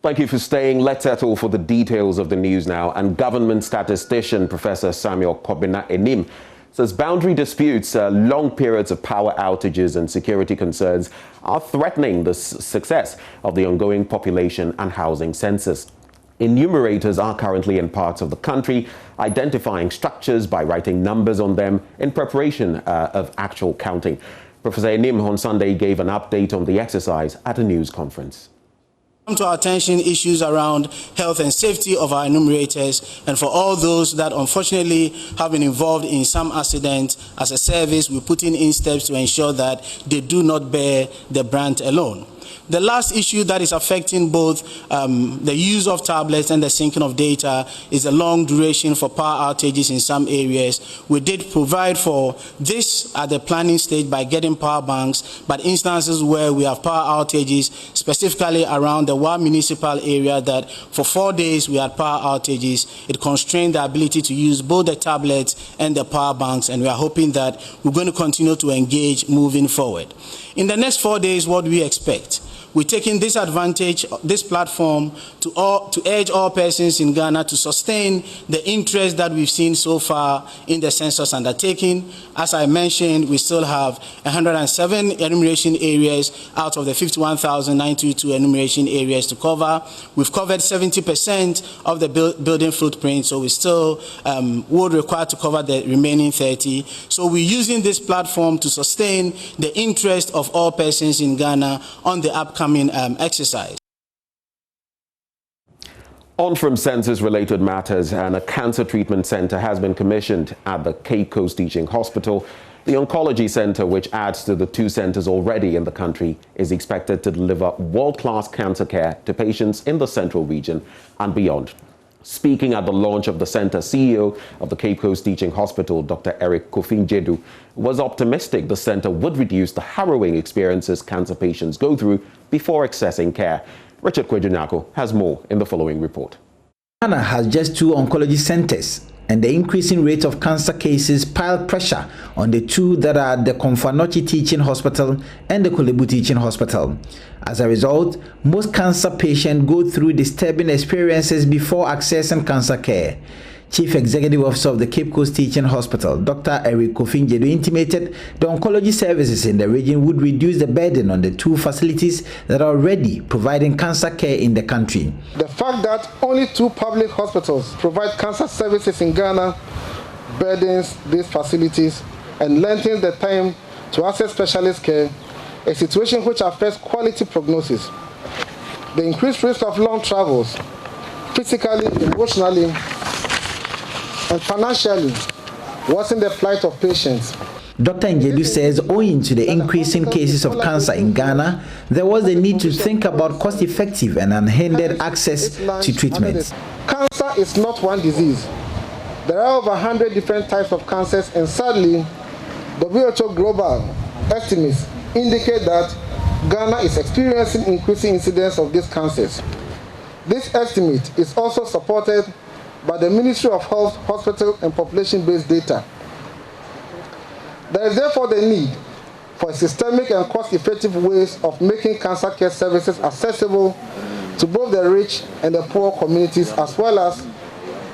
Thank you for staying. Let's settle for the details of the news now. And government statistician Professor Samuel Kwabena-Anim says boundary disputes, long periods of power outages and security concerns are threatening the success of the ongoing population and housing census. Enumerators are currently in parts of the country identifying structures by writing numbers on them in preparation of actual counting. Professor Anim on Sunday gave an update on the exercise at a news conference. To our attention issues around health and safety of our enumerators, and for all those that unfortunately have been involved in some accident. As a service, we're putting in steps to ensure that they do not bear the brunt alone. The last issue that is affecting both the use of tablets and the syncing of data is a long duration for power outages in some areas. We did provide for this at the planning stage by getting power banks, but instances where we have power outages, specifically around the Wa municipal area, that for 4 days we had power outages, it constrained the ability to use both the tablets and the power banks, and we are hoping that we're going to continue to engage moving forward. In the next 4 days, what do we expect? We're taking this advantage, this platform, to urge all persons in Ghana to sustain the interest that we've seen so far in the census undertaking. As I mentioned, we still have 107 enumeration areas out of the 51,922 enumeration areas to cover. We've covered 70% of the building footprint, so we still would require to cover the remaining 30. So we're using this platform to sustain the interest of all persons in Ghana on the upcoming exercise. On from census-related matters, and a cancer treatment center has been commissioned at the Cape Coast Teaching Hospital. The oncology center, which adds to the 2 centers already in the country, is expected to deliver world-class cancer care to patients in the central region and beyond. Speaking at the launch of the center, CEO of the Cape Coast Teaching Hospital, Dr. Eric Kofi-Njedu, was optimistic the center would reduce the harrowing experiences cancer patients go through before accessing care. Richard Kwejunyako has more in the following report. Ghana has just 2 oncology centers, and the increasing rate of cancer cases pile pressure on the 2 that are the Komfanochi Teaching Hospital and the Kolebu Teaching Hospital. As a result, most cancer patients go through disturbing experiences before accessing cancer care. Chief Executive Officer of the Cape Coast Teaching Hospital, Dr. Eric Kofi-Njedu, intimated the oncology services in the region would reduce the burden on the 2 facilities that are already providing cancer care in the country. The fact that only 2 public hospitals provide cancer services in Ghana burdens these facilities and lengthens the time to access specialist care, a situation which affects quality prognosis. The increased risk of long travels, physically, emotionally, and financially, worsen the plight of patients. Dr. Njedu says owing to the increasing cases of cancer in Ghana, there was a need to think about cost-effective and unhindered access to treatment. Cancer is not one disease. There are over 100 different types of cancers, and sadly, WHO global estimates indicate that Ghana is experiencing increasing incidence of these cancers. This estimate is also supported by the Ministry of Health, Hospital and Population-based data. There is therefore the need for systemic and cost-effective ways of making cancer care services accessible to both the rich and the poor communities, as well as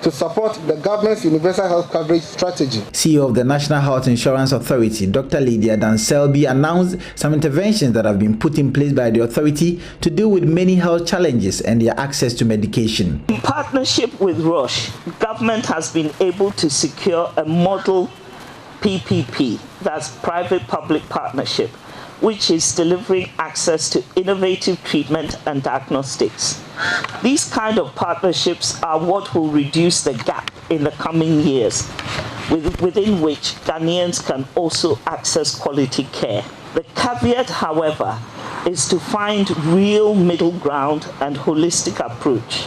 to support the government's universal health coverage strategy. CEO of the National Health Insurance Authority, Dr. Lydia Dan-Selby, announced some interventions that have been put in place by the authority to deal with many health challenges and their access to medication. In partnership with Roche, government has been able to secure a model PPP, that's private-public partnership, which is delivering access to innovative treatment and diagnostics. These kind of partnerships are what will reduce the gap in the coming years, within which Ghanaians can also access quality care. The caveat, however, is to find real middle ground and holistic approach.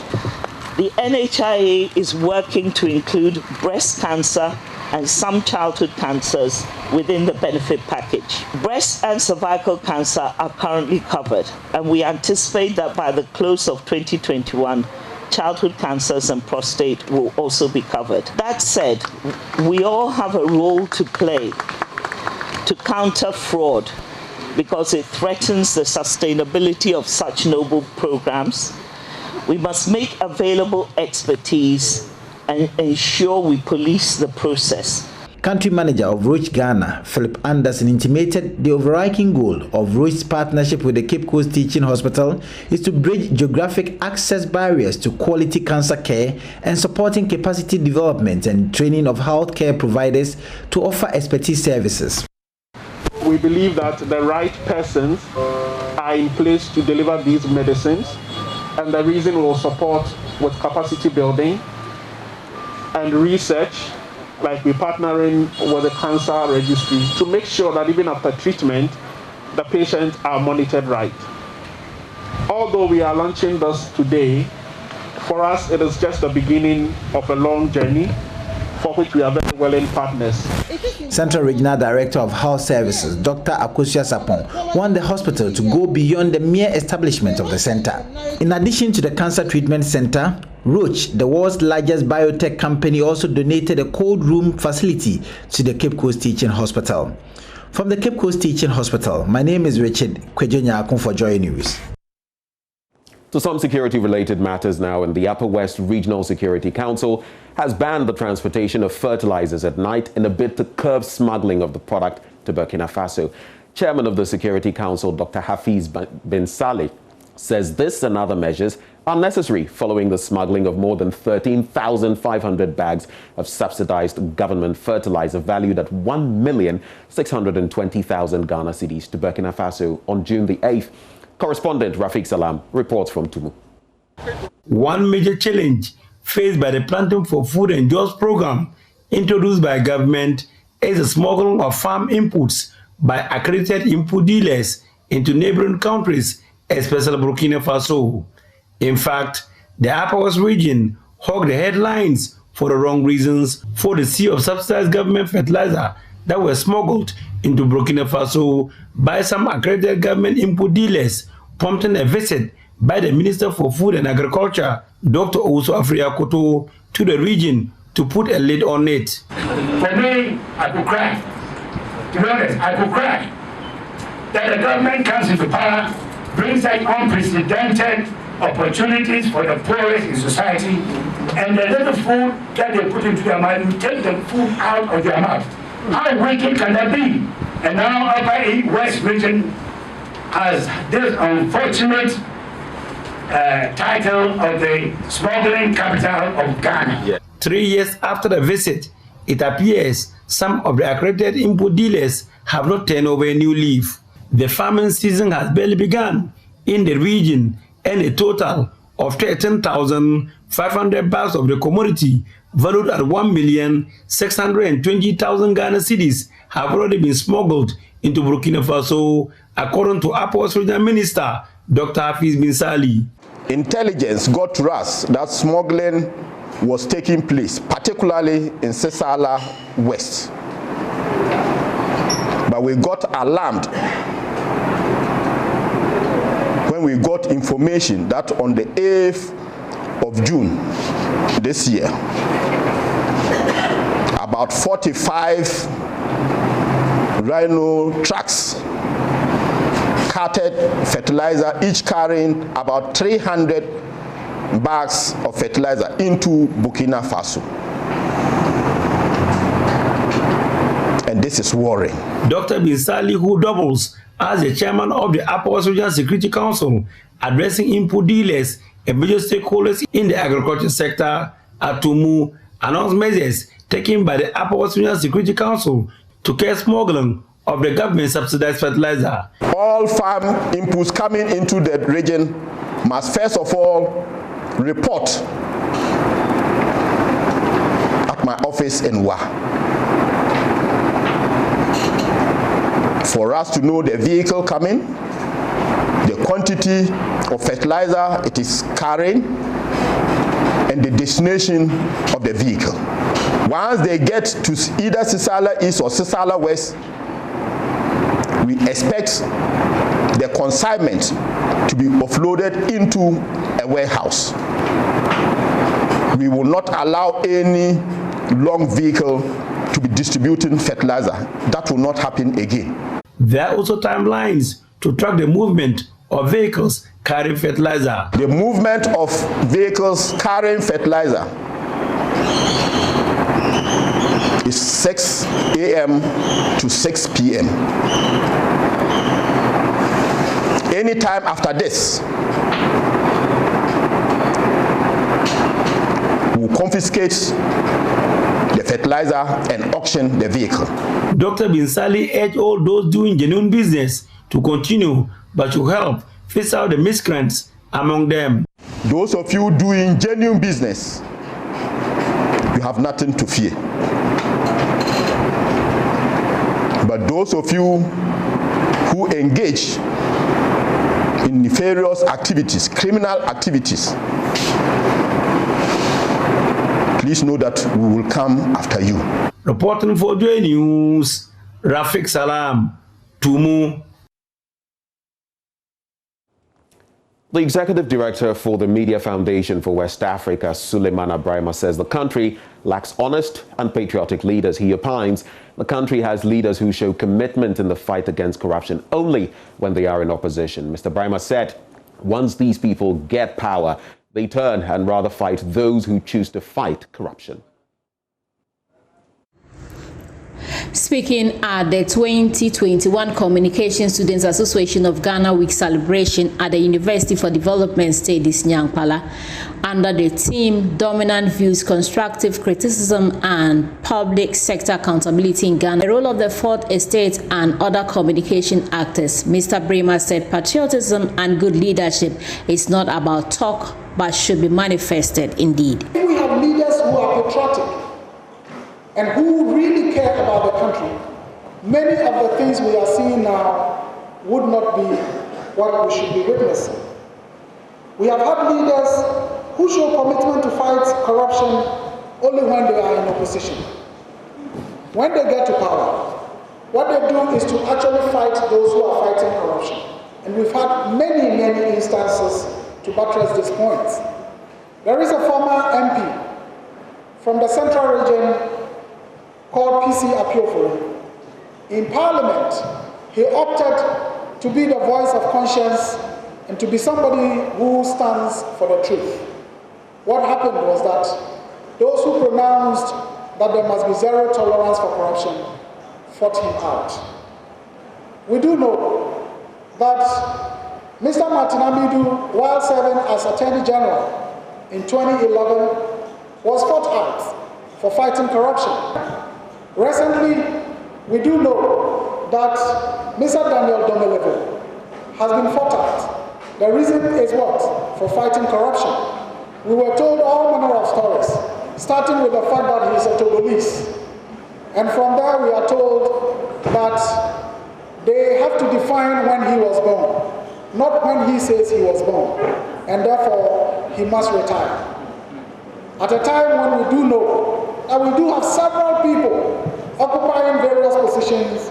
The NHIA is working to include breast cancer and some childhood cancers within the benefit package. Breast and cervical cancer are currently covered, and we anticipate that by the close of 2021, childhood cancers and prostate will also be covered. That said, we all have a role to play to counter fraud because it threatens the sustainability of such noble programs. We must make available expertise and ensure we police the process. Country Manager of Roche Ghana, Philip Anderson, intimated the overarching goal of Roche's partnership with the Cape Coast Teaching Hospital is to bridge geographic access barriers to quality cancer care and supporting capacity development and training of healthcare providers to offer expertise services. We believe that the right persons are in place to deliver these medicines, and the reason we will support with capacity building and research, like we're partnering with the cancer registry to make sure that even after treatment, the patients are monitored right. Although we are launching this today, for us it is just the beginning of a long journey for which we are very willing partners. Central Regional Director of Health Services, Dr. Akosua Sapon, want the hospital to go beyond the mere establishment of the center. In addition to the Cancer Treatment Center, Roche, the world's largest biotech company, also donated a cold room facility to the Cape Coast Teaching Hospital. From the Cape Coast Teaching Hospital, my name is Richard Kwejonya for Joy News. To some security-related matters now, and the Upper West Regional Security Council has banned the transportation of fertilizers at night in a bid to curb smuggling of the product to Burkina Faso. Chairman of the Security Council, Dr. Hafiz bin Saleh, says this and other measures are necessary following the smuggling of more than 13,500 bags of subsidized government fertilizer valued at 1,620,000 Ghana cedis to Burkina Faso on June the 8th. Correspondent Rafiq Salam reports from Tumu. One major challenge faced by the Planting for Food and Jobs program introduced by government is the smuggling of farm inputs by accredited input dealers into neighboring countries, especially Burkina Faso. In fact, the Upper West region hogged the headlines for the wrong reasons for the sea of subsidized government fertilizer that were smuggled into Burkina Faso by some accredited government input dealers, prompting a visit by the Minister for Food and Agriculture, Dr. Owusu Afriakoto, to the region to put a lid on it. For me, I could cry. To be honest, I could cry that the government comes into power, brings such unprecedented opportunities for the poorest in society, and the little food that they put into their mouth, you take the food out of their mouth. How wicked can that be? And now Upper West region has this unfortunate title of the smuggling capital of Ghana. Yeah. 3 years after the visit, it appears some of the accredited input dealers have not turned over a new leaf. The farming season has barely begun in the region, and a total of 13,500 bags of the commodity valued at 1,620,000 Ghana cedis have already been smuggled into Burkina Faso, according to Upper West Regional Minister Dr. Hafiz bin Saleh. Intelligence got to us that smuggling was taking place, particularly in Sesala West. But we got alarmed when we got information that on the 8th of June this year, about 45 rhino trucks carted fertilizer, each carrying about 300 bags of fertilizer into Burkina Faso. And this is worrying. Dr. bin Saleh, who doubles as the chairman of the Upper West Regional Security Council, addressing input dealers and major stakeholders in the agriculture sector at Tumu, announced measures taken by the Upper West Regional Security Council to curb smuggling of the government subsidized fertilizer. All farm inputs coming into the region must first of all report at my office in Wa, for us to know the vehicle coming, the quantity of fertilizer it is carrying, and the destination of the vehicle. Once they get to either Sesala East or Sesala West, we expect the consignment to be offloaded into a warehouse. We will not allow any long vehicle to be distributing fertilizer. That will not happen again. There are also timelines to track the movement of vehicles carrying fertilizer. The movement of vehicles carrying fertilizer is 6 a.m. to 6 p.m. Anytime after this, we will confiscate the fertilizer and auction the vehicle. Dr. Binsali urged all those doing genuine business to continue, but to help face out the miscreants among them. Those of you doing genuine business, you have nothing to fear. But those of you who engage in nefarious activities, criminal activities, please know that we will come after you. Reporting for JoyNews, Rafik Salam, Tumu. The executive director for the Media Foundation for West Africa, Suleiman Abrahima, says the country lacks honest and patriotic leaders. He opines the country has leaders who show commitment in the fight against corruption only when they are in opposition. Mr. Abrahima said once these people get power, they turn and rather fight those who choose to fight corruption. Speaking at the 2021 Communication Students Association of Ghana Week celebration at the University for Development Studies, Nyankpala, under the theme Dominant Views, Constructive Criticism and Public Sector Accountability in Ghana, the role of the Fourth Estate and other communication actors, Mr. Abrahima said patriotism and good leadership is not about talk, but should be manifested indeed. We have leaders who are patriotic and who really care about the country. Many of the things we are seeing now would not be what we should be witnessing. We have had leaders who show commitment to fight corruption only when they are in opposition. When they get to power, what they do is to actually fight those who are fighting corruption. And we've had many, many instances to buttress this point. There is a former MP from the Central Region called PC Apiofori. In Parliament, he opted to be the voice of conscience and to be somebody who stands for the truth. What happened was that those who pronounced that there must be zero tolerance for corruption fought him out. We do know that Mr. Martin Amidu, while serving as Attorney General in 2011, was fought out for fighting corruption. Recently, we do know that Mr. Daniel Domelevo has been fought out. The reason is what? For fighting corruption. We were told all manner of stories, starting with the fact that he is a Togolese. And from there we are told that they have to define when he was born, not when he says he was born, and therefore he must retire. At a time when we do know that we do have several people occupying various positions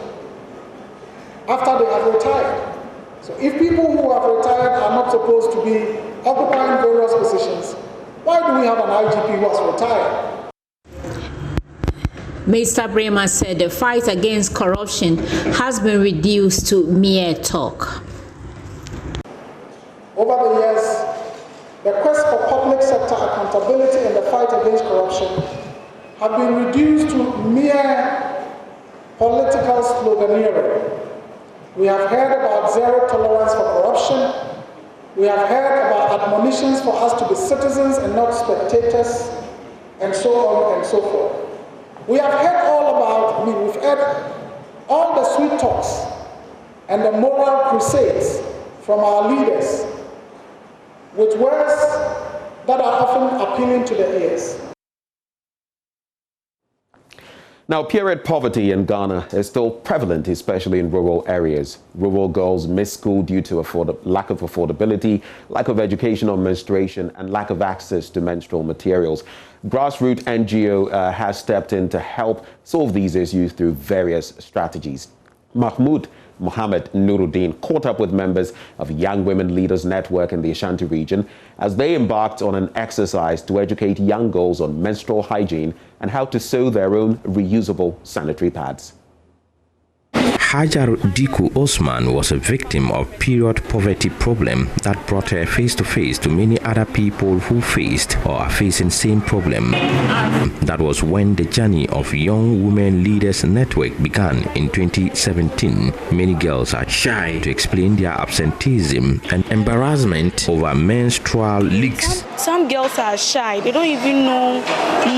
after they have retired. So if people who have retired are not supposed to be occupying various positions, why do we have an IGP who has retired? Mr. Abrahima said the fight against corruption has been reduced to mere talk. Over the years, the quest for public sector accountability and the fight against corruption have been reduced to mere political sloganeering. We have heard about zero tolerance for corruption. We have heard about admonitions for us to be citizens and not spectators, and so on and so forth. We have heard all about, we've heard all the sweet talks and the moral crusades from our leaders with words that are often appealing to the ears. Now, period poverty in Ghana is still prevalent, especially in rural areas. Rural girls miss school due to lack of affordability, lack of education on menstruation, and lack of access to menstrual materials. Grassroots NGO has stepped in to help solve these issues through various strategies. Mahmoud Mohammed Nuruddin caught up with members of Young Women Leaders Network in the Ashanti region as they embarked on an exercise to educate young girls on menstrual hygiene and how to sew their own reusable sanitary pads. Hajar Diku Osman was a victim of period poverty problem that brought her face to face to many other people who faced or are facing same problem. That was when the journey of Young Women Leaders Network began in 2017. Many girls are shy to explain their absenteeism and embarrassment over menstrual leaks. Some girls are shy. They don't even know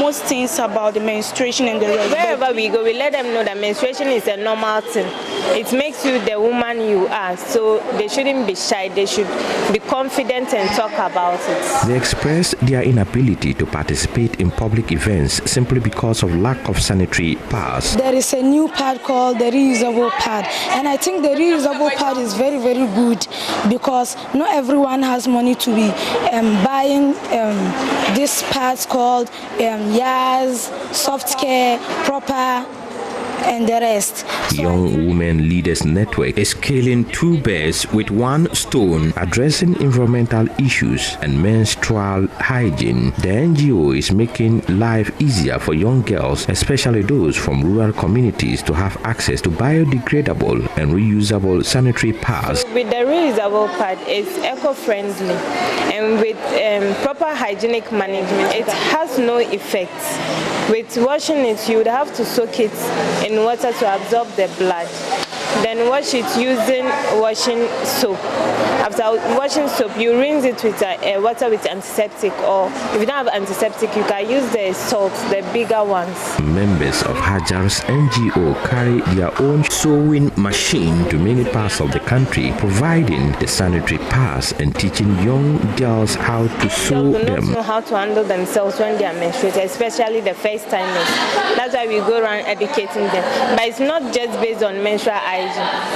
most things about the menstruation and the rest. Wherever we go, we let them know that menstruation is a normal thing. It makes you the woman you are, so they shouldn't be shy. They should be confident and talk about it. They expressed their inability to participate in public events simply because of lack of sanitary pads. There is a new pad called the reusable pad, and I think the reusable pad is very, very good because not everyone has money to be buying this pads called Yaz, Soft Care, Proper, and the rest. Young Women Leaders Network is killing two birds with one stone, addressing environmental issues and menstrual hygiene. The NGO is making life easier for young girls, especially those from rural communities, to have access to biodegradable and reusable sanitary pads. With the reusable pad, it's eco-friendly, and with proper hygienic management, it has no effects. With washing it, you would have to soak it in water to absorb the blood. Then wash it using washing soap. After washing soap, you rinse it with water with antiseptic, or if you don't have antiseptic, you can use the salt, the bigger ones. Members of Hajar's NGO carry their own sewing machine to many parts of the country, providing the sanitary pads and teaching young girls how to sew them. They don't know how to handle themselves when they are menstruated, especially the first timers. That's why we go around educating them. But it's not just based on menstrual hygiene.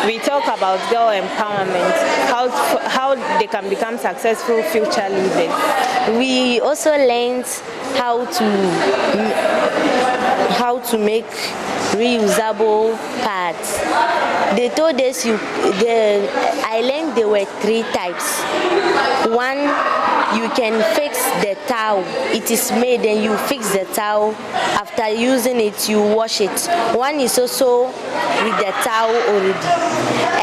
We talk about girl empowerment, how they can become successful future leaders. We also learned how to make reusable pads. They told us I learned there were 3 types. One, you can fix the towel. It is made and you fix the towel. After using it, you wash it. One is also with the towel already.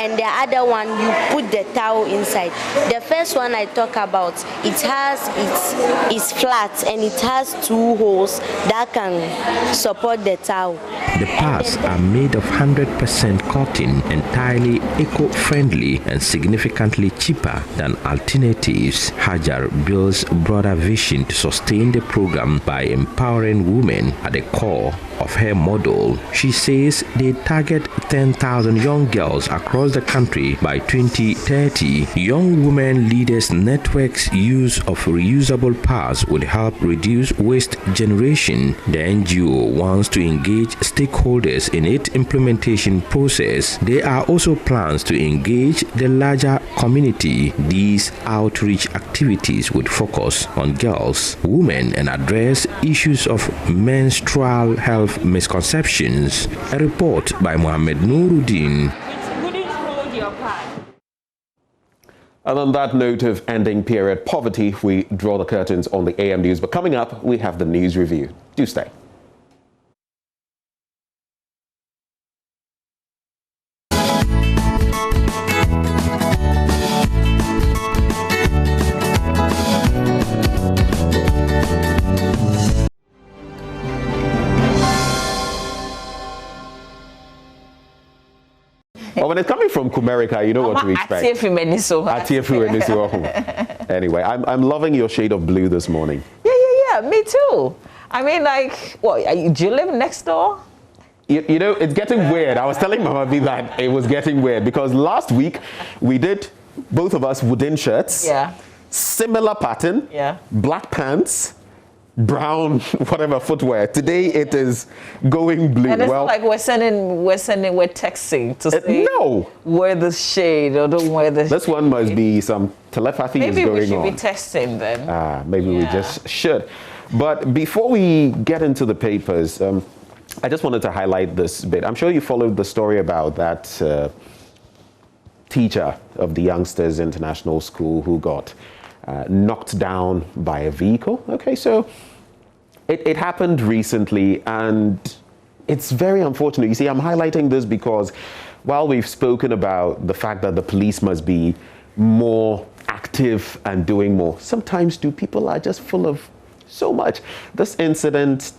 And the other one, you put the towel inside. The first one I talk about, it's flat and it has 2 holes that can support the towel. The pads are made of 100% cotton, entirely eco-friendly and significantly cheaper than alternatives. Hajar builds broader vision to sustain the program by empowering women at the core of her model. She says they target 10,000 young girls across the country by 2030. Young Women Leaders Network's use of reusable pads would help reduce waste generation. The NGO wants to engage stakeholders in its implementation process. There are also plans to engage the larger community. These outreach activities would focus on girls, women, and address issues of menstrual health misconceptions. A report by Mohammed Nuruddin. And on that note of ending period poverty, we draw the curtains on the AM News. But coming up, we have the news review. Do stay. Well, when it's coming from Kumerica, you know what to expect. Anyway, I'm loving your shade of blue this morning. Yeah, me too. I mean, like, what, do you live next door? You know, it's getting weird. I was telling Mama B that it was getting weird because last week we did, both of us, wooden shirts. Yeah. Similar pattern. Yeah. Black pants. Brown, whatever footwear. Today it is going blue. And it's not like we're texting to say no. Wear the shade or don't wear the shade. This one must be some telepathy is going on. Maybe we should be texting then. Maybe we just should. But before we get into the papers, I just wanted to highlight this bit. I'm sure you followed the story about that teacher of the Youngsters International School who got knocked down by a vehicle. Okay, so it happened recently and it's very unfortunate. You see, I'm highlighting this because while we've spoken about the fact that the police must be more active and doing more, sometimes people are just full of so much. This incident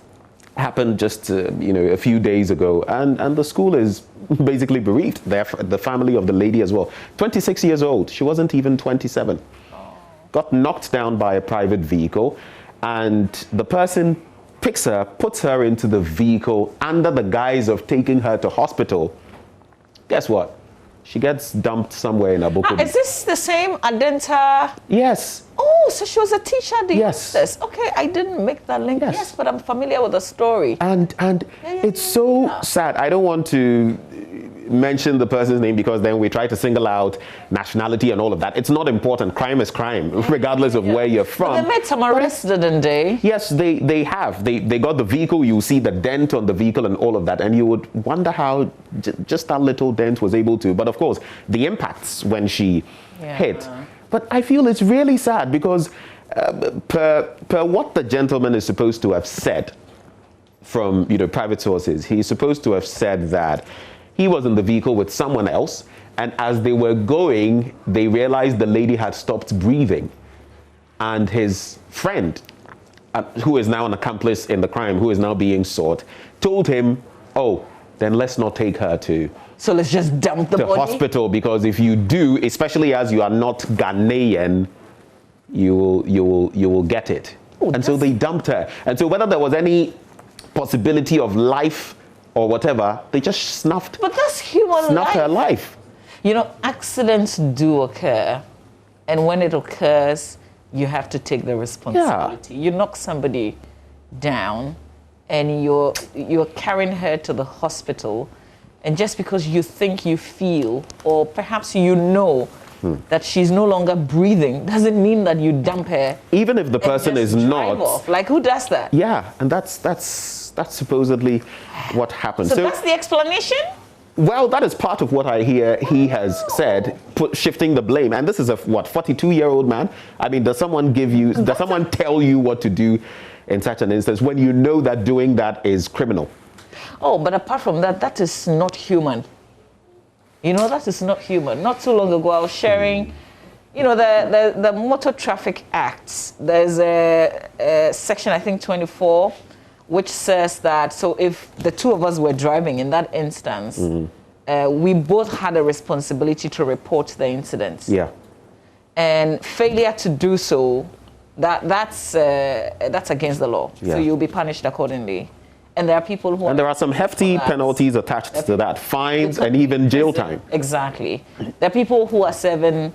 happened just a few days ago, and the school is basically bereaved. The family of the lady as well, 26 years old. She wasn't even 27. Got knocked down by a private vehicle, and the person picks her, puts her into the vehicle under the guise of taking her to hospital. Guess what? She gets dumped somewhere in Abuko. Is this the same Adenta? Yes. Oh, so she was a teacher. Yes. Okay, I didn't make that link. Yes, but I'm familiar with the story. And it's so sad. I don't want to mention the person's name because then we try to single out nationality and all of that. It's not important. Crime is crime, regardless of where you're from. But they made some arrests, didn't they? Yes, they have. They got the vehicle. You see the dent on the vehicle and all of that, and you would wonder how just that little dent was able to. But of course, the impacts when she hit. But I feel it's really sad because per what the gentleman is supposed to have said from private sources, he's supposed to have said that he was in the vehicle with someone else, and as they were going, they realized the lady had stopped breathing. And his friend, who is now an accomplice in the crime, who is now being sought, told him, oh, then let's not take her to So let's just dump the body? Hospital, because if you do, especially as you are not Ghanaian, you will get it. And so they dumped her. And so whether there was any possibility of life or whatever, they just snuffed. But that's human life. Her life. Accidents do occur, and when it occurs, you have to take the responsibility. You knock somebody down, and you're carrying her to the hospital, and just because you think you feel, or perhaps that she's no longer breathing, doesn't mean that you dump her. Even if the person is not. Off. Like, who does that? Yeah, and that's supposedly what happened. So that's the explanation? Well, that is part of what I hear he has said, shifting the blame. And this is a 42-year-old man. I mean, does someone tell you what to do in such an instance when you know that doing that is criminal? Oh, but apart from that, that is not human. That is not human. Not too long ago, I was sharing, the Motor Traffic Act. There's a section, I think 24, which says that, so if the two of us were driving in that instance, we both had a responsibility to report the incident. Yeah. And failure to do so, that's against the law. Yeah. So you'll be punished accordingly. And there are people who... And there are some hefty penalties attached to that. Fines and even jail time. Exactly. There are people who are serving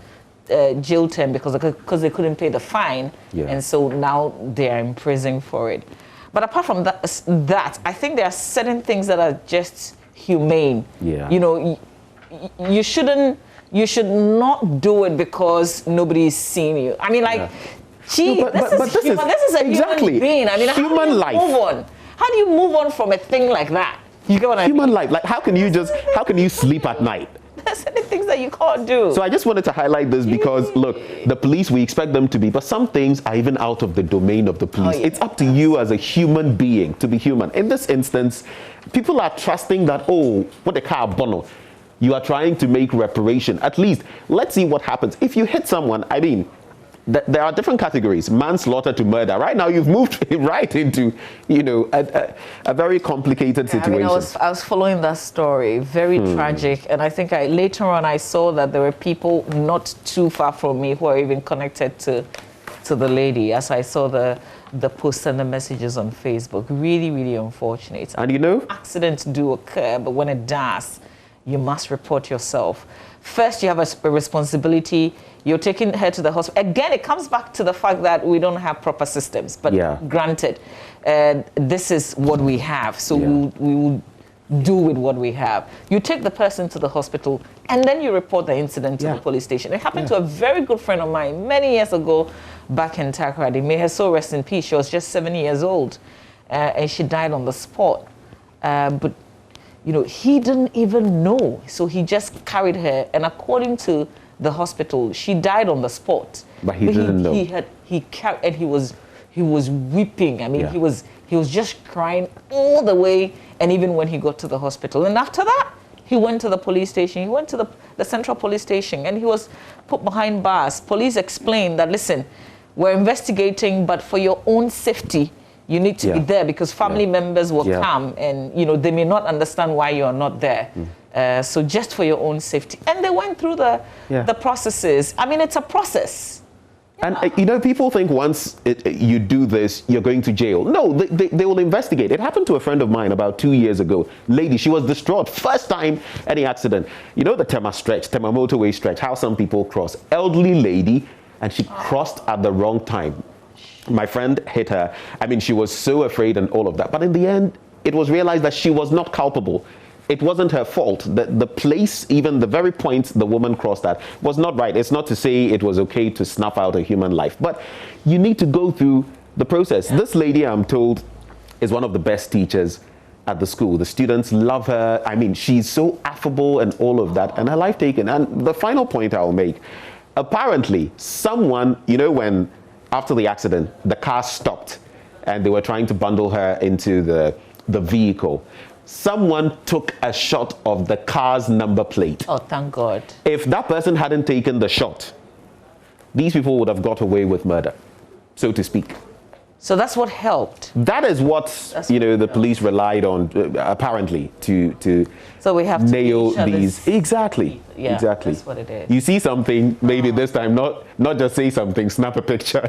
jail term because they couldn't pay the fine. Yeah. And so now they are in prison for it. But apart from that, I think there are certain things that are just humane. Yeah. You should not do it because nobody is seeing you. I mean, like, this is a human being. I mean, human life. Move on. How do you move on from a thing like that? You get what I mean? Human life. Like, how can you sleep at night? There's certain things that you can't do. So I just wanted to highlight this because, look, the police, we expect them to be, but some things are even out of the domain of the police. Oh, yeah. It's up to you as a human being to be human. In this instance, people are trusting that, what they call bono. You are trying to make reparation. At least, let's see what happens. If you hit someone, I mean, there are different categories, manslaughter to murder. Right now, you've moved right into, a very complicated situation. I mean, I was following that story, very tragic. And I think later on I saw that there were people not too far from me who are even connected to the lady, as I saw the posts and the messages on Facebook. Really, really unfortunate. And accidents do occur, but when it does, you must report yourself. First, you have a responsibility. You're taking her to the hospital. Again, it comes back to the fact that we don't have proper systems. But granted, this is what we have. So we will do with what we have. You take the person to the hospital, and then you report the incident to the police station. It happened to a very good friend of mine many years ago back in Takoradi. May her soul rest in peace. She was just 7 years old, and she died on the spot. But he didn't even know. So he just carried her, and according to the hospital, she died on the spot. But he didn't know. He carried, and he was weeping. I mean, he was just crying all the way, and even when he got to the hospital. And after that, He went to the police station. He went to the central police station, and he was put behind bars. Police explained that, listen, we're investigating, but for your own safety, you need to be there because family members will come, and they may not understand why you are not there. So just for your own safety. And they went through the processes. I mean, it's a process. And people think once you do this, you're going to jail. No, they will investigate. It happened to a friend of mine about 2 years ago. Lady, she was distraught. First time any accident. You know the Tema motorway stretch, how some people cross. Elderly lady, and she crossed at the wrong time. My friend hit her. I mean, she was so afraid and all of that. But in the end, it was realized that she was not culpable. It wasn't her fault. The place, even the very point the woman crossed at, was not right. It's not to say it was okay to snuff out a human life, but you need to go through the process. This lady, I'm told, is one of the best teachers at the school. The students love her. I mean, she's so affable and all of that, and her life taken. And the final point I'll make, apparently someone, when after the accident, the car stopped and they were trying to bundle her into the vehicle. Someone took a shot of the car's number plate. Oh, thank God. If that person hadn't taken the shot, these people would have got away with murder, so to speak. So that's what helped. That is what the police relied on, apparently, to so we have nail to these. Exactly. Yeah, exactly. That's what it is. You see something, maybe this time, not just say something, snap a picture.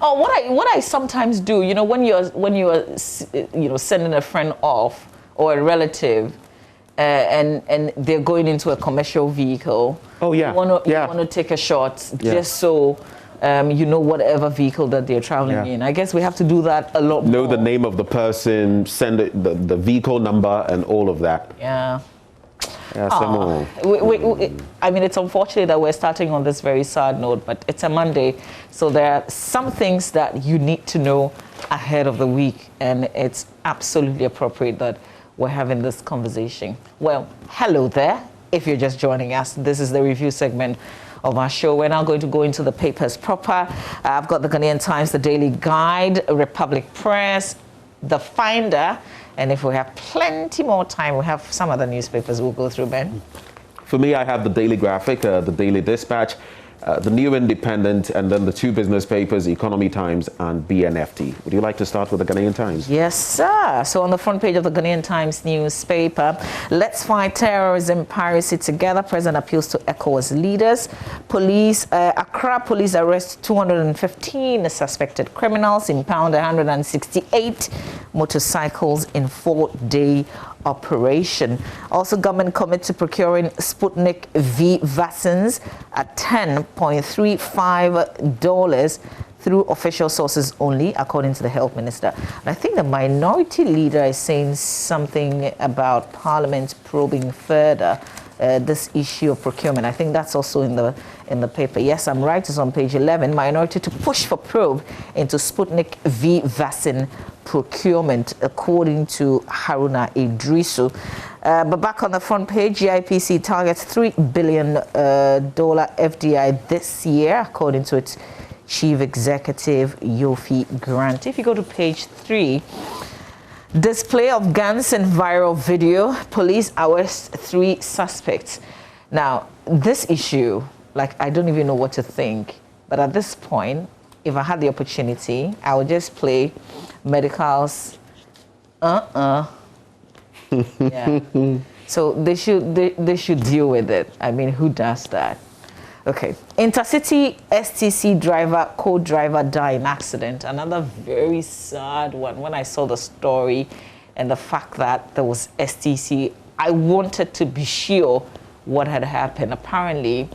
What I sometimes do, when you're sending a friend off or a relative, and they're going into a commercial vehicle. Oh yeah. You want to take a shot just so whatever vehicle that they're traveling in. I guess we have to do that a lot more. Know the name of the person, send the vehicle number and all of that. Yeah. Yeah, I mean, it's unfortunate that we're starting on this very sad note, but it's a Monday, so there are some things that you need to know ahead of the week, and it's absolutely appropriate that we're having this conversation. Well, hello there. If you're just joining us, this is the review segment of our show. We're now going to go into the papers proper. I've got the Ghanaian Times, the Daily Guide, Republic Press, The Finder, and if we have plenty more time, we have some other newspapers we'll go through, Ben. For me, I have the Daily Graphic, the Daily Dispatch, the New Independent, and then the two business papers, Economy Times and BNFT. Would you like to start with the Ghanaian Times? Yes, sir. So on the front page of the Ghanaian Times newspaper, let's fight terrorism, piracy together. President appeals to ECOWAS leaders. Accra police arrest 215 suspected criminals, impound 168 motorcycles in 4-day operation. Also, government commits to procuring Sputnik V vaccines at $10.35 through official sources only, according to the health minister. And I think the minority leader is saying something about Parliament probing further this issue of procurement. I think that's also in the paper. Yes, I'm right. It's on page 11. Minority to push for probe into Sputnik V vaccine procurement, according to Haruna Idrisu. But back on the front page, GIPC targets $3 billion FDI this year, according to its chief executive, Yofi Grant. If you go to page 3, display of guns in viral video, police arrest 3 suspects. Now, this issue, I don't even know what to think, but at this point, if I had the opportunity, I would just play Medical's Yeah. So they should deal with it. I mean, who does that? Okay. Intercity STC driver, co-driver die in accident. Another very sad one. When I saw the story and the fact that there was STC, I wanted to be sure what had happened. Apparently,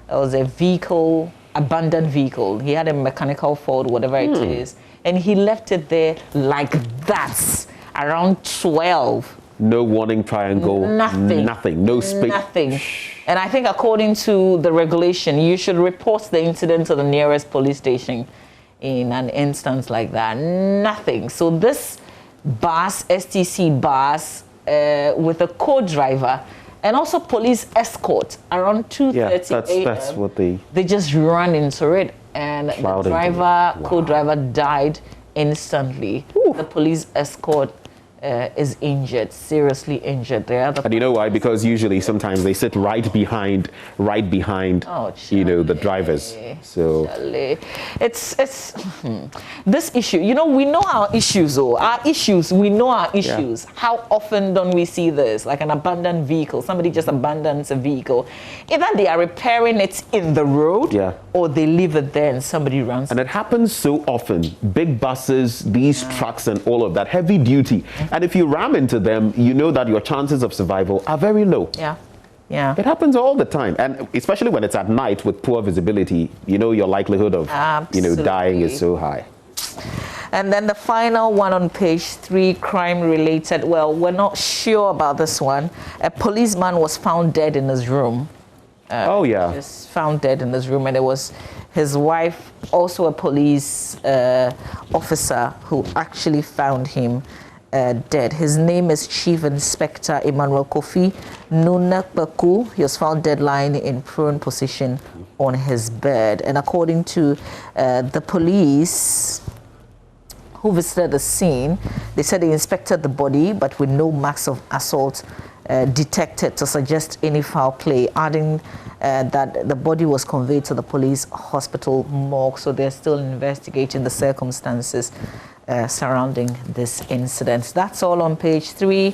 there was a vehicle, abandoned vehicle. He had a mechanical fault, whatever it is, and he left it there like that, around 12. No warning triangle. Nothing. Nothing. No space. Nothing. And I think according to the regulation, you should report the incident to the nearest police station in an instance like that. Nothing. So this bus, STC bus, with a co-driver and also police escort around 2:30 a.m. That's what they just ran into it, and the driver, co-driver died instantly. The police escort is injured, seriously injured. And you know why? Because usually sometimes they sit right behind, you know, the drivers. So it's this issue. You know, we know our issues. We know our issues. Yeah. How often don't we see this? Like an abandoned vehicle. Somebody just abandons a vehicle. Either they are repairing it in the road, or they leave it there and somebody runs. And it happens so often. Big buses, these trucks, and all of that, heavy duty. And if you ram into them, you know that your chances of survival are very low. Yeah. It happens all the time. And especially when it's at night with poor visibility, you know, your likelihood of, you know, dying is so high. And then the final one on page 3, crime related. Well, we're not sure about this one. A policeman was found dead in his room. Just found dead in his room, and it was his wife, also a police officer, who actually found him dead. His name is Chief Inspector Emmanuel Kofi Nunakbaku. He was found dead lying in prone position on his bed. And according to the police who visited the scene, they said they inspected the body, but with no marks of assault detected to suggest any foul play, adding that the body was conveyed to the police hospital morgue. So they're still investigating the circumstances surrounding this incident. That's all on page 3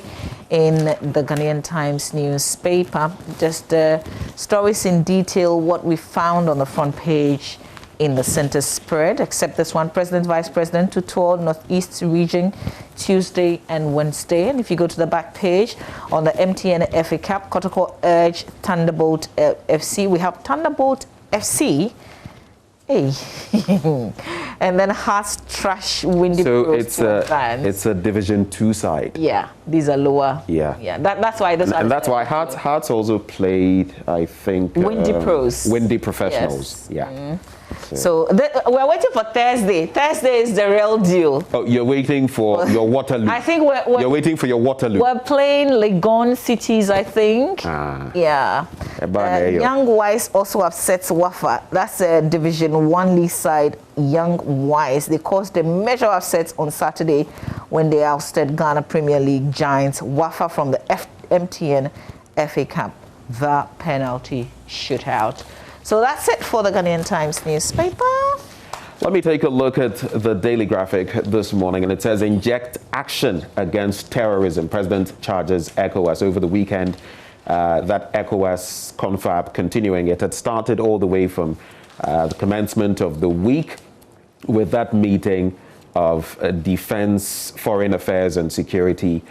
in the Ghanaian Times newspaper. Just stories in detail, what we found on the front page in the center spread, except this one: President, Vice President to tour Northeast region Tuesday and Wednesday. And if you go to the back page on the MTN FA Cup, Kotoko urge Thunderbolt FC. We have Thunderbolt FC. Hey. And then Hearts trash Windy Pros. So it's a Division 2 side. Yeah, these are lower. Yeah. That's why this. And that's why Hearts also played, I think, Windy Pros. Windy Professionals. Yes. Yeah. So we're waiting for Thursday. Thursday is the real deal. Oh, you're waiting for your Waterloo. I think you're waiting for your Waterloo. We're playing Legon Cities, I think. Yeah. Young Wise also upsets Wafa. That's a Division 1 league side. Young Wise. They caused a major upset on Saturday when they ousted Ghana Premier League giants Wafa from the MTN FA Cup. The penalty shootout. So that's it for the Ghanaian Times newspaper. Let me take a look at the Daily Graphic this morning, and it says, inject action against terrorism. President charges ECOWAS. Over the weekend, that ECOWAS confab continuing. It had started all the way from the commencement of the week with that meeting of defense, foreign affairs and security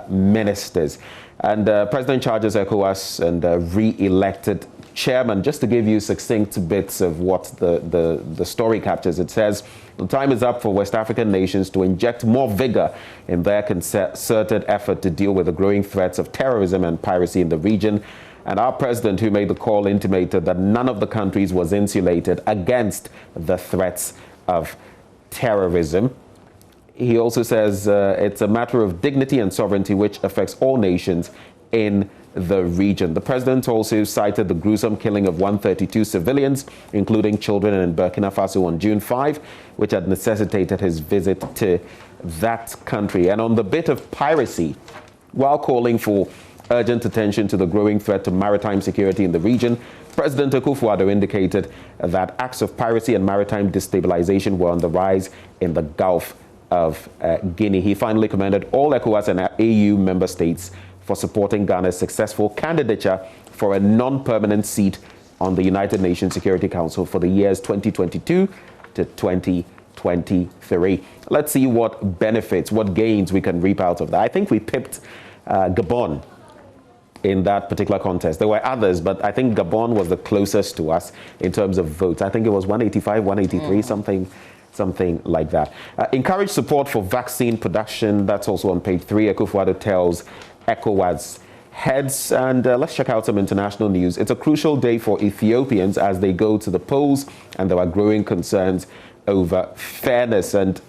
ministers. And President charges ECOWAS and re-elected chairman. Just to give you succinct bits of what the story captures, it says, the time is up for West African nations to inject more vigor in their concerted effort to deal with the growing threats of terrorism and piracy in the region. And our president, who made the call, intimated that none of the countries was insulated against the threats of terrorism. He also says it's a matter of dignity and sovereignty which affects all nations in the region. The president also cited the gruesome killing of 132 civilians, including children, in Burkina Faso on June 5, which had necessitated his visit to that country. And on the bit of piracy, while calling for urgent attention to the growing threat to maritime security in the region, President Akufo-Addo indicated that acts of piracy and maritime destabilization were on the rise in the Gulf of Guinea. He finally commended all ECOWAS and AU member states for supporting Ghana's successful candidature for a non-permanent seat on the United Nations Security Council for the years 2022 to 2023. Let's see what benefits, what gains we can reap out of that. I think we pipped Gabon in that particular contest. There were others, but I think Gabon was the closest to us in terms of votes. I think it was 185, 183, something like that. Encourage support for vaccine production. That's also on page 3. Akufo-Addo tells ECOWAS heads. And let's check out some international news. It's a crucial day for Ethiopians as they go to the polls, and there are growing concerns over fairness. And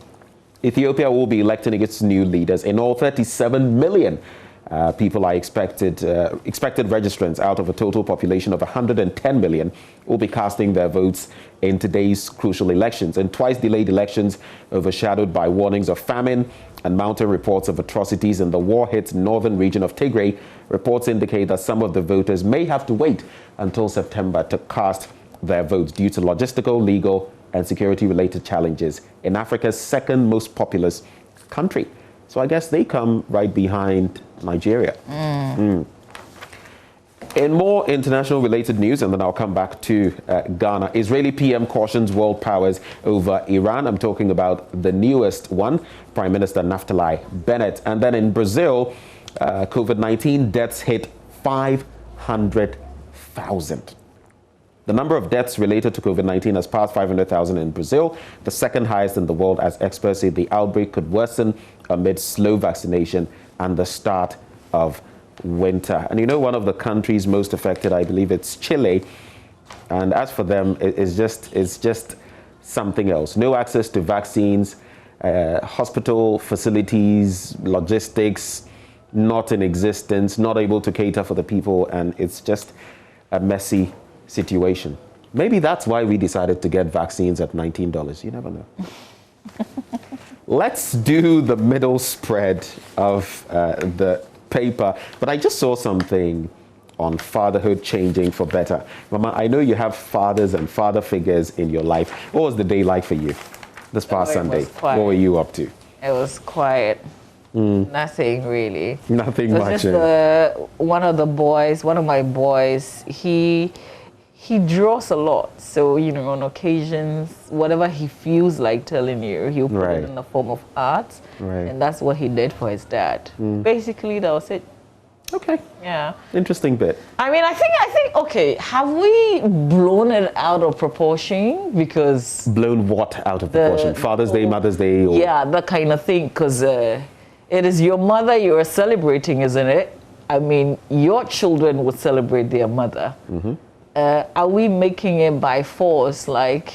Ethiopia will be electing its new leaders. In all, 37 million People are expected registrants out of a total population of 110 million will be casting their votes in today's crucial elections. And twice delayed elections overshadowed by warnings of famine and mounting reports of atrocities in the war-hit northern region of Tigray. Reports indicate that some of the voters may have to wait until September to cast their votes due to logistical, legal, and security-related challenges in Africa's second most populous country. So I guess they come right behind Nigeria. In more international related news, and then I'll come back to Ghana, Israeli PM cautions world powers over Iran. I'm talking about the newest one, Prime Minister Naftali Bennett. And then in Brazil, COVID-19 deaths hit 500,000. The number of deaths related to COVID-19 has passed 500,000 in Brazil, the second highest in the world, as experts say the outbreak could worsen amid slow vaccination and the start of winter. And you know, one of the countries most affected, I believe it's Chile. And as for them, it's just something else. No access to vaccines, hospital facilities, logistics, not in existence, not able to cater for the people. And it's just a messy situation. Maybe that's why we decided to get vaccines at $19. You never know. Let's do the middle spread of the paper. But I just saw something on fatherhood changing for better. Mama, I know you have fathers and father figures in your life. What was the day like for you this past Sunday? What were you up to? It was quiet. Nothing really. Nothing much. Just one of my boys, he draws a lot. So, you know, on occasions, whatever he feels like telling you, he'll put it in the form of art. And that's what he did for his dad. Basically, that was it. Okay. Yeah. Interesting bit. I mean, I think, okay, have we blown it out of proportion? Because... Blown what out of proportion? Father's Day, Mother's Day? Or... Yeah, that kind of thing. Because it is your mother you are celebrating, isn't it? I mean, your children would celebrate their mother. Are we making it by force, like...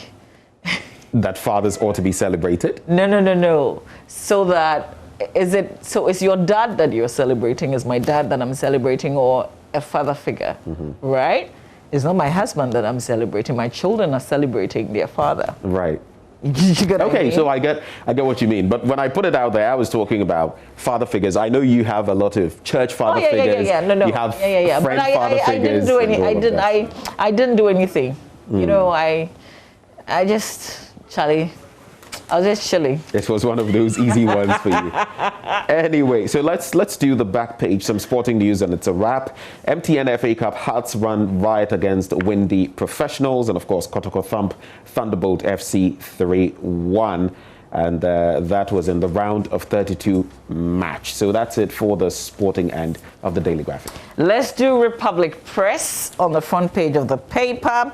that fathers ought to be celebrated? No. So that... Is your dad that you're celebrating? Is my dad that I'm celebrating, or a father figure? Right? It's not my husband that I'm celebrating. My children are celebrating their father. Right. Okay, so I get what you mean. But when I put it out there, I was talking about father figures. I know you have a lot of church father figures. No. You have friend father figures. I didn't do anything. You know, I just, Charlie, I was just chilling. It was one of those easy ones for you. Anyway, so let's do the back page, some sporting news, and it's a wrap. MTN FA Cup Hearts run riot against Windy Professionals, and of course Kotoko thump Thunderbolt FC 3-1. And that was in the round of 32 match. So that's it for the sporting end of the Daily Graphic. Let's do Republic Press on the front page of the paper.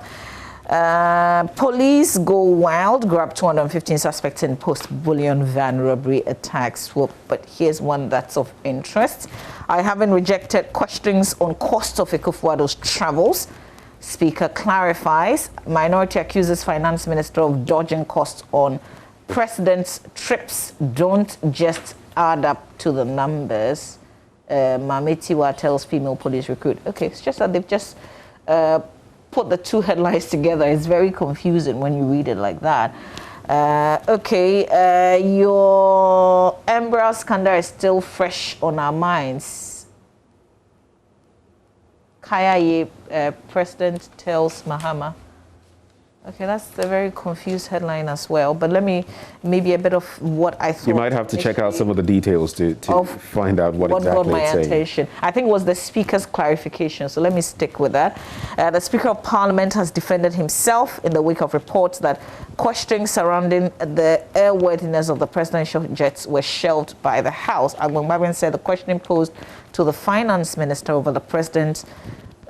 Police go wild, grab 215 suspects in post-bullion van robbery attack swoop. But here's one that's of interest. I haven't rejected questions on cost of Akufo-Addo's travels. Speaker clarifies. Minority accuses finance minister of dodging costs on president's trips. Don't just add up to the numbers. Mametiwa tells female police recruit. Okay, it's just that they've just... put the two headlines together. It's very confusing when you read it like that. Your Embra scandal is still fresh on our minds. Kaya President tells Mahama. Okay, that's a very confused headline as well. But let me, maybe a bit of what I thought. You might have to check out some of the details to find out what exactly got my it's saying. attention. I think it was the Speaker's clarification, so let me stick with that. The Speaker of Parliament has defended himself in the wake of reports that questions surrounding the airworthiness of the presidential jets were shelved by the House. Agwon Babin said the question posed to the Finance Minister over the President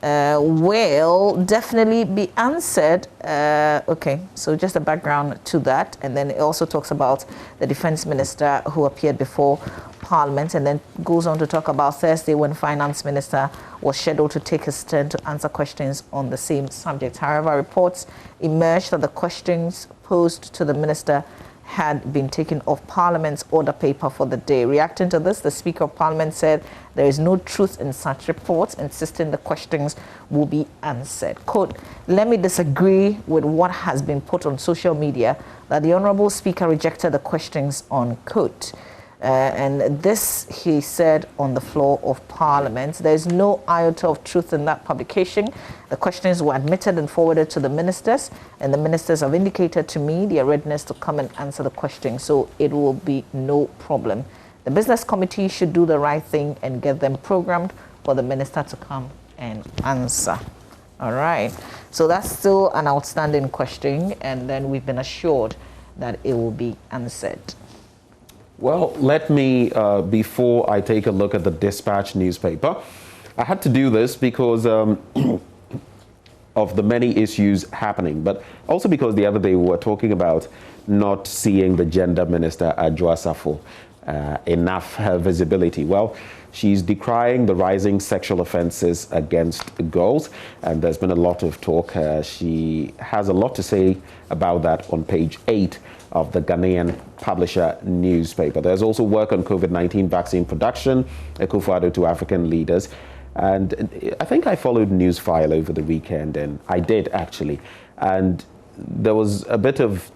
will definitely be answered. Okay, so just a background to that. And then it also talks about the Defense Minister who appeared before Parliament, and then goes on to talk about Thursday when Finance Minister was scheduled to take his turn to answer questions on the same subject. However, reports emerged that the questions posed to the Minister had been taken off Parliament's order paper for the day. Reacting to this, the Speaker of Parliament said there is no truth in such reports, insisting the questions will be answered. Quote, "Let me disagree with what has been put on social media, that the Honourable Speaker rejected the questions on quote." And this, he said on the floor of Parliament. There's no iota of truth in that publication. The questions were admitted and forwarded to the ministers, and the ministers have indicated to me their readiness to come and answer the questions, so it will be no problem. The business committee should do the right thing and get them programmed for the minister to come and answer. All right. So that's still an outstanding question, and then we've been assured that it will be answered. Well, let me, before I take a look at the Dispatch newspaper, I had to do this because of the many issues happening, but also because the other day we were talking about not seeing the gender minister, Adwoa Safo, enough visibility. Well, she's decrying the rising sexual offenses against girls, and there's been a lot of talk. She has a lot to say about that on page 8 of the Ghanaian Publisher newspaper. There's also work on COVID-19 vaccine production, Akufo-Addo to African leaders. And I think I followed Newsfile over the weekend, and I did actually. And there was a bit of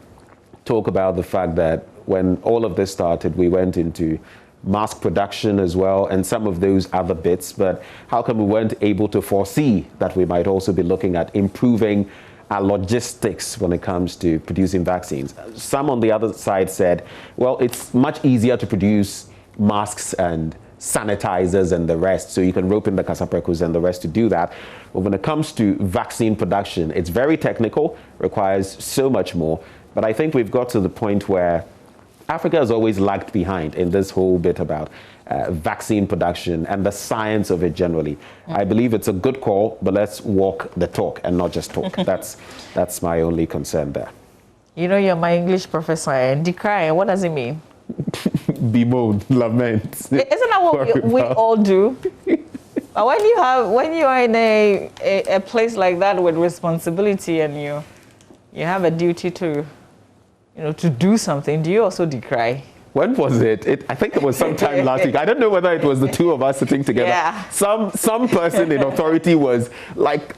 talk about the fact that when all of this started, we went into mask production as well and some of those other bits. But how come we weren't able to foresee that we might also be looking at improving our logistics when it comes to producing vaccines? Some on the other side said, well, it's much easier to produce masks and sanitizers and the rest, so you can rope in the Kasaprekos and the rest to do that. But when it comes to vaccine production, it's very technical, requires so much more. But I think we've got to the point where Africa has always lagged behind in this whole bit about vaccine production and the science of it generally. I believe it's a good call, but let's walk the talk and not just talk. That's my only concern there. You know, you're my English professor, and decry, what does it mean? Bemoan, lament. Isn't that what we all do? But when you are in a place like that with responsibility and you have a duty to, to do something, do you also decry? When was it? I think it was sometime last week. I don't know whether it was the two of us sitting together. Yeah. Some person in authority was like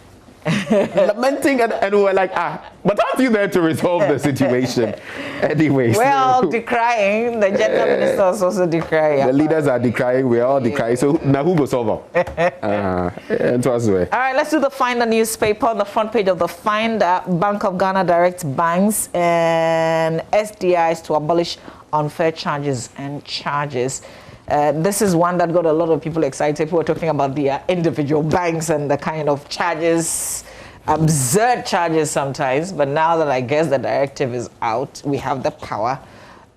lamenting, and we were like, but aren't you there to resolve the situation? Anyway. We're all decrying. The gender minister is also decrying. The leaders are decrying. We're all decrying. So now who will solve it? All right, let's do the Finder newspaper. On the front page of the Finder, Bank of Ghana directs banks and SDIs to abolish unfair charges and charges. This is one that got a lot of people excited. People were talking about the individual banks and the kind of charges, absurd charges sometimes. But now that I guess the directive is out, we have the power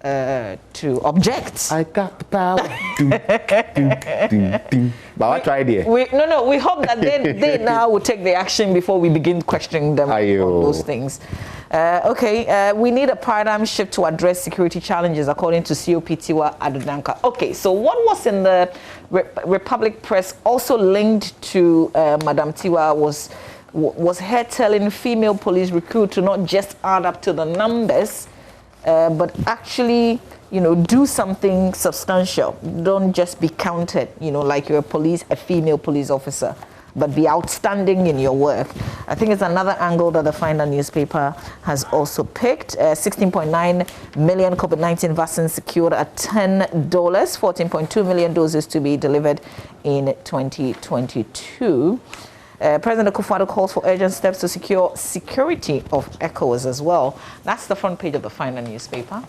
to object. I got the power. But I tried here. We hope that they now will take the action before we begin questioning them on those things. We need a paradigm shift to address security challenges, according to COP Tiwa Adodanka. Okay, so what was in the Republic Press also linked to Madam Tiwa was her telling female police recruit to not just add up to the numbers, but actually, do something substantial. Don't just be counted, like you're a female police officer, but be outstanding in your work. I think it's another angle that the Finder newspaper has also picked. 16.9 million COVID-19 vaccines secured at $10, 14.2 million doses to be delivered in 2022. President Akufo-Addo calls for urgent steps to secure security of ECOWAS as well. That's the front page of the Finder newspaper.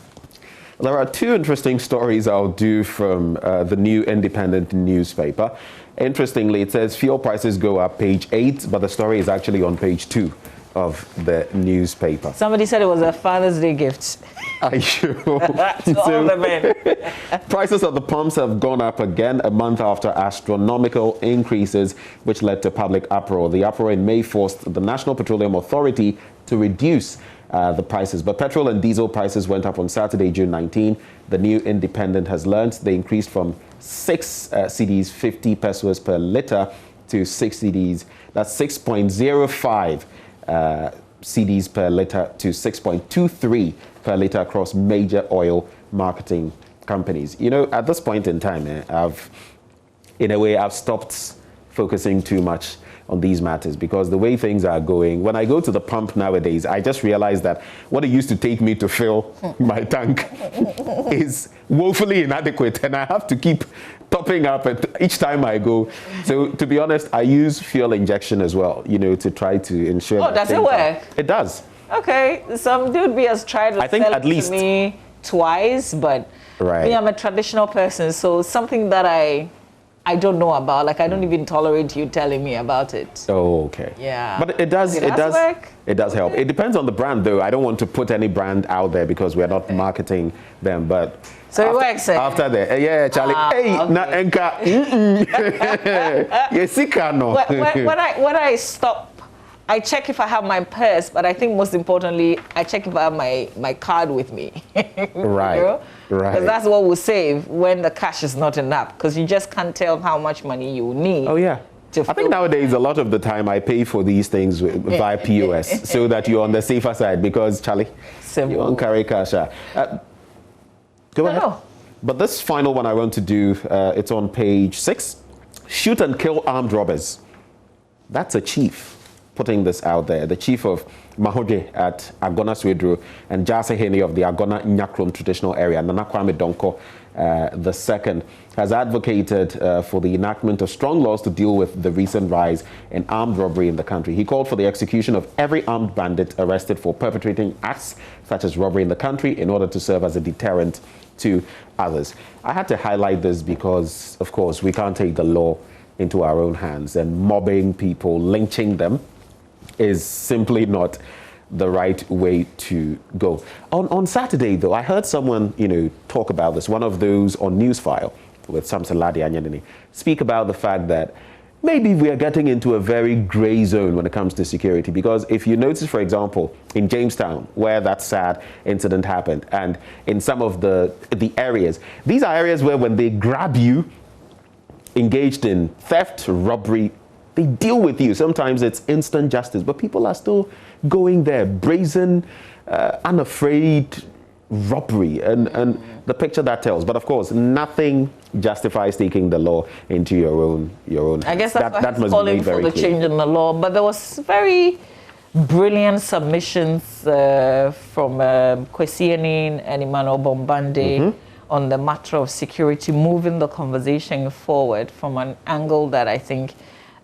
There are two interesting stories I'll do from the New Independent newspaper. Interestingly, it says fuel prices go up, page 8, but the story is actually on page 2 of the newspaper. Somebody said it was a Father's Day gift. Are you sure? To all the men. Prices at the pumps have gone up again a month after astronomical increases, which led to public uproar. The uproar in May forced the National Petroleum Authority to reduce the prices. But petrol and diesel prices went up on Saturday, June 19. The New Independent has learned they increased from 6 cedis 50 pesos per litre to 6 cedis, that's 6.05 cedis per litre to 6.23 per litre across major oil marketing companies. You know, at this point in time, I've stopped focusing too much on these matters, because the way things are going, when I go to the pump nowadays, I just realize that what it used to take me to fill my tank is woefully inadequate, and I have to keep topping up each time I go. So to be honest, I use fuel injection as well, you know, to try to ensure. Oh, does it work? It does. Okay, some dude has tried to sell it to me twice, but me, I'm a traditional person, so something that I don't know about. Like, I don't even tolerate you telling me about it. Oh, okay. Yeah. But it does work? It does help. It depends on the brand, though. I don't want to put any brand out there because we're not marketing them, but so it works. After that, yeah, Charlie. Hey, na enka. Yesika no. When I stop, I check if I have my purse, but I think most importantly, I check if I have my card with me. Right. You know? Right. Because that's what will save when the cash is not enough, because you just can't tell how much money you need. Oh, yeah. I think nowadays, a lot of the time, I pay for these things via POS so that you're on the safer side, because, Charlie, you won't carry cash. Go ahead. No. But this final one I want to do, it's on page 6. Shoot and kill armed robbers. That's a chief putting this out there. The chief of Mahoje at Agona Swedro and Jase Hene of the Agona Nyakron traditional area, Nana Kwame Donko the second, has advocated for the enactment of strong laws to deal with the recent rise in armed robbery in the country. He called for the execution of every armed bandit arrested for perpetrating acts such as robbery in the country in order to serve as a deterrent to others. I had to highlight this because, of course, we can't take the law into our own hands, and mobbing people, lynching them, is simply not the right way to go. On Saturday, though, I heard someone, talk about this. One of those on Newsfile with Samson Ladi Anyanini speak about the fact that maybe we are getting into a very gray zone when it comes to security. Because if you notice, for example, in Jamestown, where that sad incident happened, and in some of the areas, these are areas where when they grab you engaged in theft, robbery, they deal with you. Sometimes it's instant justice, but people are still going there, brazen, unafraid robbery, and the picture that tells. But of course, nothing justifies taking the law into your own hands. I guess that's why he's calling for the change in the law. But there was very brilliant submissions from Kwesi Enin and Emmanuel Bombande on the matter of security, moving the conversation forward from an angle that I think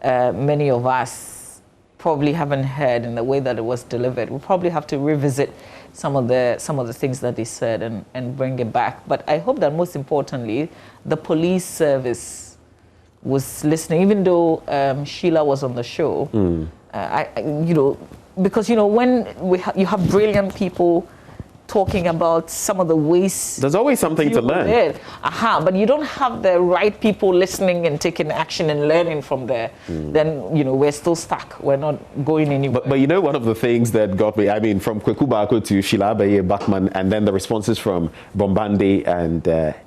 many of us probably haven't heard in the way that it was delivered. We'll probably have to revisit some of the things that they said and bring it back. But I hope that most importantly, the police service was listening, even though Sheila was on the show. Because when you have brilliant people talking about some of the ways. There's always something to learn. But you don't have the right people listening and taking action and learning from there. Then, we're still stuck. We're not going anywhere. But one of the things that got me, from Kweku Bako to Sheila Bachman, and then the responses from Bombande and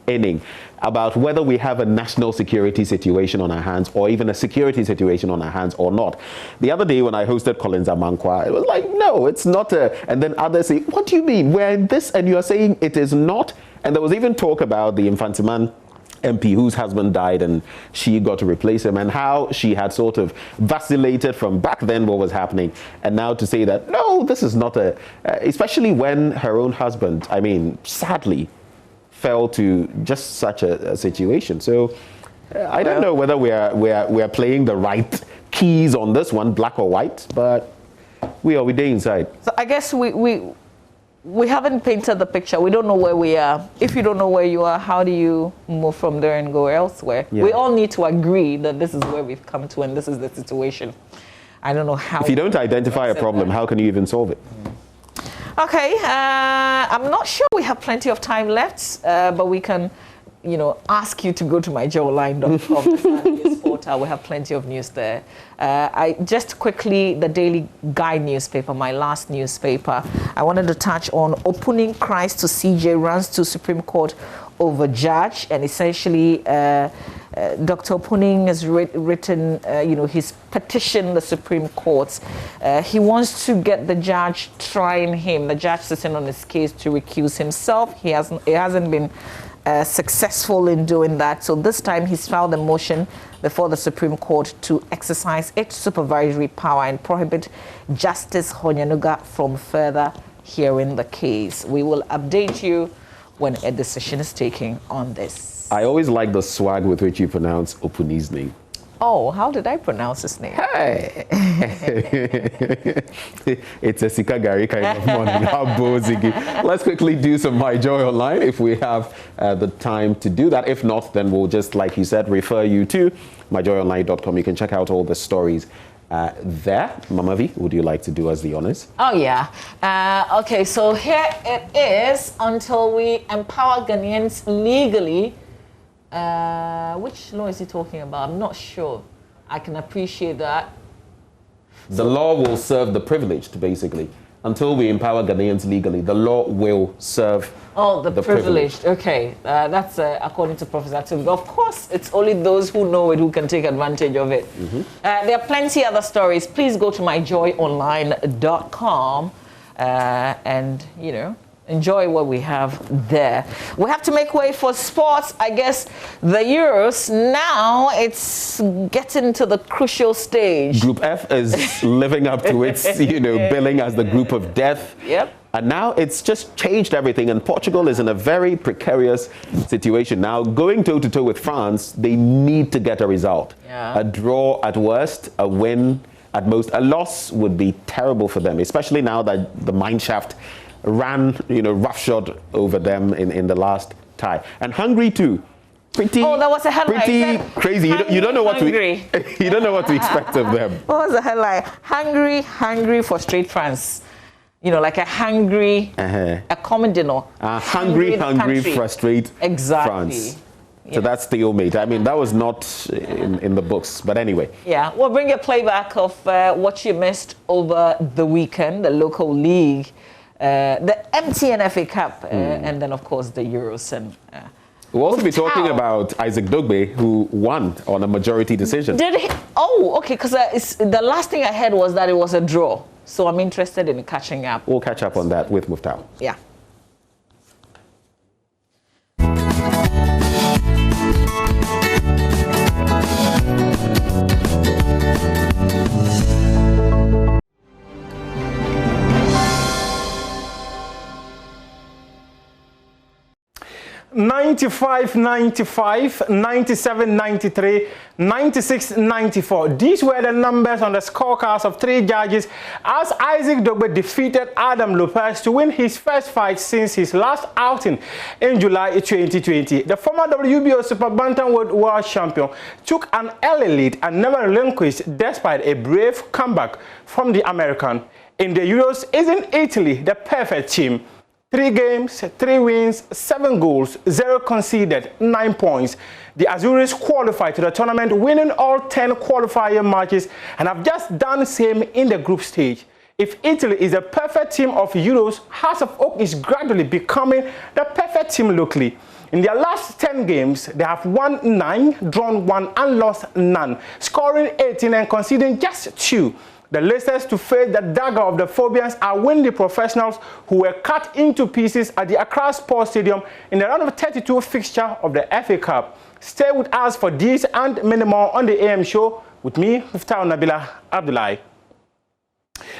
Ening about whether we have a national security situation on our hands or even a security situation on our hands or not. The other day when I hosted Collins Amankwa, it was like, no, it's not and then others say, what do you mean? We're in this and you're saying it is not? And there was even talk about the Infantiman MP whose husband died and she got to replace him, and how she had sort of vacillated from back then what was happening, and now to say that, no, this is not especially when her own husband, sadly, fell to just such a situation. So I don't know whether we are playing the right keys on this one, black or white, but we day inside. So I guess we haven't painted the picture. We don't know where we are. If you don't know where you are, how do you move from there and go elsewhere? Yeah. We all need to agree that this is where we've come to and this is the situation. I don't know how. If you don't identify a problem, how can you even solve it? Okay, I'm not sure we have plenty of time left, but we can, ask you to go to myjawline.com. We have plenty of news there. I just quickly, the Daily Guide newspaper, my last newspaper, I wanted to touch on opening cries to CJ runs to Supreme Court over judge, and essentially Dr. Puning has written, his petition the Supreme Court. He wants to get the judge trying him, the judge sitting on his case, to recuse himself. He hasn't been successful in doing that. So this time he's filed a motion before the Supreme Court to exercise its supervisory power and prohibit Justice Honyanuga from further hearing the case. We will update you when a decision is taken on this. I always like the swag with which you pronounce Opuni's name. Oh, how did I pronounce his name? Hey! It's a Sikagari kind of morning. Let's quickly do some My Joy Online if we have the time to do that. If not, then we'll just, like you said, refer you to myjoyonline.com. You can check out all the stories there. Mama V, would you like to do us the honors? Oh, yeah. Okay, so here it is until we empower Ghanaians legally. Which law is he talking about? I'm not sure. I can appreciate that. The law will serve the privileged, basically. Until we empower Ghanaians legally, the law will serve the privileged. Okay, that's according to Professor Tim. Of course, it's only those who know it who can take advantage of it. There are plenty other stories. Please go to myjoyonline.com and, enjoy what we have there. We have to make way for sports. I guess the Euros, now it's getting to the crucial stage. Group F is living up to its, billing as the group of death. Yep. And now it's just changed everything, and Portugal is in a very precarious situation. Now, going toe-to-toe with France, they need to get a result. Yeah. A draw at worst, a win at most. A loss would be terrible for them, especially now that the mineshaft ran, roughshod over them in the last tie. And Hungary too. That was a headline. Pretty crazy. You don't know what to you don't know what to expect of them. What was the headline? Hungry frustrate France. Like a hungry, a common dinner. Hungry frustrate France. Yeah. So that's stalemate. I mean, that was not in the books. But anyway. Yeah, we'll bring a playback of what you missed over the weekend, the local league, the MTN FA Cup, and then, of course, the Euros. And we'll also be talking about Isaac Dogbe, who won on a majority decision. Did he? Oh, okay, because the last thing I heard was that it was a draw. So I'm interested in catching up. We'll catch up on that with Muftau. Yeah. '95, 95, 97, 93, 96, 94. These were the numbers on the scorecards of three judges as Isaac Dogbe defeated Adam Lopez to win his first fight since his last outing in July 2020. The former WBO Super Bantamweight World Champion took an early lead and never relinquished despite a brave comeback from the American. In the Euros, isn't Italy the perfect team? 3 games, 3 wins, 7 goals, 0 conceded, 9 points. The Azuris qualified to the tournament, winning all 10 qualifier matches and have just done the same in the group stage. If Italy is the perfect team of Euros, House of Oak is gradually becoming the perfect team locally. In their last 10 games, they have won 9, drawn 1 and lost none, scoring 18 and conceding just 2. The latest to face the dagger of the Phobians are windy professionals who were cut into pieces at the Accra Sports Stadium in the round of 32 fixture of the FA Cup. Stay with us for these and many more on the AM show with me, Muftau Nabila Abdullahi.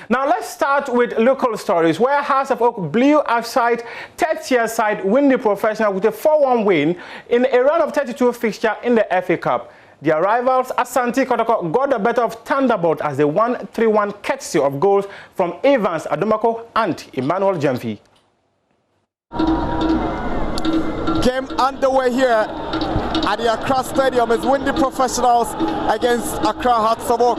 Now let's start with local stories where House of Oak blew outside third-tier side Windy Professional with a 4-1 win in a round of 32 fixture in the FA Cup. Their rivals, Asante Kotoko, got the better of Thunderbolt as they won 3-1 courtesy of goals from Evans Adomako and Emmanuel Jemfi. Game underway here at the Accra Stadium is Windy Professionals against Accra Hearts of Oak.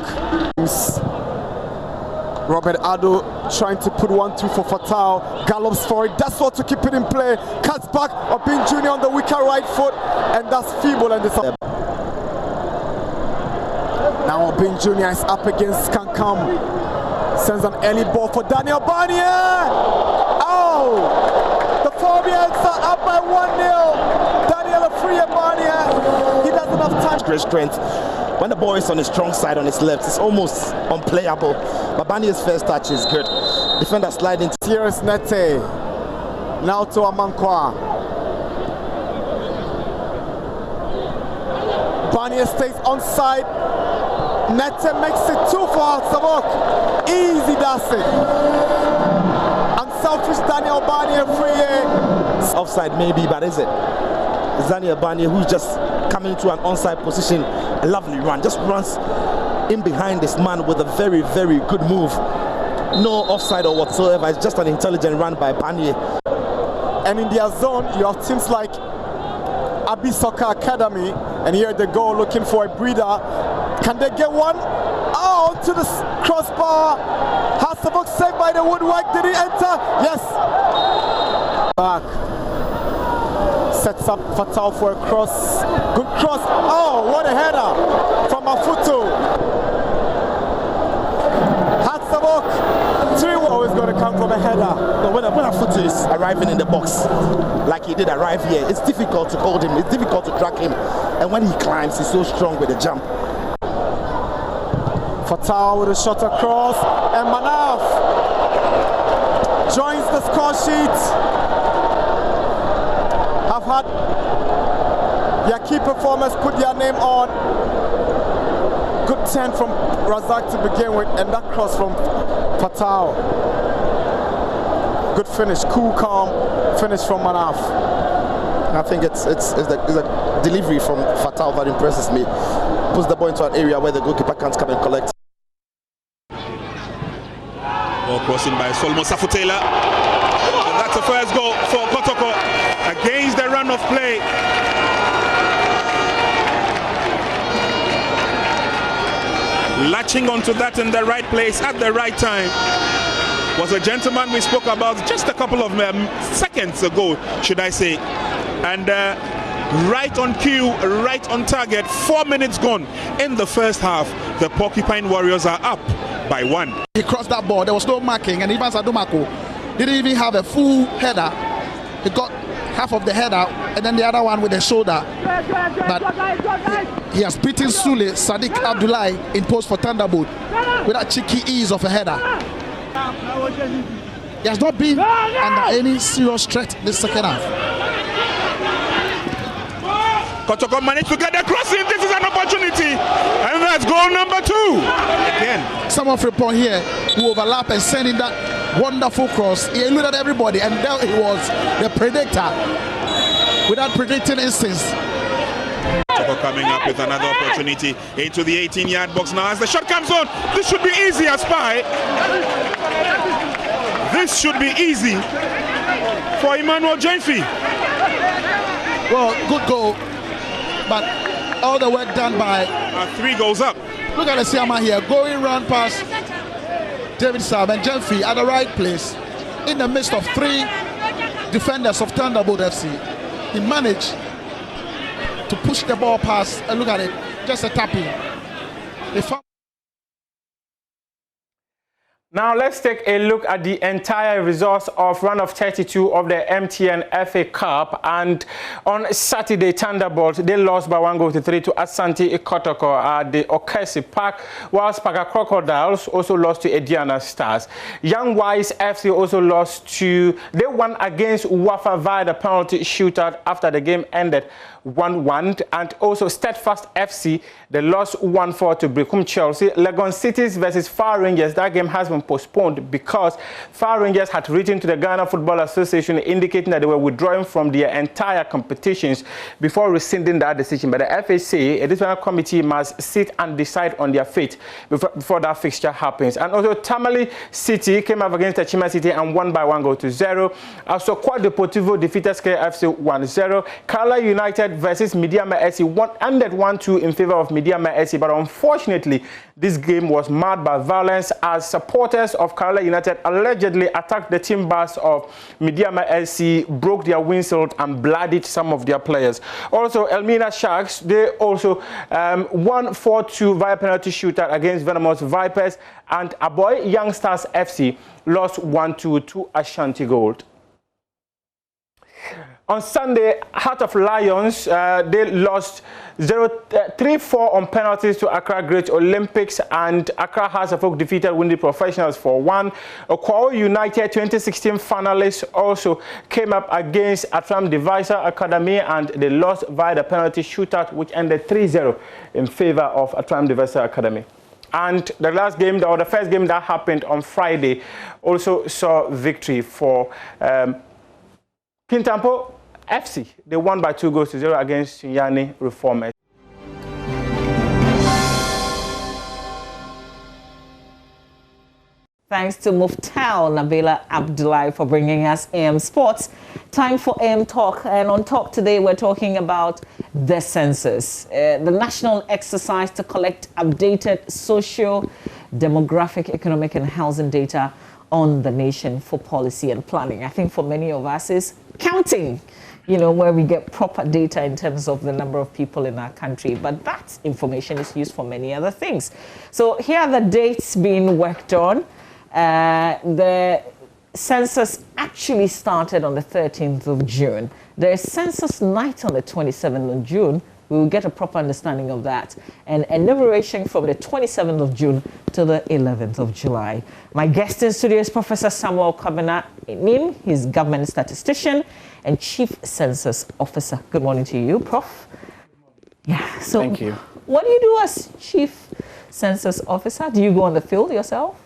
Robert Ado trying to put 1-2 for Fatal, gallops for it, that's what to keep it in play, cuts back, Obin Jr. on the weaker right foot, and that's feeble and this. Now Obin Jr. is up against Kankam, sends an early ball for Daniel Barnier. Oh, the Phobians are up by 1-0. Daniel Afria Barnier, he does enough time. Great strength. When the ball is on his strong side, on his left, it's almost unplayable. But Banye's first touch is good. Defender sliding. Here is Nete. Now to Amankwa. Banye stays onside. Nete makes it 2 for Savok. Easy does it. Unselfish Daniel Banye free. Offside maybe, but is it? It's Daniel Banye who's just coming into an onside position. A lovely run. Just runs in behind this man with a very, very good move. No offside or whatsoever. It's just an intelligent run by Banye. And in their zone, you have teams like Abi Soccer Academy, and here they go looking for a breather. Can they get one? Oh, to the crossbar. Hasselhoff saved by the woodwork. Did he enter? Yes. Back. Sets up Fatal for a cross. Good cross. Oh, what a header from Mafuto. Hasselhoff. 3-1 is going to come from a header. No, when Mafuto is arriving in the box, like he did arrive here, it's difficult to hold him. It's difficult to track him. And when he climbs, he's so strong with the jump. Fatal with a shot across, and Manaf joins the score sheet. Have had their key performers put their name on. Good 10 from Razak to begin with, and that cross from Fatal. Good finish, cool, calm finish from Manaf. I think it's a delivery from Fatal that impresses me. Puts the ball into an area where the goalkeeper can't come and collect. Ball crossing by Solomon Safutela. And that's the first goal for Kotoko against the run of play. Latching onto that in the right place at the right time was a gentleman we spoke about just a couple of seconds ago, should I say. And right on cue, right on target. 4 minutes gone in the first half. The Porcupine Warriors are up by 1. He crossed that ball. There was no marking, and Ivan Sadumako didn't even have a full header. He got half of the header, and then the other one with the shoulder. But he has beaten Sule Sadiq Abdullahi in post for Thunderbolt with that cheeky ease of a header. He has not been under any serious threat this second half. Kotoko managed to get the crossing. This is an opportunity, and that's goal number 2. Again, someone from Pong here who overlap and send in that wonderful cross. He eluded everybody, and there he was, the predictor, without predicting instance. Kotoko coming up with another opportunity into the 18-yard box now as the shot comes on. This should be easy as pie. This should be easy for Emmanuel Jenfi. Well, good goal. But all the work done by 3 goals up. Look at the Siama here, going round past David Saab and Jenfi at the right place in the midst of 3 defenders of Thunderbolt FC. He managed to push the ball past, and look at it, just a tapping. Now let's take a look at the entire results of round of 32 of the MTN FA Cup. And on Saturday, Thunderbolt, they lost by 1-3 to Asante Kotoko at the Okesi Park, whilst Paka Crocodiles also lost to Ediana Stars. Young Wise FC also they won against Wafa via the penalty shootout after the game ended 1-1, and also Steadfast FC, they lost 1-4 to Brekum Chelsea. Legon Cities versus Far Rangers, that game has been postponed because Far Rangers had written to the Ghana Football Association indicating that they were withdrawing from their entire competitions before rescinding that decision. But the FAC, a disciplinary committee, must sit and decide on their fate before that fixture happens. And also Tamale City came up against Chima City and won by 1-0. Also Quad Deportivo defeated KFC 1-0. Kala United versus Midiama SC ended 1-2 in favor of Midiama SC, but unfortunately this game was marred by violence as supporters of Kerala United allegedly attacked the team bus of Midiama SC, broke their windshield and bloodied some of their players. Also Elmina Sharks, they also won 4-2 via penalty shootout against Venomous Vipers, and Aboy Youngsters FC lost 1-2 to Ashanti Gold. On Sunday, Heart of Lions, they lost 3-4 on penalties to Accra Great Olympics, and Accra Hearts of Oak defeated Windy Professionals 4-1. Kwao United 2016 finalists also came up against Atram Divisor Academy, and they lost via the penalty shootout, which ended 3-0 in favor of Atram Divisor Academy. And the last game, or the first game that happened on Friday, also saw victory for Kintampo FC. They won by 2-0 against Sunyani Reformers. Thanks to Muftal Nabila Abdullahi for bringing us AM Sports. Time for AM Talk. And on Talk today, we're talking about the census, the national exercise to collect updated social, demographic, economic, and housing data on the nation for policy and planning. I think for many of us is counting, you know, where we get proper data in terms of the number of people in our country. But that information is used for many other things. So here are the dates being worked on. The census actually started on the 13th of June. There is census night on the 27th of June. We will get a proper understanding of that. And enumeration from the 27th of June to the 11th of July. My guest in studio is Professor Samuel Kabena Nim. He's government statistician and chief census officer. Good morning to you, Prof. Yeah. So thank you. What do you do as chief census officer? Do you go on the field yourself?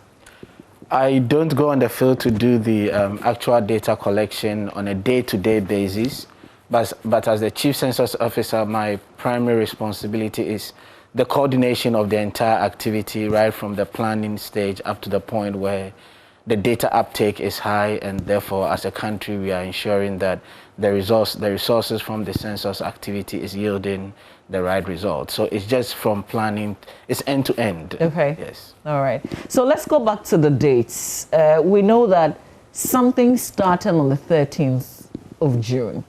I don't go on the field to do the actual data collection on a day-to-day basis, but as the chief census officer, my primary responsibility is the coordination of the entire activity, right from the planning stage up to the point where the data uptake is high, and therefore as a country we are ensuring that the resources from the census activity is yielding the right result. So it's just from planning, it's end to end. Okay. Yes. All right. So let's go back to the dates. We know that something started on the 13th of June.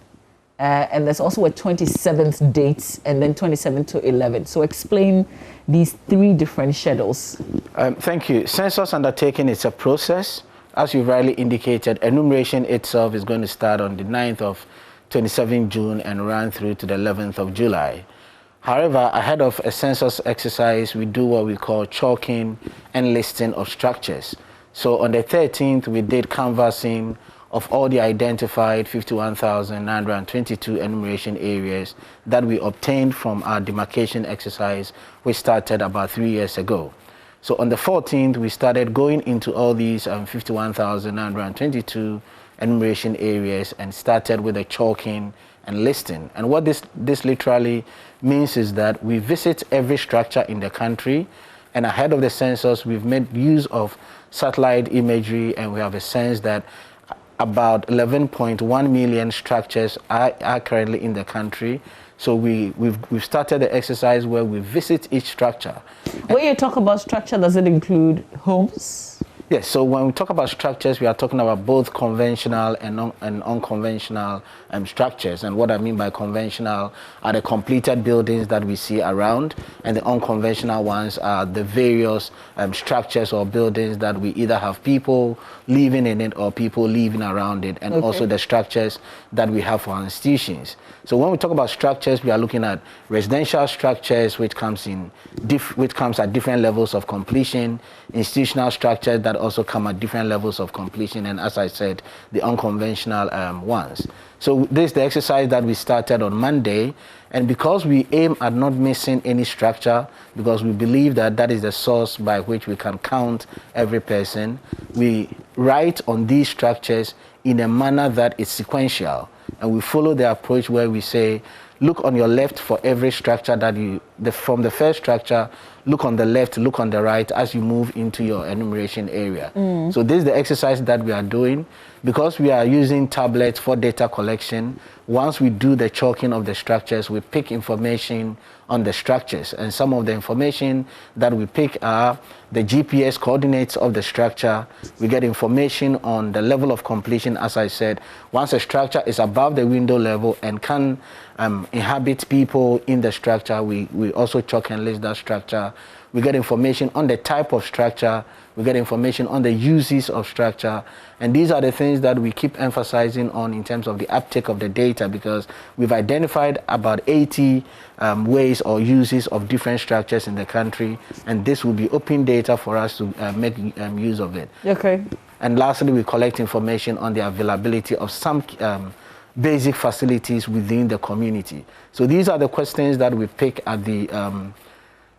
And there's also a 27th date, and then 27th to 11th. So explain these three different schedules. Thank you. Census undertaking is a process. As you rightly indicated, enumeration itself is going to start on the 9th of 27th June and run through to the 11th of July. However, ahead of a census exercise, we do what we call chalking and listing of structures. So on the 13th, we did canvassing of all the identified 51,922 enumeration areas that we obtained from our demarcation exercise, which started about 3 years ago. So on the 14th, we started going into all these 51,922 enumeration areas and started with the chalking and listing. And what this literally means is that we visit every structure in the country, and ahead of the census, we've made use of satellite imagery, and we have a sense that about 11.1 million structures are currently in the country. So we've started the exercise where we visit each structure. When you talk about structure, does it include homes? Yes, so when we talk about structures, we are talking about both conventional and unconventional structures. And what I mean by conventional are the completed buildings that we see around, and the unconventional ones are the various structures or buildings that we either have people living in it or people living around it, and also the structures that we have for our institutions. So when we talk about structures, we are looking at residential structures, which comes at different levels of completion, institutional structures that also come at different levels of completion, and as I said, the unconventional ones. So this is the exercise that we started on Monday, and because we aim at not missing any structure, because we believe that that is the source by which we can count every person, we write on these structures in a manner that is sequential. And we follow the approach where we say, look on your left for every structure that from the first structure, look on the left, look on the right as you move into your enumeration area. So this is the exercise that we are doing. Because we are using tablets for data collection, once we do the chalking of the structures, we pick information on the structures. And some of the information that we pick are the GPS coordinates of the structure. We get information on the level of completion, as I said. Once a structure is above the window level and can inhabit people in the structure, we also chalk and list that structure. we get information on the type of structure, we get information on the uses of structure, and these are the things that we keep emphasizing on in terms of the uptake of the data, because we've identified about 80 ways or uses of different structures in the country, and this will be open data for us to make use of it. Okay. And lastly, we collect information on the availability of some basic facilities within the community. So these are the questions that we pick at the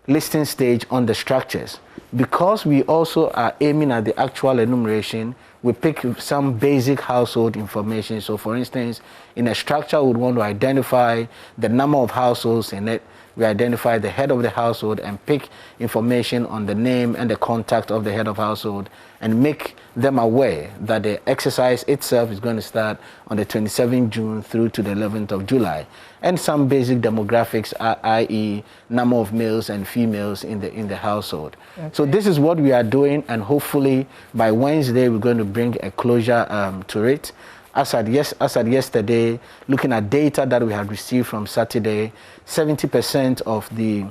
listing stage on the structures. Because we also are aiming at the actual enumeration, we pick some basic household information. So for instance, in a structure, we would want to identify the number of households in it. We identify the head of the household and pick information on the name and the contact of the head of household, and make them aware that the exercise itself is going to start on the 27th June through to the 11th of July. And some basic demographics, i.e. number of males and females in the household. Okay. So this is what we are doing, and hopefully by Wednesday we're going to bring a closure to it. As at yesterday, looking at data that we had received from Saturday, 70% of the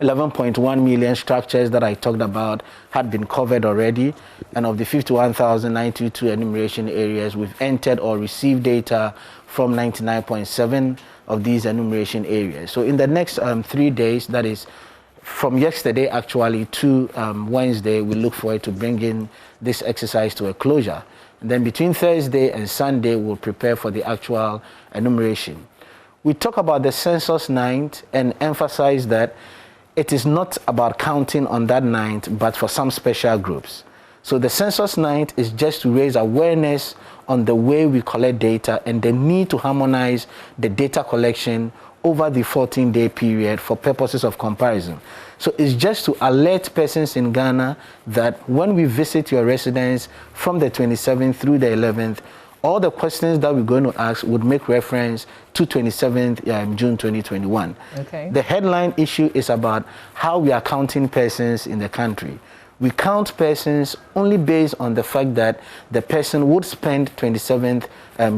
11.1 million structures that I talked about had been covered already, and of the 51,092 enumeration areas, we've entered or received data from 99.7 of these enumeration areas. So in the next 3 days, that is from yesterday actually to Wednesday, we look forward to bringing this exercise to a closure. And then between Thursday and Sunday, we'll prepare for the actual enumeration. We talk about the census night and emphasize that it is not about counting on that night, but for some special groups. So the census night is just to raise awareness on the way we collect data and the need to harmonize the data collection over the 14-day period for purposes of comparison. So it's just to alert persons in Ghana that when we visit your residence from the 27th through the 11th, all the questions that we're going to ask would make reference to 27th June 2021. Okay. The headline issue is about how we are counting persons in the country. We count persons only based on the fact that the person would spend 27th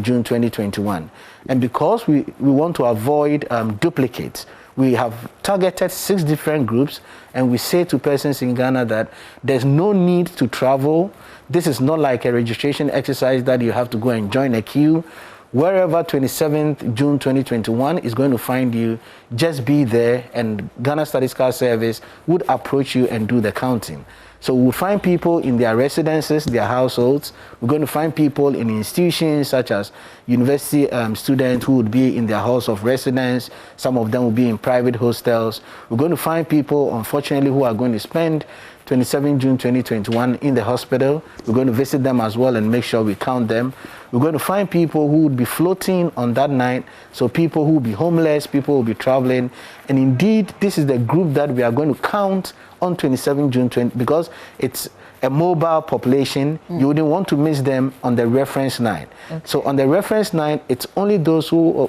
June 2021. And because we want to avoid duplicates, we have targeted 6 different groups, and we say to persons in Ghana that there's no need to travel. This is not like a registration exercise that you have to go and join a queue. Wherever 27th June 2021 is going to find you, just be there, and Ghana Statistical Service would approach you and do the counting. So we'll find people in their residences, their households. We're going to find people in institutions such as university students who would be in their house of residence. Some of them will be in private hostels. We're going to find people, unfortunately, who are going to spend 27 June 2021 in the hospital. We're going to visit them as well and make sure we count them. We're going to find people who would be floating on that night, so people who will be homeless, people who will be traveling. And indeed, this is the group that we are going to count on 27 June 20, because it's a mobile population. You wouldn't want to miss them on the reference night. Okay. So on the reference night, it's only those who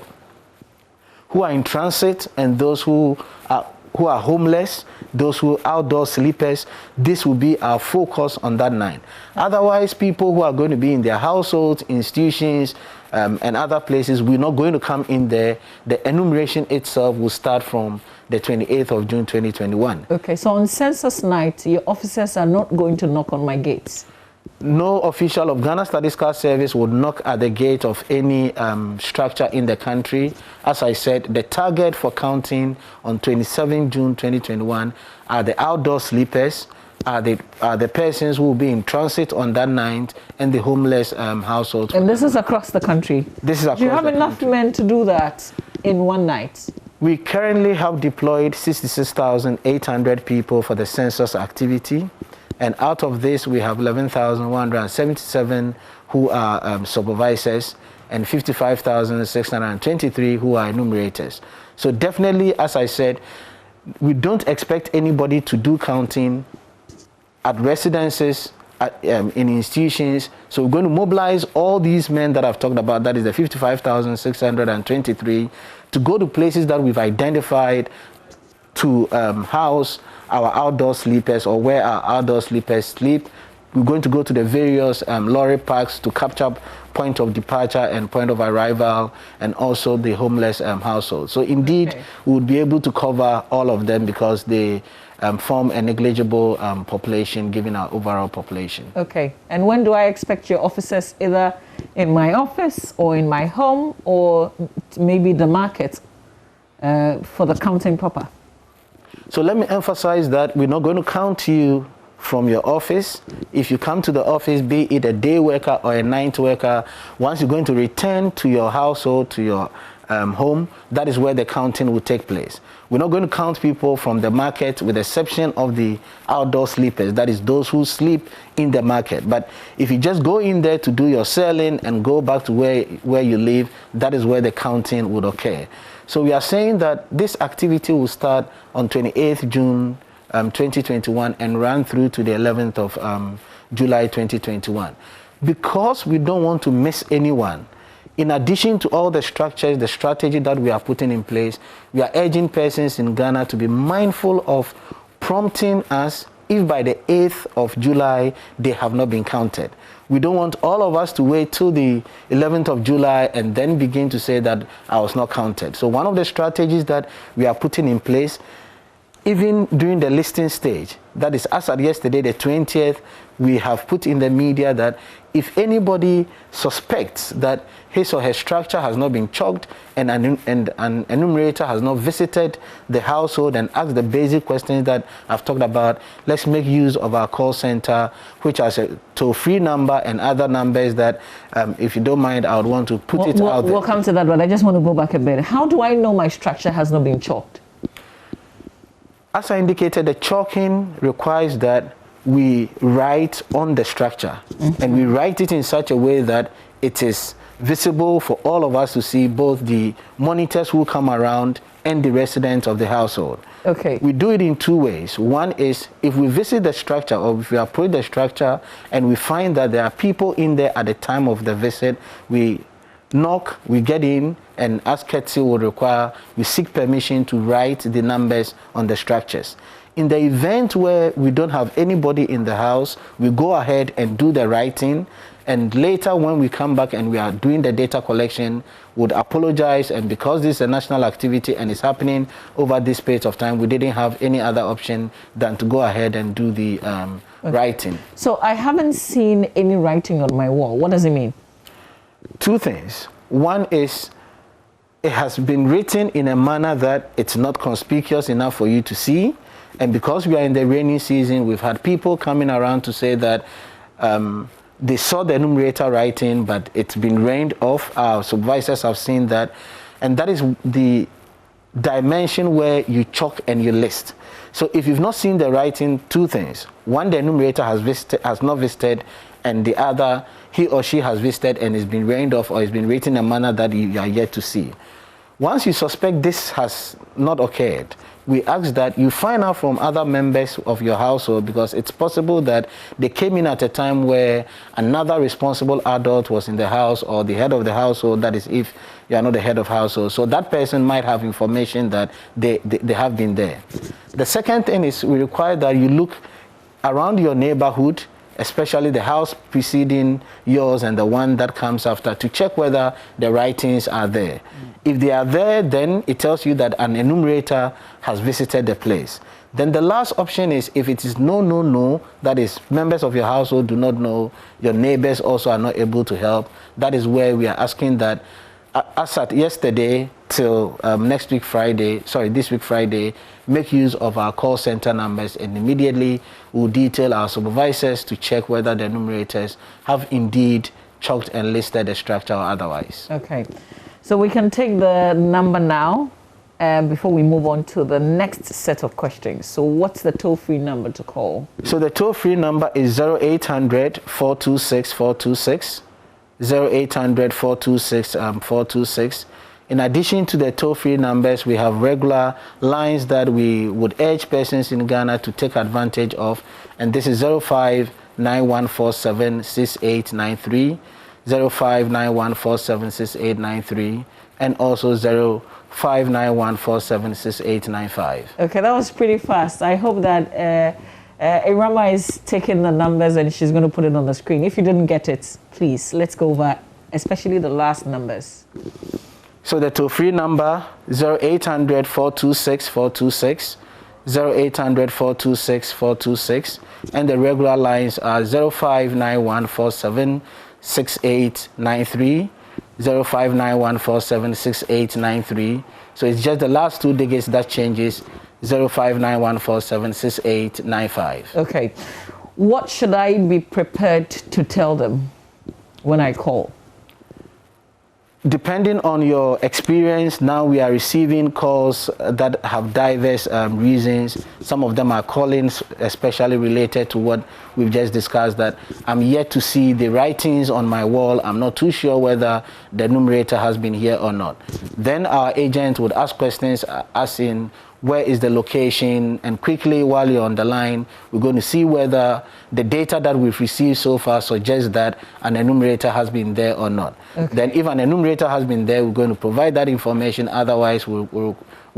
are in transit and those who are homeless, those who are outdoor sleepers. This will be our focus on that night. Otherwise, people who are going to be in their households, institutions, and other places, we're not going to come in there. The enumeration itself will start from the 28th of June 2021. Okay, so on census night, your officers are not going to knock on my gates? No official of Ghana Statistical Service would knock at the gate of any structure in the country. As I said, the target for counting on 27 June 2021 are the outdoor sleepers, are the persons who will be in transit on that night, and the homeless households. And this is across the country? This is across the country. Do you have enough men to do that in one night? We currently have deployed 66,800 people for the census activity. And out of this, we have 11,177 who are supervisors and 55,623 who are enumerators. So definitely, as I said, we don't expect anybody to do counting at residences, in institutions. So we're going to mobilize all these men that I've talked about, that is the 55,623, to go to places that we've identified to house our outdoor sleepers, or where our outdoor sleepers sleep. We're going to go to the various lorry parks to capture point of departure and point of arrival, and also the homeless household. So indeed, we would be able to cover all of them, because the form a negligible population given our overall population. Okay. And when do I expect your officers, either in my office or in my home or maybe the market, for the counting proper? So let me emphasize that we're not going to count you from your office. If you come to the office, be it a day worker or a night worker, once you're going to return to your household, to your home, that is where the counting will take place. We're not going to count people from the market with the exception of the outdoor sleepers, that is those who sleep in the market. But if you just go in there to do your selling and go back to where you live, that is where the counting would occur. So we are saying that this activity will start on 28th June 2021 and run through to the 11th of July 2021. Because we don't want to miss anyone, in addition to all the structures, the strategy that we are putting in place, we are urging persons in Ghana to be mindful of prompting us if by the 8th of July they have not been counted. We don't want all of us to wait till the 11th of July and then begin to say that I was not counted. So one of the strategies that we are putting in place, even during the listing stage, that is as of yesterday, the 20th, we have put in the media that if anybody suspects that his or her structure has not been chalked and an enumerator has not visited the household and asked the basic questions that I've talked about, let's make use of our call center, which has a toll-free number and other numbers that, if you don't mind, I would want to put it out there. We'll come to that, but I just want to go back a bit. How do I know my structure has not been chalked? As I indicated, the chalking requires that we write on the structure, and we write it in such a way that it is visible for all of us to see, both the monitors who come around and the residents of the household. Okay. We do it in two ways. One is if we visit the structure or if we approach the structure and we find that there are people in there at the time of the visit, we knock, we get in, and as courtesy would require, we seek permission to write the numbers on the structures. In the event where we don't have anybody in the house, we go ahead and do the writing, and later when we come back and we are doing the data collection, would apologize, and because this is a national activity and it's happening over this period of time, we didn't have any other option than to go ahead and do the writing. So I haven't seen any writing on my wall. What does it mean? Two things. One is it has been written in a manner that it's not conspicuous enough for you to see. And because we are in the rainy season, we've had people coming around to say that they saw the enumerator writing, but it's been rained off. Our supervisors have seen that. And that is the dimension where you chalk and you list. So if you've not seen the writing, two things. One, the enumerator has not visited, and the other, he or she has visited and it's been rained off or it's been written in a manner that you are yet to see. Once you suspect this has not occurred, we ask that you find out from other members of your household, because it's possible that they came in at a time where another responsible adult was in the house, or the head of the household, that is if you are not the head of household. So that person might have information that they have been there. The second thing is we require that you look around your neighborhood, especially the house preceding yours and the one that comes after, to check whether the writings are there. If they are there, then it tells you that an enumerator has visited the place. Then the last option is if it is no, that is members of your household do not know, your neighbors also are not able to help, that is where we are asking that as at yesterday till this week Friday, make use of our call center numbers, and immediately we'll detail our supervisors to check whether the enumerators have indeed chalked and listed the structure or otherwise. Okay, so we can take the number now before we move on to the next set of questions. So what's the toll-free number to call? So the toll-free number is 0800 426 426. 0800 426 426. In addition to the toll-free numbers, we have regular lines that we would urge persons in Ghana to take advantage of, and this is 0591476893, 0591476893, and also 0591476895. Okay, that was pretty fast. I hope that Irama is taking the numbers and she's going to put it on the screen. If you didn't get it, please, let's go over, especially the last numbers. So the toll-free number, 0800 426 426, 0800 426 426, and the regular lines are 059147 6893, 059147 6893. So it's just the last 2 digits that changes, 059147 6895. Okay. What should I be prepared to tell them when I call? Depending on your experience, now we are receiving calls that have diverse reasons. Some of them are callings especially related to what we've just discussed, that I'm yet to see the writings on my wall. I'm not too sure whether the numerator has been here or not. Then our agent would ask questions as in, where is the location? And quickly, while you're on the line, we're going to see whether the data that we've received so far suggests that an enumerator has been there or not. Okay. Then if an enumerator has been there, we're going to provide that information. Otherwise, we'll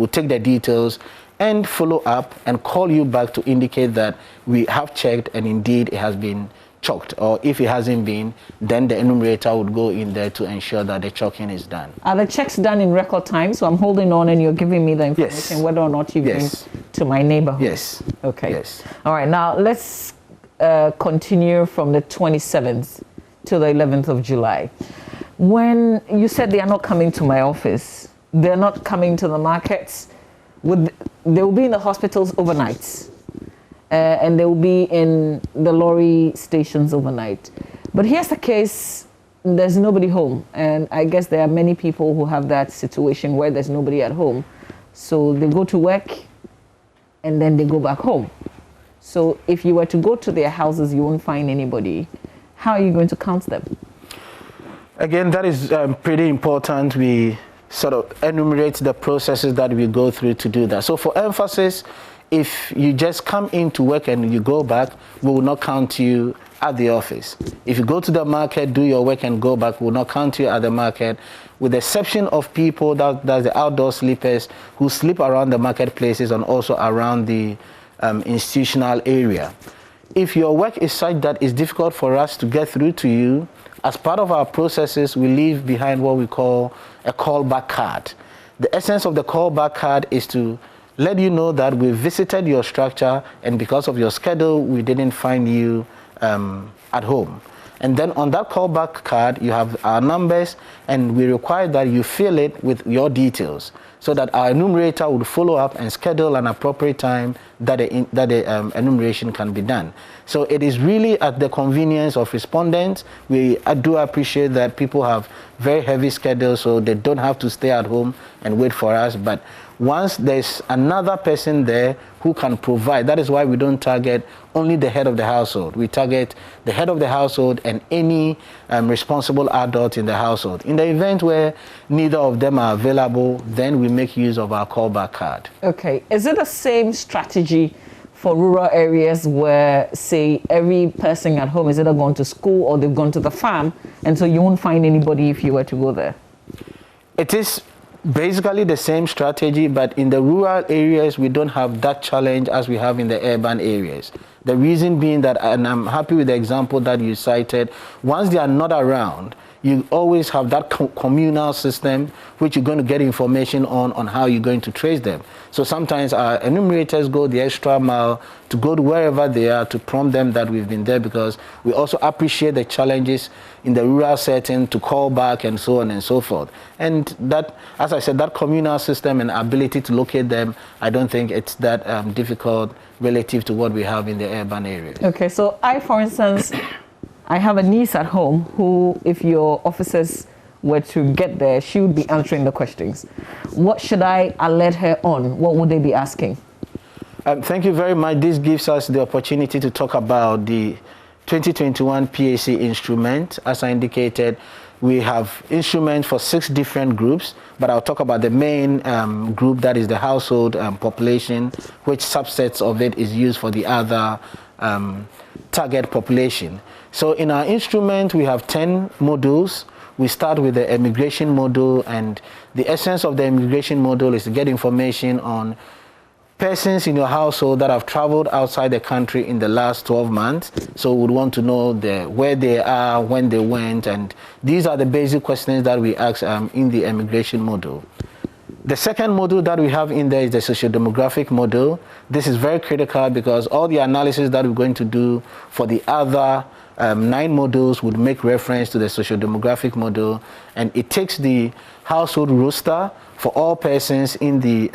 take the details and follow up and call you back to indicate that we have checked and indeed it has been chalked, or if it hasn't been, then the enumerator would go in there to ensure that the chalking is done. Are the checks done in record time? So I'm holding on and you're giving me the information, yes, whether or not you've been to my neighborhood? Yes. Okay. Yes. All right, now let's continue from the 27th to the 11th of July. When you said they are not coming to my office, they're not coming to the markets, they will be in the hospitals overnight. And they will be in the lorry stations overnight. But here's the case, there's nobody home. And I guess there are many people who have that situation where there's nobody at home. So they go to work and then they go back home. So if you were to go to their houses, you won't find anybody. How are you going to count them? Again, that is pretty important. We sort of enumerate the processes that we go through to do that. So for emphasis, if you just come into work and you go back, we will not count you at the office. If you go to the market, do your work and go back, we will not count you at the market, with the exception of people that's the outdoor sleepers who sleep around the marketplaces and also around the institutional area. If your work is such that it's difficult for us to get through to you, as part of our processes, we leave behind what we call a callback card. The essence of the callback card is to let you know that we visited your structure and because of your schedule, we didn't find you at home. And then on that callback card, you have our numbers, and we require that you fill it with your details so that our enumerator would follow up and schedule an appropriate time that the enumeration can be done. So it is really at the convenience of respondents. I do appreciate that people have very heavy schedules, so they don't have to stay at home and wait for us. But once there's another person there who can provide, that is why we don't target only the head of the household. We target the head of the household and any responsible adult in the household. In the event where neither of them are available, then we make use of our callback card. Okay. Is it the same strategy for rural areas where, say, every person at home is either gone to school or they've gone to the farm, and so you won't find anybody if you were to go there? It is basically the same strategy, but in the rural areas, we don't have that challenge as we have in the urban areas. The reason being that, and I'm happy with the example that you cited, once they are not around, you always have that communal system which you're going to get information on how you're going to trace them. So sometimes our enumerators go the extra mile to go to wherever they are to prompt them that we've been there, because we also appreciate the challenges in the rural setting to call back and so on and so forth. And that, as I said, that communal system and ability to locate them, I don't think it's that difficult relative to what we have in the urban areas. Okay, so for instance, I have a niece at home who, if your officers were to get there, she would be answering the questions. What should I alert her on? What would they be asking? Thank you very much. This gives us the opportunity to talk about the 2021 PAC instrument. As I indicated, we have instruments for 6 different groups, but I'll talk about the main group, that is the household population, which subsets of it is used for the other target population. So in our instrument, we have 10 modules. We start with the immigration module, and the essence of the immigration module is to get information on persons in your household that have traveled outside the country in the last 12 months. So we would want to know where they are, when they went, and these are the basic questions that we ask in the immigration module. The second module that we have in there is the socio-demographic model. This is very critical because all the analysis that we're going to do for the other 9 modules would make reference to the socio-demographic model, and it takes the household roster for all persons in the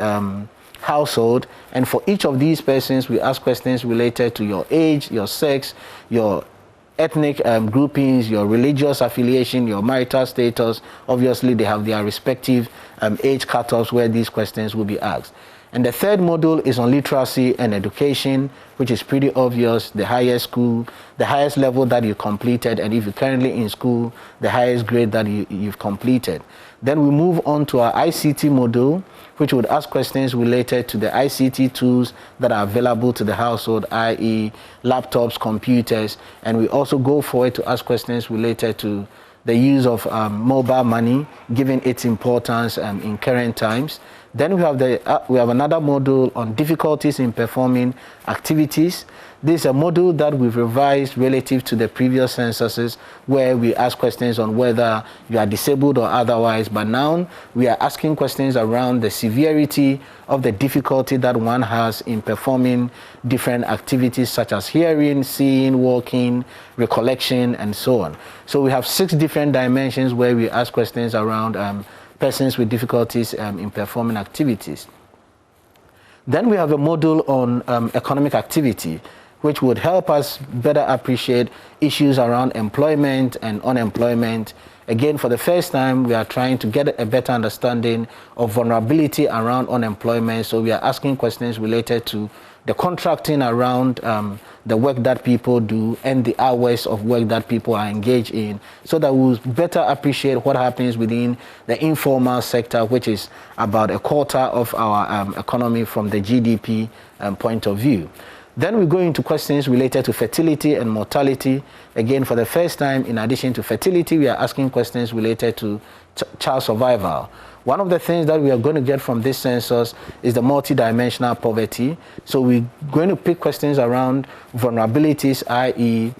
household, and for each of these persons we ask questions related to your age, your sex, your ethnic groupings, your religious affiliation, your marital status. Obviously they have their respective age cutoffs where these questions will be asked. And the third module is on literacy and education, which is pretty obvious. The highest school, the highest level that you completed, and if you're currently in school, the highest grade that you've completed. Then we move on to our ICT module, which would ask questions related to the ICT tools that are available to the household, i.e. laptops, computers, and we also go forward to ask questions related to the use of mobile money, given its importance in current times. Then we have another module on difficulties in performing activities. This is a module that we've revised relative to the previous censuses, where we ask questions on whether you are disabled or otherwise, but now we are asking questions around the severity of the difficulty that one has in performing different activities such as hearing, seeing, walking, recollection, and so on. So we have 6 different dimensions where we ask questions around persons with difficulties in performing activities. Then we have a module on economic activity, which would help us better appreciate issues around employment and unemployment. Again, for the first time, we are trying to get a better understanding of vulnerability around unemployment. So we are asking questions related to the contracting around the work that people do and the hours of work that people are engaged in, so that we'll better appreciate what happens within the informal sector, which is about a quarter of our economy from the GDP point of view. Then we go into questions related to fertility and mortality. Again, for the first time, in addition to fertility, we are asking questions related to child survival. One of the things that we are going to get from this census is the multidimensional poverty. So we're going to pick questions around vulnerabilities, i.e.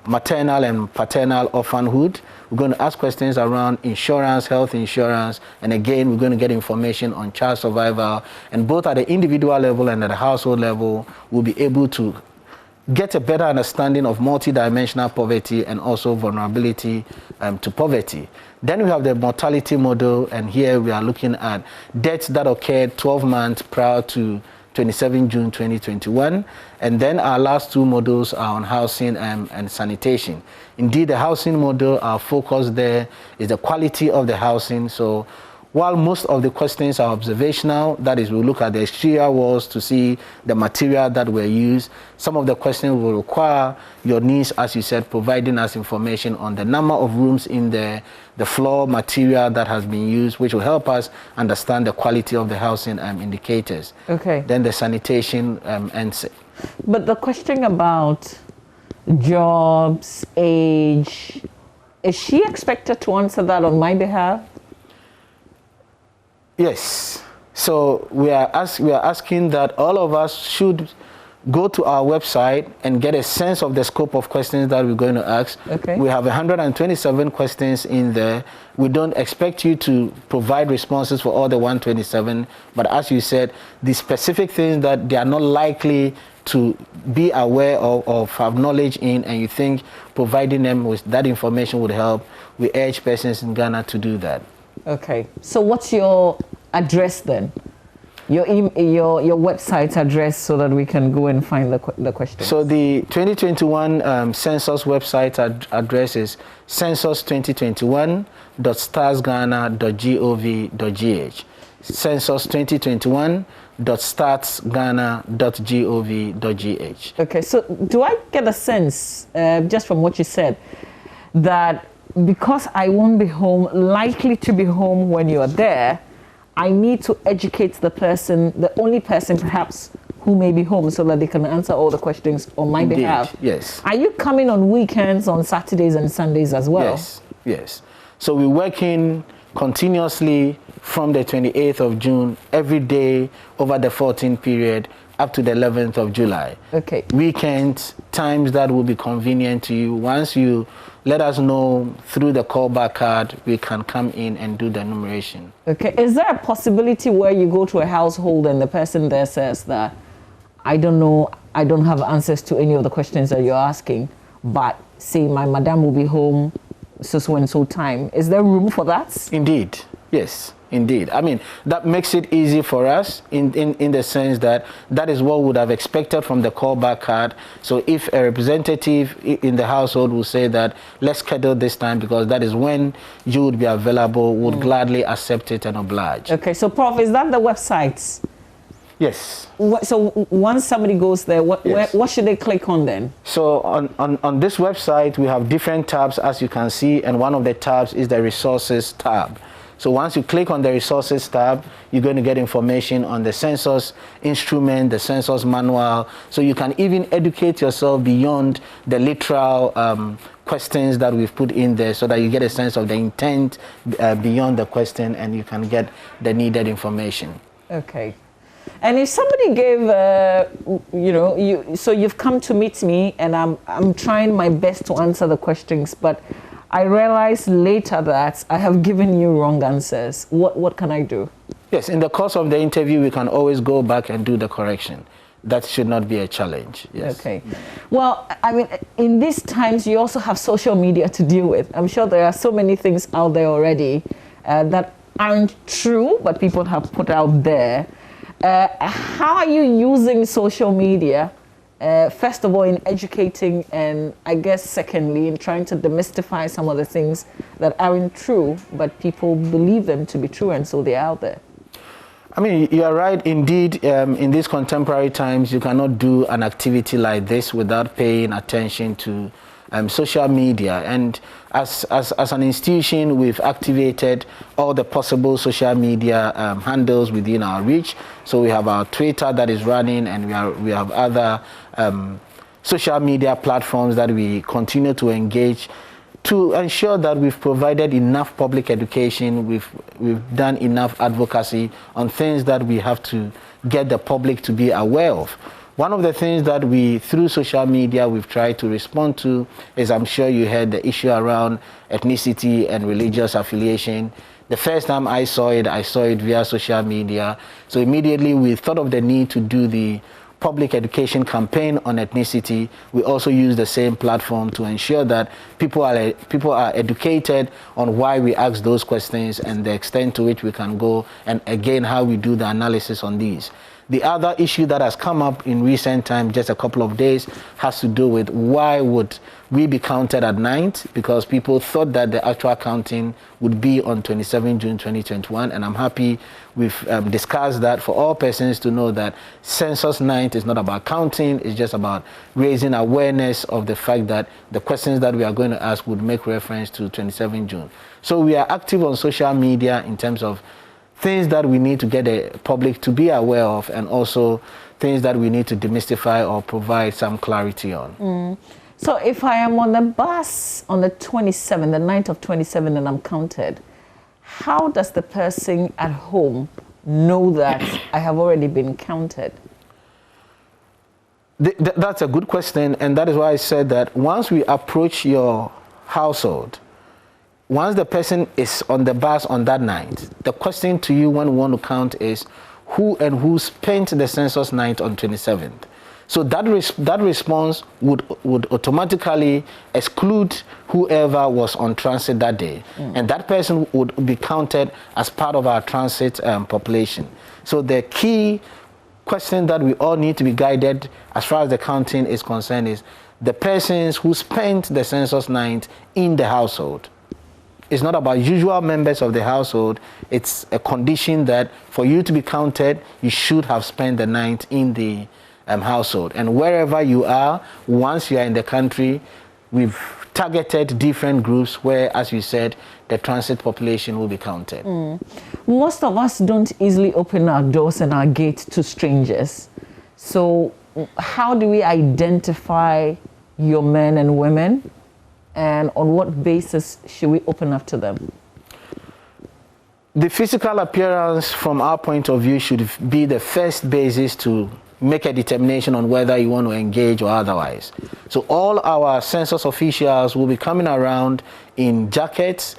maternal and paternal orphanhood. We're going to ask questions around insurance, health insurance, and again, we're going to get information on child survival. And both at the individual level and at the household level, we'll be able to get a better understanding of multidimensional poverty and also vulnerability to poverty. Then we have the mortality model, and here we are looking at deaths that occurred 12 months prior to 27 June 2021. And then our last 2 models are on housing and sanitation. Indeed, the housing model, our focus there is the quality of the housing. So while most of the questions are observational, that is, we look at the exterior walls to see the material that were used, some of the questions will require your needs, as you said, providing us information on the number of rooms in there, the floor material that has been used, which will help us understand the quality of the housing indicators. Okay. Then the sanitation ends it. But the question about jobs, age, is she expected to answer that on my behalf? Yes. So we are asking that all of us should go to our website and get a sense of the scope of questions that we're going to ask. Okay. We have 127 questions in there. We don't expect you to provide responses for all the 127, but as you said, the specific things that they are not likely to be aware of have knowledge in, and you think providing them with that information would help, we urge persons in Ghana to do that. Okay. So what's your address then? Your website address, so that we can go and find the questions. So the 2021 census website address is census2021.statsghana.gov.gh. census2021.statsghana.gov.gh. Okay, so do I get a sense, just from what you said, that because I won't be home, likely to be home when you're there, I need to educate the person, the only person perhaps who may be home, so that they can answer all the questions on my behalf? Yes. Are you coming on weekends, on Saturdays and Sundays as well? Yes, yes. So we're working continuously from the 28th of June, every day over the 14th period, up to the 11th of July. Okay. Weekends, times that will be convenient to you. Once you let us know through the callback card. We can come in and do the enumeration. Okay. Is there a possibility where you go to a household and the person there says that, I don't know, I don't have answers to any of the questions that you're asking, but say my madam will be home so and so time. Is there room for that? Indeed. Yes. Indeed. I mean, that makes it easy for us in the sense that that is what we would have expected from the callback card. So if a representative in the household will say that, let's schedule this time because that is when you would be available, would gladly accept it and oblige. Okay, so Prof, is that the website? Yes. So once somebody goes there, what should they click on then? So on this website, we have different tabs, as you can see, and one of the tabs is the resources tab. So once you click on the resources tab, you're going to get information on the census instrument, the census manual. So you can even educate yourself beyond the literal questions that we've put in there so that you get a sense of the intent beyond the question and you can get the needed information. Okay. And if somebody gave, so you've come to meet me and I'm trying my best to answer the questions, but I realized later that I have given you wrong answers. What can I do? Yes, in the course of the interview, we can always go back and do the correction. That should not be a challenge. Yes. Okay. Well, I mean, in these times, you also have social media to deal with. I'm sure there are so many things out there already that aren't true, but people have put out there. How are you using social media? First of all, in educating, and I guess secondly, in trying to demystify some of the things that aren't true, but people believe them to be true, and so they're out there. I mean, you are right. Indeed, in these contemporary times, you cannot do an activity like this without paying attention to social media. And as an institution, we've activated all the possible social media handles within our reach. So we have our Twitter that is running, and we have other social media platforms that we continue to engage to ensure that we've provided enough public education, we've done enough advocacy on things that we have to get the public to be aware of. One of the things that through social media, we've tried to respond to is, I'm sure you heard, the issue around ethnicity and religious affiliation. The first time I saw it via social media. So immediately we thought of the need to do the public education campaign on ethnicity. We also use the same platform to ensure that people are educated on why we ask those questions and the extent to which we can go, and again, how we do the analysis on these. The other issue that has come up in recent time, just a couple of days, has to do with why would we be counted at night, because people thought that the actual counting would be on 27 June 2021, and I'm happy we've discussed that for all persons to know that census night is not about counting, it's just about raising awareness of the fact that the questions that we are going to ask would make reference to 27 June. So we are active on social media in terms of things that we need to get the public to be aware of, and also things that we need to demystify or provide some clarity on. So if I am on the bus on the 27th, the night of 27, and I'm counted, how does the person at home know that I have already been counted? That's a good question, and that is why I said that once we approach your household, once the person is on the bus on that night, the question to you when we want to count is who spent the census night on 27th. So that response would automatically exclude whoever was on transit that day. And that person would be counted as part of our transit population. So the key question that we all need to be guided as far as the counting is concerned is the persons who spent the census night in the household. It's not about usual members of the household. It's a condition that for you to be counted, you should have spent the night in the household. And wherever you are, once you are in the country, we've targeted different groups where, as you said, the transit population will be counted. Most of us don't easily open our doors and our gates to strangers. So how do we identify your men and women? And on what basis should we open up to them? The physical appearance from our point of view should be the first basis to make a determination on whether you want to engage or otherwise. So all our census officials will be coming around in jackets.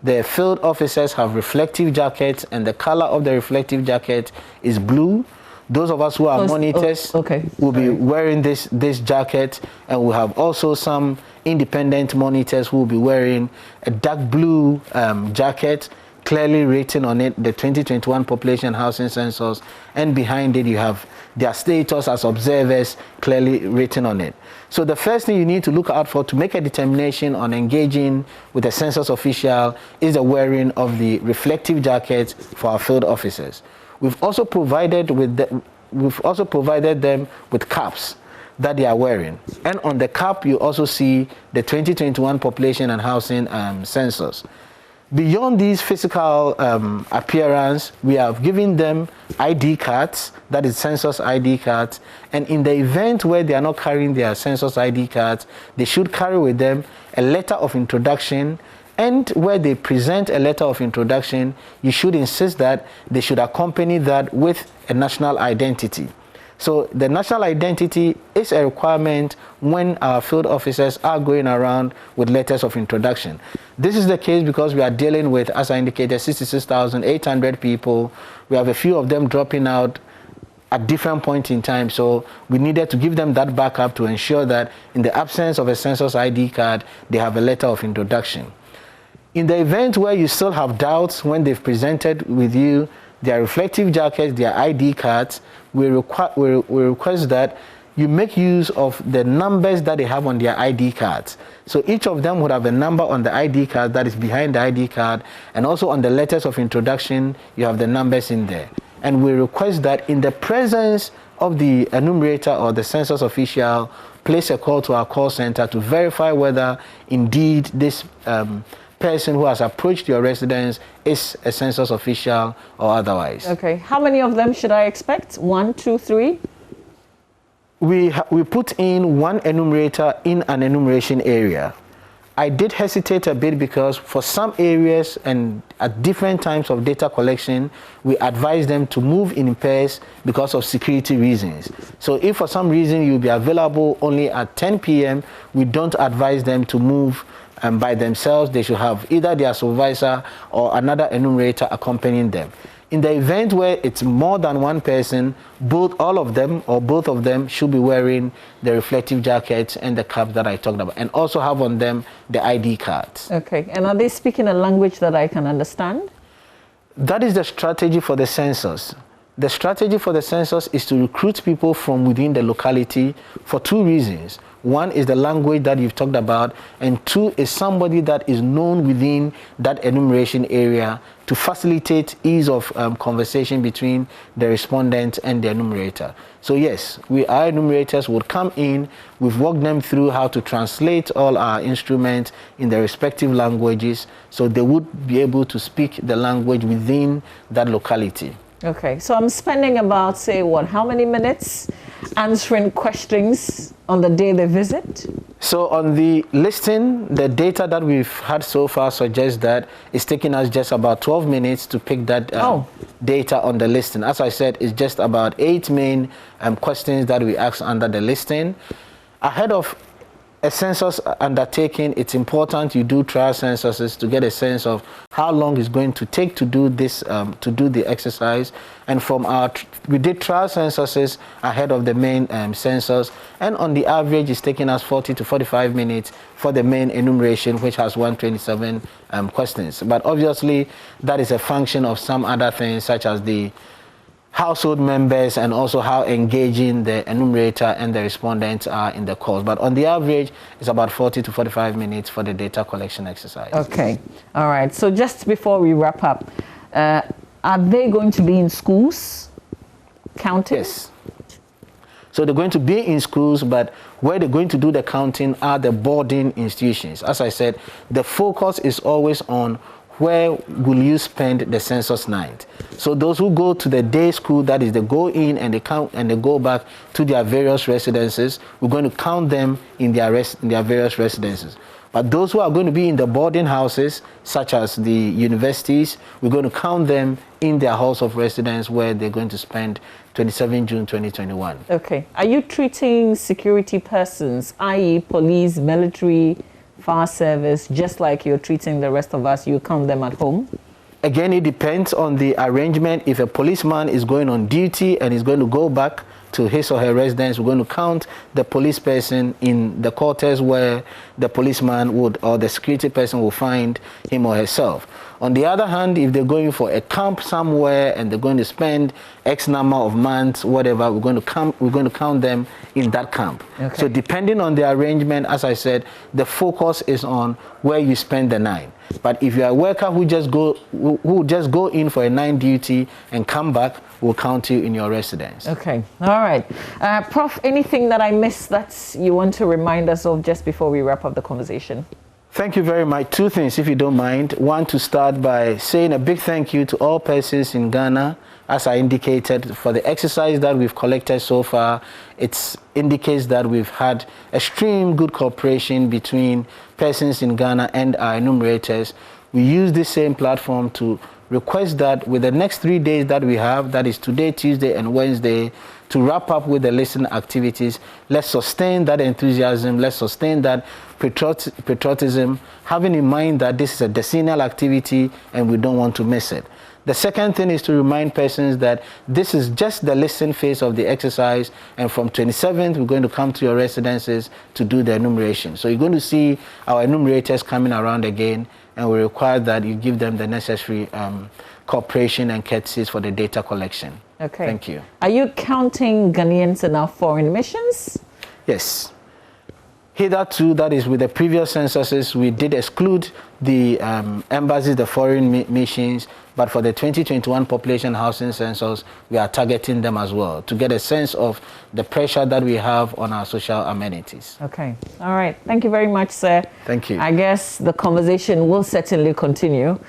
The field officers have reflective jackets, and the color of the reflective jacket is blue. Those of us who are monitors will be wearing this jacket, and we have also some independent monitors who will be wearing a dark blue jacket, clearly written on it the 2021 population housing census, and behind it you have their status as observers clearly written on it. So the first thing you need to look out for to make a determination on engaging with a census official is the wearing of the reflective jacket for our field officers. We've also provided them with caps that they are wearing, and on the cap you also see the 2021 population and housing census. Beyond these physical appearance, we have given them ID cards, that is census ID cards, and in the event where they are not carrying their census ID cards, they should carry with them a letter of introduction. And where they present a letter of introduction, you should insist that they should accompany that with a national identity. So the national identity is a requirement when our field officers are going around with letters of introduction. This is the case because we are dealing with, as I indicated, 66,800 people. We have a few of them dropping out at different points in time, so we needed to give them that backup to ensure that in the absence of a census ID card, they have a letter of introduction. In the event where you still have doubts when they've presented with you their reflective jackets, their ID cards, we request that you make use of the numbers that they have on their ID cards. So each of them would have a number on the ID card that is behind the ID card, and also on the letters of introduction, you have the numbers in there. And we request that in the presence of the enumerator or the census official, place a call to our call center to verify whether indeed this person who has approached your residence is a census official or otherwise. Okay, how many of them should I expect? 1, 2, 3? We put in one enumerator in an enumeration area. I did hesitate a bit because for some areas and at different times of data collection, we advise them to move in pairs because of security reasons. So if for some reason you'll be available only at 10 p.m., we don't advise them to move by themselves. They should have either their supervisor or another enumerator accompanying them. In the event where it's more than one person, all of them or both of them should be wearing the reflective jackets and the caps that I talked about, and also have on them the ID cards. Okay, and are they speaking a language that I can understand? That is the strategy for the census. The strategy for the census is to recruit people from within the locality for two reasons. One is the language that you've talked about, and two is somebody that is known within that enumeration area to facilitate ease of conversation between the respondent and the enumerator. So yes, our enumerators would come in, we've walked them through how to translate all our instruments in their respective languages, so they would be able to speak the language within that locality. Okay, so I'm spending about, say, how many minutes answering questions on the day they visit? So on the listing, the data that we've had so far suggests that it's taking us just about 12 minutes to pick that data on the listing. As I said, it's just about 8 main questions that we ask under the listing. Ahead of a census undertaking, it's important you do trial censuses to get a sense of how long it's going to take to do this, to do the exercise. And we did trial censuses ahead of the main census, and on the average, it's taking us 40 to 45 minutes for the main enumeration, which has 127 questions. But obviously, that is a function of some other things, such as the household members and also how engaging the enumerator and the respondents are in the course. But on the average, it's about 40 to 45 minutes for the data collection exercise. Okay. All right. So just before we wrap up, are they going to be in schools counting? Yes. So they're going to be in schools, but where they're going to do the counting are the boarding institutions. As I said, the focus is always on where will you spend the census night. So those who go to the day school, that is, they go in and they count and they go back to their various residences, we're going to count them in their various residences. But those who are going to be in the boarding houses, such as the universities, we're going to count them in their house of residence where they're going to spend 27 June 2021. Okay. Are you treating security persons, i.e. police, military, fire service, just like you're treating the rest of us? You count them at home? Again, it depends on the arrangement. If a policeman is going on duty and is going to go back to his or her residence, we're going to count the police person in the quarters where the policeman would, or the security person will find him or herself. On the other hand, if they're going for a camp somewhere and they're going to spend X number of months, whatever, we're going to count them in that camp. Okay. So depending on the arrangement, as I said, the focus is on where you spend the 9. But if you're a worker who just go in for a 9 duty and come back, we'll count you in your residence. Okay. All right. Prof, anything that I missed that you want to remind us of just before we wrap up the conversation? Thank you very much. 2 things, if you don't mind. One, to start by saying a big thank you to all persons in Ghana. As I indicated, for the exercise that we've collected so far, it indicates that we've had extreme good cooperation between persons in Ghana and our enumerators. We use this same platform to request that with the next 3 days that we have, that is today, Tuesday, and Wednesday, to wrap up with the listening activities. Let's sustain that enthusiasm. Let's sustain that patriotism, having in mind that this is a decennial activity and we don't want to miss it. The second thing is to remind persons that this is just the listen phase of the exercise, and from 27th, we're going to come to your residences to do the enumeration. So you're going to see our enumerators coming around again, and we require that you give them the necessary cooperation and courtesies for the data collection. Okay. Thank you. Are you counting Ghanaians in our foreign missions? Yes. Hitherto, that is with the previous censuses, we did exclude the embassies, the foreign missions, but for the 2021 population housing census, we are targeting them as well to get a sense of the pressure that we have on our social amenities. Okay. All right. Thank you very much, sir. Thank you. I guess the conversation will certainly continue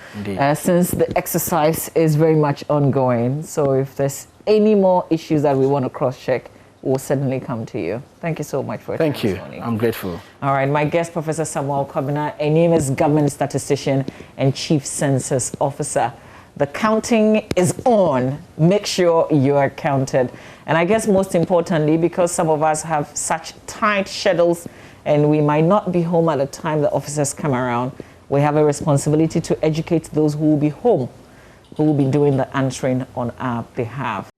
since the exercise is very much ongoing. So if there's any more issues that we want to cross-check, we'll certainly come to you. Thank you so much for your time this morning. I'm grateful. All right. My guest, Professor Samuel Kwabena, a nameless government statistician and chief census officer. The counting is on. Make sure you are counted. And I guess most importantly, because some of us have such tight schedules and we might not be home at the time the officers come around, we have a responsibility to educate those who will be home, who will be doing the answering on our behalf.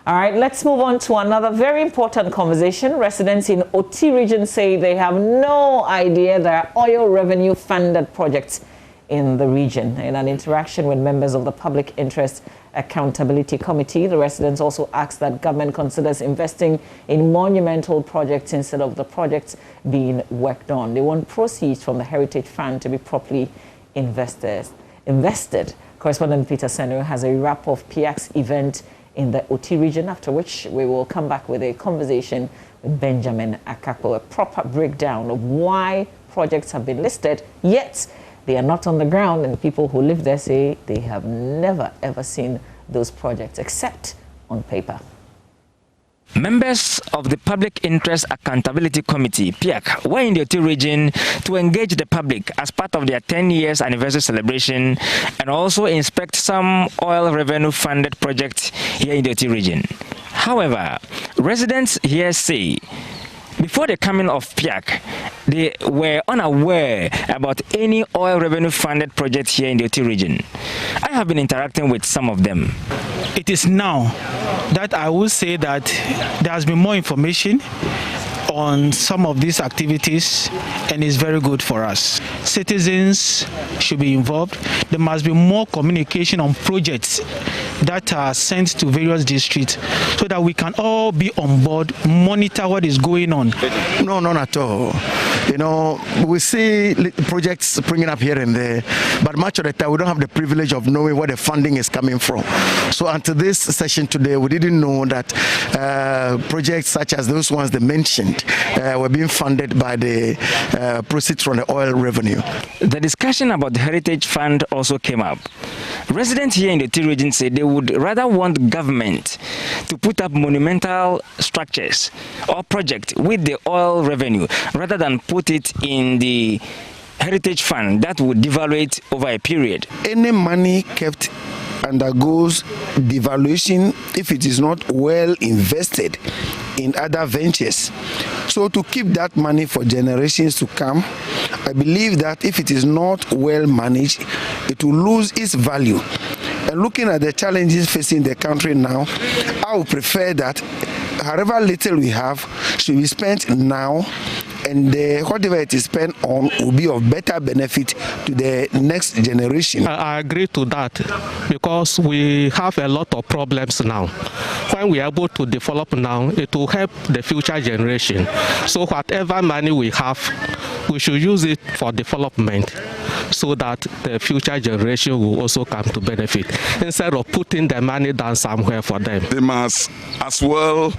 All right, let's move on to another very important conversation. Residents in Oti region say they have no idea there are oil revenue funded projects in the region. In an interaction with members of the Public Interest Accountability Committee, the residents also asked that government considers investing in monumental projects instead of the projects being worked on. They want proceeds from the Heritage Fund to be properly invested. Correspondent Peter Senu has a wrap of PIAC's event in the Oti region, after which we will come back with a conversation with Benjamin Akapo, a proper breakdown of why projects have been listed, yet they are not on the ground, and people who live there say they have never ever seen those projects except on paper. Members of the Public Interest Accountability Committee, PIAC, were in the Oti region to engage the public as part of their 10 years anniversary celebration and also inspect some oil revenue funded projects here in the Oti region. However, residents here say before the coming of PIAC, they were unaware about any oil revenue funded projects here in the Oti region. I have been interacting with some of them. It is now that I will say that there has been more information on some of these activities, and it's very good for us. Citizens should be involved. There must be more communication on projects that are sent to various districts so that we can all be on board, monitor what is going on. No, not at all. You know, we see projects springing up here and there, but much of the time we don't have the privilege of knowing where the funding is coming from. So until this session today, we didn't know that projects such as those ones they mentioned were being funded by the proceeds from the oil revenue. The discussion about the Heritage Fund also came up. Residents here in the Tea region say they would rather want government to put up monumental structures or projects with the oil revenue rather than put it in the Heritage Fund that would devaluate over a period. Any money kept undergoes devaluation if it is not well invested in other ventures. So to keep that money for generations to come, I believe that if it is not well managed, it will lose its value. And looking at the challenges facing the country now, I would prefer that however little we have should be spent now, and whatever it is spent on will be of better benefit to the next generation. I agree to that because we have a lot of problems now. When we are able to develop now, it will help the future generation. So whatever money we have, we should use it for development so that the future generation will also come to benefit instead of putting the money down somewhere for them. They must as well,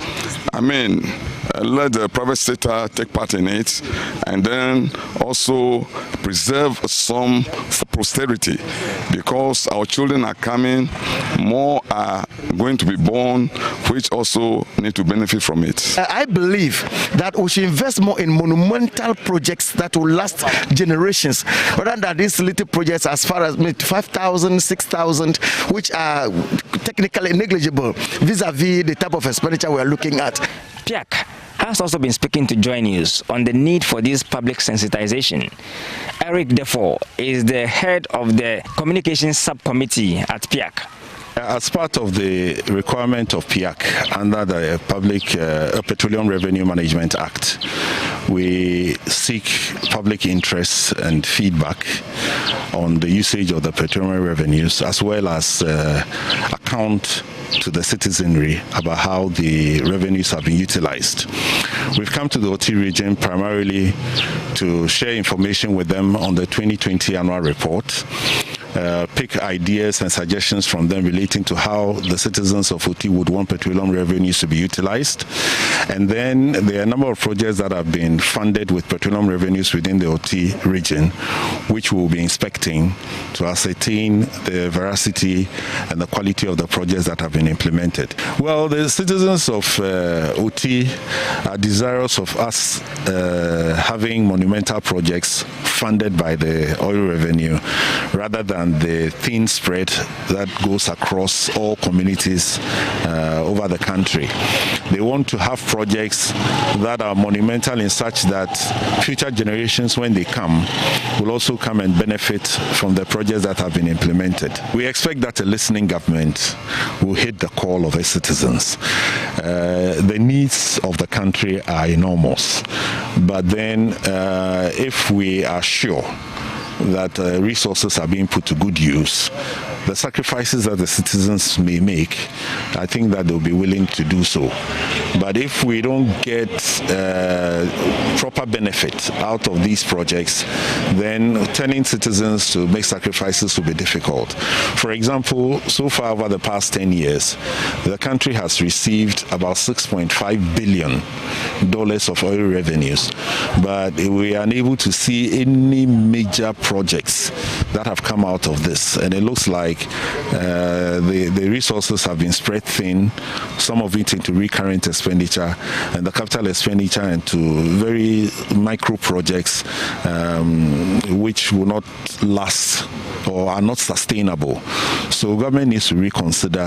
let the private sector take part in it, and then also preserve some for posterity, because our children are coming, more are going to be born, which also need to benefit from it. I believe that we should invest more in monumental projects that will last generations, rather than these little projects as far as 5,000, 6,000, which are technically negligible vis-a-vis the type of expenditure we are looking at. PIAC has also been speaking to JoyNews on the need for this public sensitization. Eric Defo is the head of the communications subcommittee at PIAC. As part of the requirement of PIAC under the Public Petroleum Revenue Management Act, we seek public interest and feedback on the usage of the petroleum revenues, as well as account to the citizenry about how the revenues have been utilized. We've come to the OT region primarily to share information with them on the 2020 annual report, pick ideas and suggestions from them relating to how the citizens of OT would want petroleum revenues to be utilized. And then there are a number of projects that have been funded with petroleum revenues within the OT region, which we'll be inspecting to ascertain the veracity and the quality of the projects that have been implemented. Well, the citizens of OT are desirous of us having monumental projects funded by the oil revenue rather than the thin spread that goes across all communities over the country. They want to have projects that are monumental in such that future generations, when they come, will also come and benefit from the projects that have been implemented. We expect that a listening government will hit the call of its citizens. The needs of the country are enormous, but then if we are sure that resources are being put to good use, the sacrifices that the citizens may make, I think that they'll be willing to do so. But if we don't get proper benefit out of these projects, then telling citizens to make sacrifices will be difficult. For example, so far over the past 10 years, the country has received about $6.5 billion of oil revenues, but we are unable to see any major projects that have come out of this, and it looks like the resources have been spread thin, some of it into recurrent expenditure and the capital expenditure into very micro projects which will not last or are not sustainable. So government needs to reconsider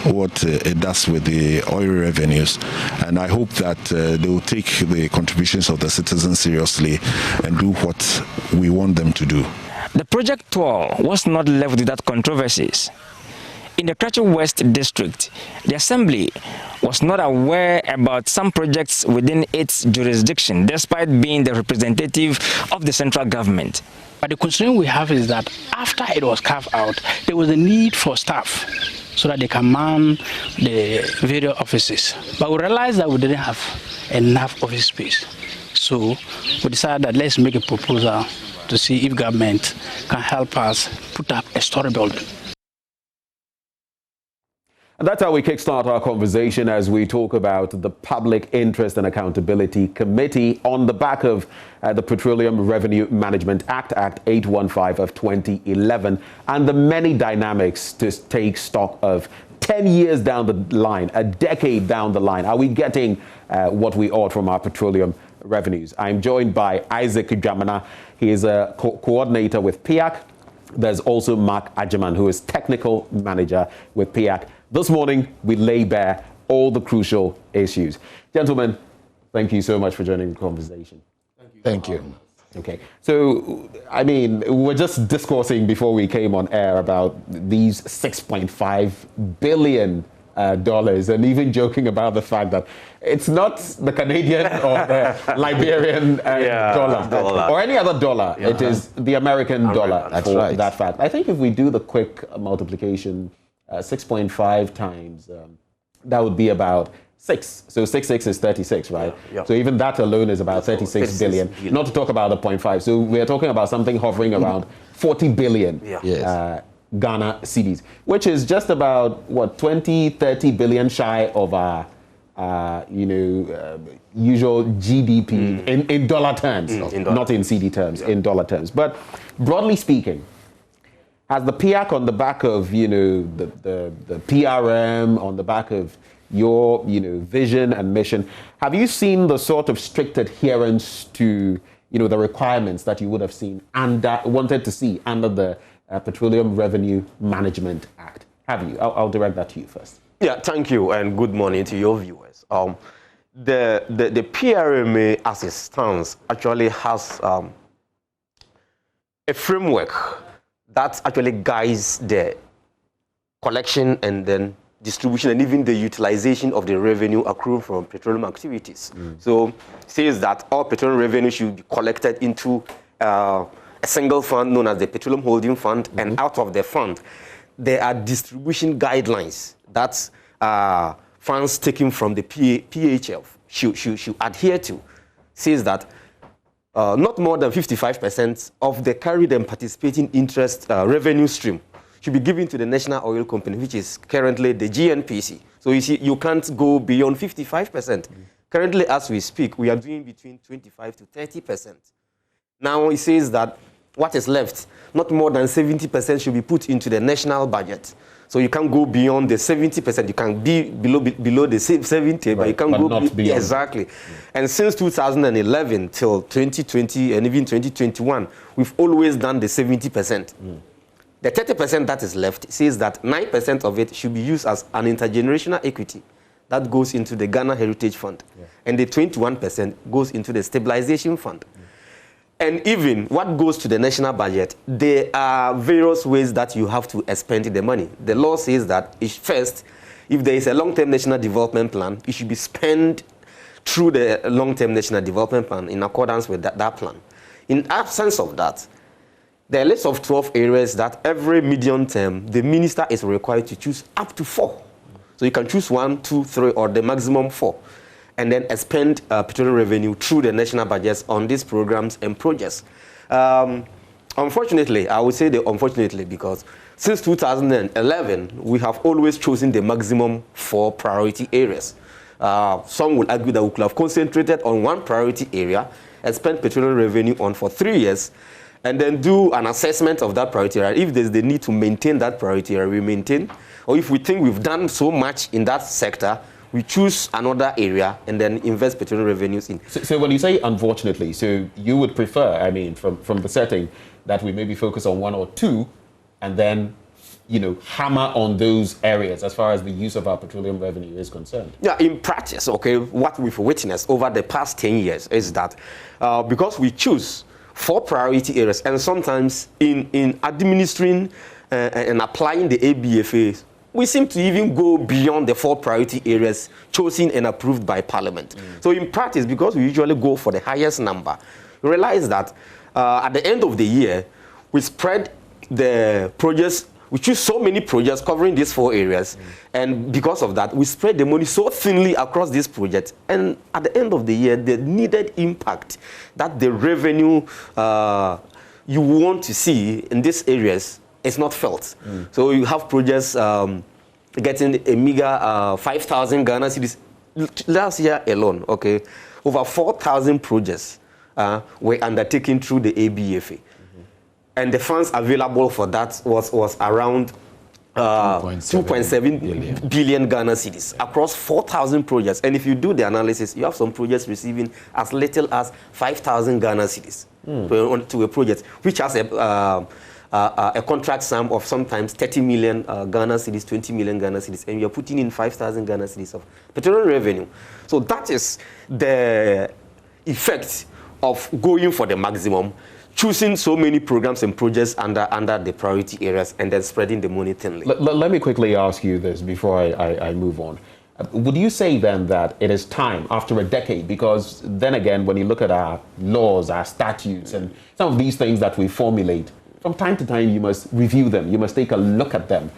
what it does with the oil revenues, and I hope that they will take the contributions of the citizens seriously and do what we want them to do. The project tour was not left without controversies. In the Krachi West District, the Assembly was not aware about some projects within its jurisdiction, despite being the representative of the central government. But the concern we have is that after it was carved out, there was a need for staff so that they can man the various offices. But we realized that we didn't have enough office space. so we decided that let's make a proposal to see if government can help us put up a story building. And that's how we kickstart our conversation as we talk about the Public Interest and Accountability Committee on the back of the Petroleum Revenue Management Act, Act 815 of 2011, and the many dynamics to take stock of 10 years down the line, a decade down the line. Are we getting what we ought from our petroleum revenues? I'm joined by Isaac Jamana. He is a coordinator with PIAC. There's also Mark Ajaman, who is technical manager with PIAC. This morning, we lay bare all the crucial issues. Gentlemen, thank you so much for joining the conversation. Thank you. Okay, so, I mean, we were just discoursing before we came on air about these $6.5 billion and even joking about the fact that it's not the Canadian or the Liberian dollar or any other dollar. Yeah. It is the American dollar. That's for right. That fact. I think if we do the quick multiplication, 6.5 times, that would be about 6. So 6 is 36, right? Yeah. So even that alone is about 36 billion. Not to talk about the 0.5. So we're talking about something hovering around 40 billion Ghana cedis, which is just about, what, 20-30 billion shy of our usual GDP in dollar terms, not in CD terms, in dollar terms. But broadly speaking, as the PIAC on the back of, the PRM, on the back of your, vision and mission, have you seen the sort of strict adherence to, the requirements that you would have seen and wanted to see under the Petroleum Revenue Management Act? Have you? I'll direct that to you first. Yeah, thank you, and good morning to your viewers. The PRMA, as it stands, actually has a framework that actually guides the collection and then distribution and even the utilization of the revenue accrued from petroleum activities. So it says that all petroleum revenue should be collected into a single fund known as the Petroleum Holding Fund, and out of the fund, there are distribution guidelines that funds taken from the PHL should adhere to. Says that not more than 55% of the carried and participating interest revenue stream should be given to the National Oil Company, which is currently the GNPC. So you see, you can't go beyond 55%. Currently, as we speak, we are doing between 25 to 30%. Now it says that what is left, not more than 70% should be put into the national budget. So you can't go beyond the 70%. You can be below the 70, right, but you can't go beyond. Exactly. And since 2011 till 2020 and even 2021, we've always done the 70%. The 30% that is left says that 9% of it should be used as an intergenerational equity that goes into the Ghana Heritage Fund. And the 21% goes into the Stabilization Fund. And even what goes to the national budget, there are various ways that you have to expend the money. The law says that first, if there is a long-term national development plan, it should be spent through the long-term national development plan in accordance with that plan. In absence of that, there are a list of 12 areas that every medium term, the minister is required to choose up to 4. So you can choose 1, 2, 3, or the maximum 4. And then expend petroleum revenue through the national budgets on these programs and projects. Unfortunately, I would say unfortunately, because since 2011, we have always chosen the maximum 4 priority areas. Some will argue that we could have concentrated on one priority area and spent petroleum revenue on for 3 years, and then do an assessment of that priority area. If there's the need to maintain that priority area, we maintain. Or if we think we've done so much in that sector, we choose another area and then invest petroleum revenues in. So when you say unfortunately, so you would prefer, I mean, from the setting, that we maybe focus on 1 or 2 and then, hammer on those areas as far as the use of our petroleum revenue is concerned? Yeah, in practice, what we've witnessed over the past 10 years is that because we choose 4 priority areas, and sometimes in administering and applying the ABFAs, we seem to even go beyond the 4 priority areas chosen and approved by Parliament. So in practice, because we usually go for the highest number, we realize that at the end of the year, we spread the projects We choose so many projects covering these 4 areas, and because of that, we spread the money so thinly across these projects. And at the end of the year, the needed impact that the revenue you want to see in these areas is not felt. So you have projects getting a meager 5,000 Ghana cedis. Last year alone, okay, over 4,000 projects were undertaken through the ABFA. And the funds available for that was around 2.7 billion Ghana cedis across 4,000 projects. And if you do the analysis, you have some projects receiving as little as 5,000 Ghana cedis to a project, which has a contract sum of sometimes 30 million Ghana cedis, 20 million Ghana cedis, and you're putting in 5,000 Ghana cedis of petroleum revenue. So that is the effect of going for the maximum, choosing so many programs and projects under the priority areas, and then spreading the money thinly. Let me quickly ask you this before I move on. Would you say then that it is time after a decade, because then again, when you look at our laws, our statutes, and some of these things that we formulate, from time to time, you must review them. You must take a look at them.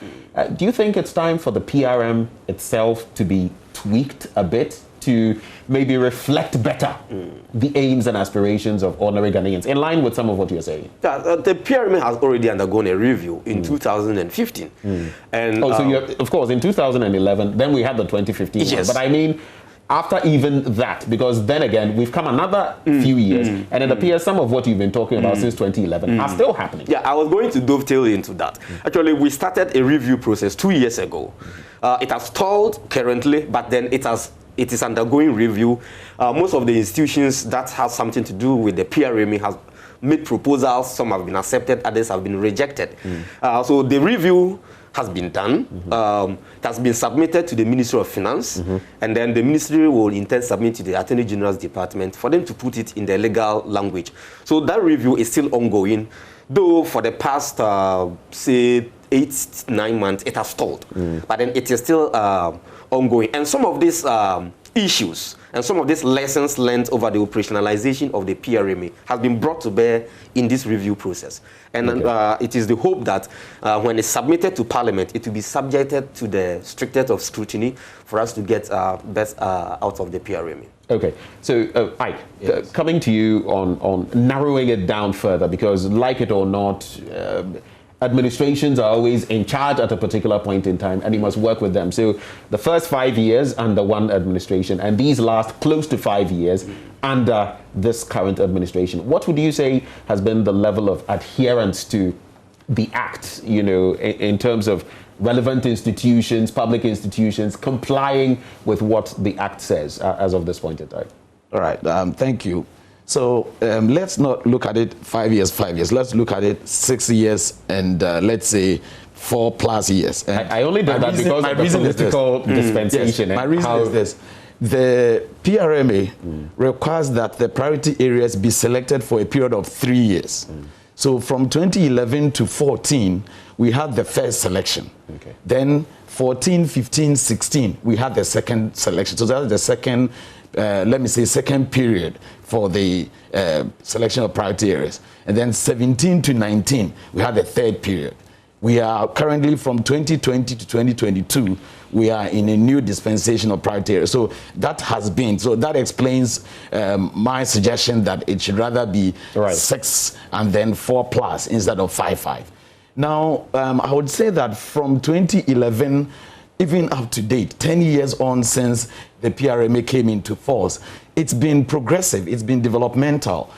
Do you think it's time for the PRM itself to be tweaked a bit to maybe reflect better the aims and aspirations of ordinary Ghanaians, in line with some of what you're saying? The PRM has already undergone a review in 2015. And so of course, in 2011, then we had the 2015 one. But I mean, after even that, because then again, we've come another few years, and it appears some of what you've been talking about since 2011 are still happening. Yeah, I was going to dovetail into that. Actually, we started a review process 2 years ago. It has stalled currently, but then it is undergoing review. Most of the institutions that have something to do with the PRMA have made proposals. Some have been accepted, others have been rejected. So the review has been done. It has been submitted to the Ministry of Finance, and then the ministry will intend submit to the Attorney General's Department for them to put it in their legal language. So that review is still ongoing, though for the past, say, 8-9 months, it has stalled. But then it is still ongoing. And some of these issues and some of these lessons learned over the operationalization of the PRMA has been brought to bear in this review process. And it is the hope that when it's submitted to Parliament, it will be subjected to the strictest of scrutiny for us to get best out of the PRMA. Okay, so Ike, coming to you on narrowing it down further, because like it or not, administrations are always in charge at a particular point in time, and you must work with them. So the first 5 years under one administration, and these last close to 5 years under this current administration, what would you say has been the level of adherence to the Act, you know, in terms of relevant institutions, public institutions, complying with what the Act says as of this point in time? All right, thank you. So let's not look at it 5 years, 5 years. Let's look at it 6 years and let's say 4+ years. I only did that because of the political dispensation. Yes, my reason is this. The PRMA requires that the priority areas be selected for a period of 3 years. So from 2011 to 14, we had the first selection. Then 14, 15, 16, we had the second selection. So that's the second, let me say, second period for the selection of priority areas. And then 17 to 19, we had the third period. We are currently from 2020 to 2022, we are in a new dispensation of priority areas. So that has been, so that explains my suggestion that it should rather be 6 and then 4+ instead of 5. Now, I would say that from 2011, even up to date, 10 years on since the PRMA came into force, it's been progressive, it's been developmental,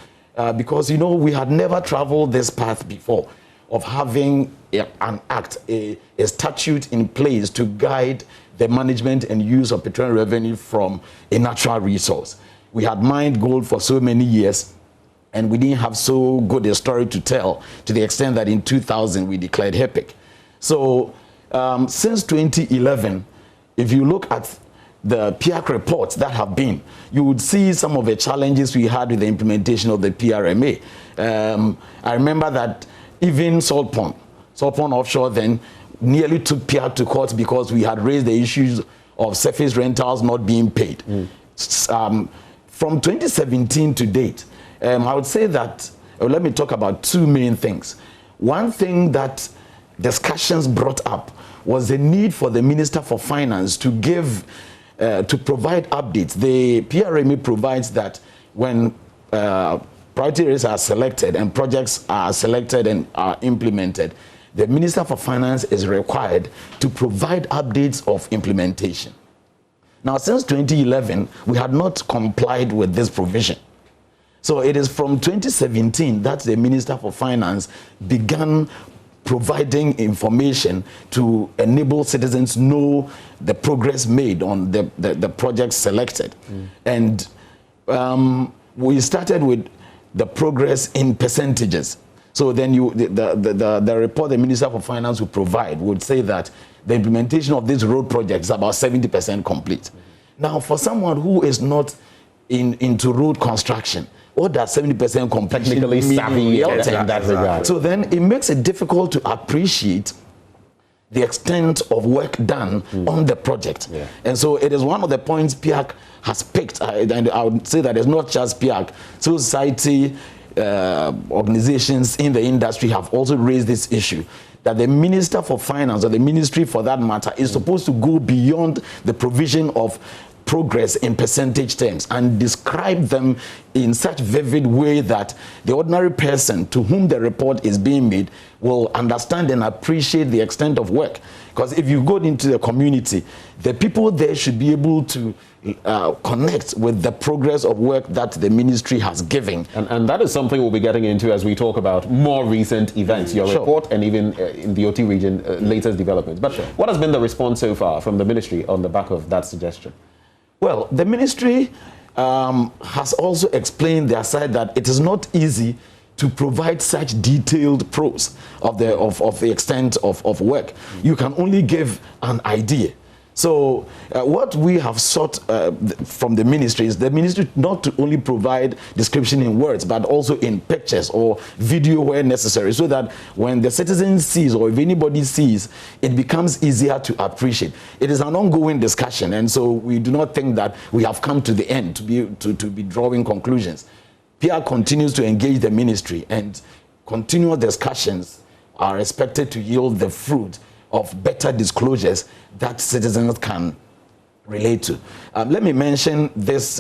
because, you know, we had never traveled this path before of having an act, a statute in place to guide the management and use of petroleum revenue from a natural resource. We had mined gold for so many years, and we didn't have so good a story to tell, to the extent that in 2000 we declared HEPIC. So since 2011, if you look at the PIAC reports that have been, you would see some of the challenges we had with the implementation of the PRMA. I remember that even Salt Pond Offshore then nearly took PIAC to court because we had raised the issues of surface rentals not being paid. From 2017 to date, I would say that, let me talk about two main things. One thing that discussions brought up was the need for the Minister for Finance to give, to provide updates. The PRMA provides that when priority areas are selected and projects are selected and are implemented, the Minister for Finance is required to provide updates of implementation. Now, since 2011, we had not complied with this provision. So it is from 2017 that the Minister for Finance began providing information to enable citizens know the progress made on the projects selected. And we started with the progress in percentages. So then the report the Minister for Finance would provide would say that the implementation of this road project is about 70% complete. Now, for someone who is not into road construction, what does 70% completion technically savvy in that regard? So then it makes it difficult to appreciate the extent of work done on the project. And so it is one of the points PIAC has picked, and I would say that it's not just PIAC, civil society organizations in the industry have also raised this issue, that the Minister for Finance, or the ministry for that matter, is supposed to go beyond the provision of progress in percentage terms and describe them in such vivid way that the ordinary person to whom the report is being made will understand and appreciate the extent of work. Because if you go into the community, the people there should be able to connect with the progress of work that the ministry has given. And that is something we'll be getting into as we talk about more recent events, your report, and even in the OT region, latest developments. But what has been the response so far from the ministry on the back of that suggestion? Well, the ministry has also explained their side that it is not easy to provide such detailed prose of the extent of work. You can only give an idea. So what we have sought from the ministry is the ministry not to only provide description in words, but also in pictures or video where necessary, so that when the citizen sees, or if anybody sees, it becomes easier to appreciate. It is an ongoing discussion, and so we do not think that we have come to the end to be drawing conclusions. PR continues to engage the ministry, and continual discussions are expected to yield the fruit of better disclosures that citizens can relate to. Let me mention this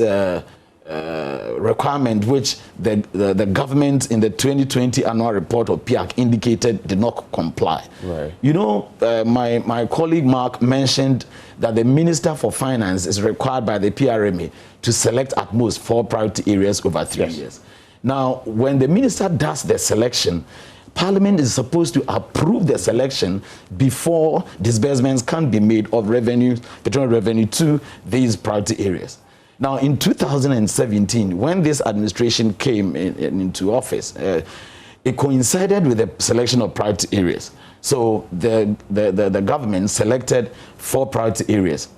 requirement which the government in the 2020 annual report of PIAC indicated did not comply. Right. You know, my colleague Mark mentioned that the Minister for Finance is required by the PRMA to select at most 4 priority areas over 3 years. Now, when the minister does the selection, Parliament is supposed to approve the selection before disbursements can be made of revenue, petroleum revenue, to these priority areas. Now, in 2017, when this administration came into office, it coincided with the selection of priority areas. So the government selected 4 priority areas: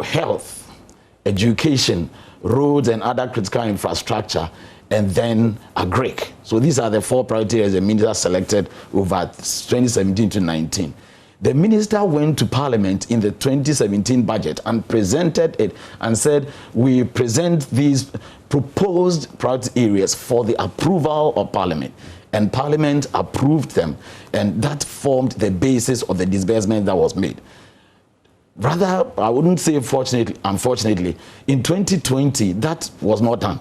health, education, roads and other critical infrastructure, and then agric. So these are the 4 priority areas the minister selected over 2017 to 19. The minister went to Parliament in the 2017 budget and presented it and said, we present these proposed priority areas for the approval of Parliament. And Parliament approved them, and that formed the basis of the disbursement that was made. Rather, I wouldn't say fortunately, unfortunately, in 2020, that was not done.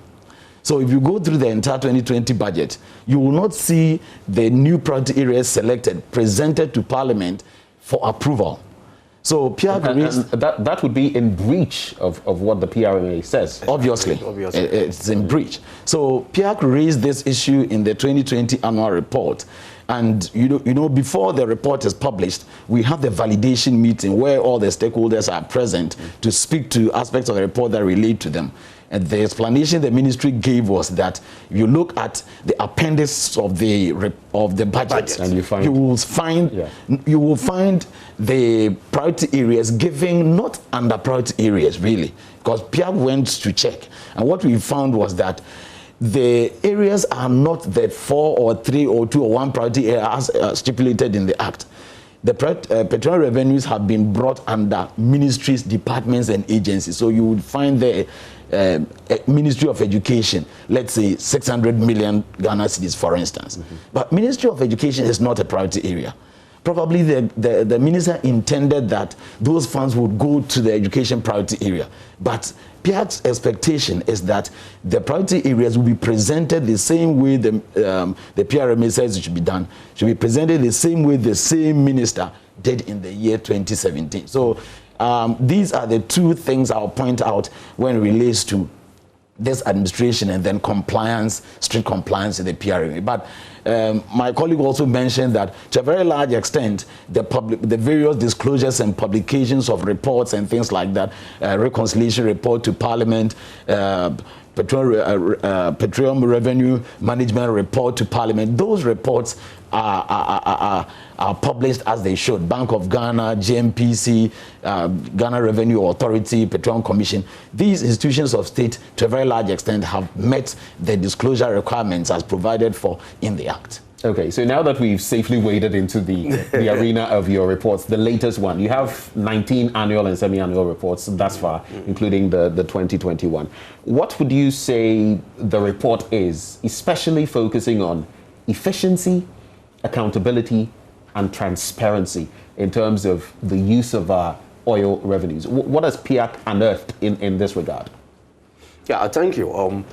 So if you go through the entire 2020 budget, you will not see the new priority areas selected presented to Parliament for approval. So that would be in breach of what the PRMA says. Obviously. It's in breach. So PIAC raised this issue in the 2020 annual report. And you know, before the report is published, we have the validation meeting where all the stakeholders are present to speak to aspects of the report that relate to them. And the explanation the ministry gave was that if you look at the appendix of the budget, and you will find the priority areas giving not under priority areas really, because PIAC went to check, and what we found was that the areas are not the 4 or 3 or 2 or 1 priority area as stipulated in the Act. the petroleum revenues have been brought under ministries, departments, and agencies. So you would find the Ministry of Education, let's say 600 million Ghana cedis, for instance. But Ministry of Education is not a priority area. Probably the minister intended that those funds would go to the education priority area. But PIAC's expectation is that the priority areas will be presented the same way the PRMA says it should be done. Should be presented the same way the same minister did in the year 2017. So these are the two things I'll point out when it relates to this administration and then compliance, strict compliance in the PRMA. But my colleague also mentioned that to a very large extent, the various disclosures and publications of reports and things like that, reconciliation report to Parliament, petroleum revenue management report to Parliament, those reports are published as they should. Bank of Ghana, GMPC, Ghana Revenue Authority, Petroleum Commission, these institutions of state to a very large extent have met the disclosure requirements as provided for in the Act. Okay, so now that we've safely waded into the arena of your reports, the latest one, you have 19 annual and semi-annual reports thus far, including the 2021. What would you say the report is, especially focusing on efficiency, accountability, and transparency in terms of the use of our oil revenues? What has PIAC unearthed in this regard? Yeah, thank you.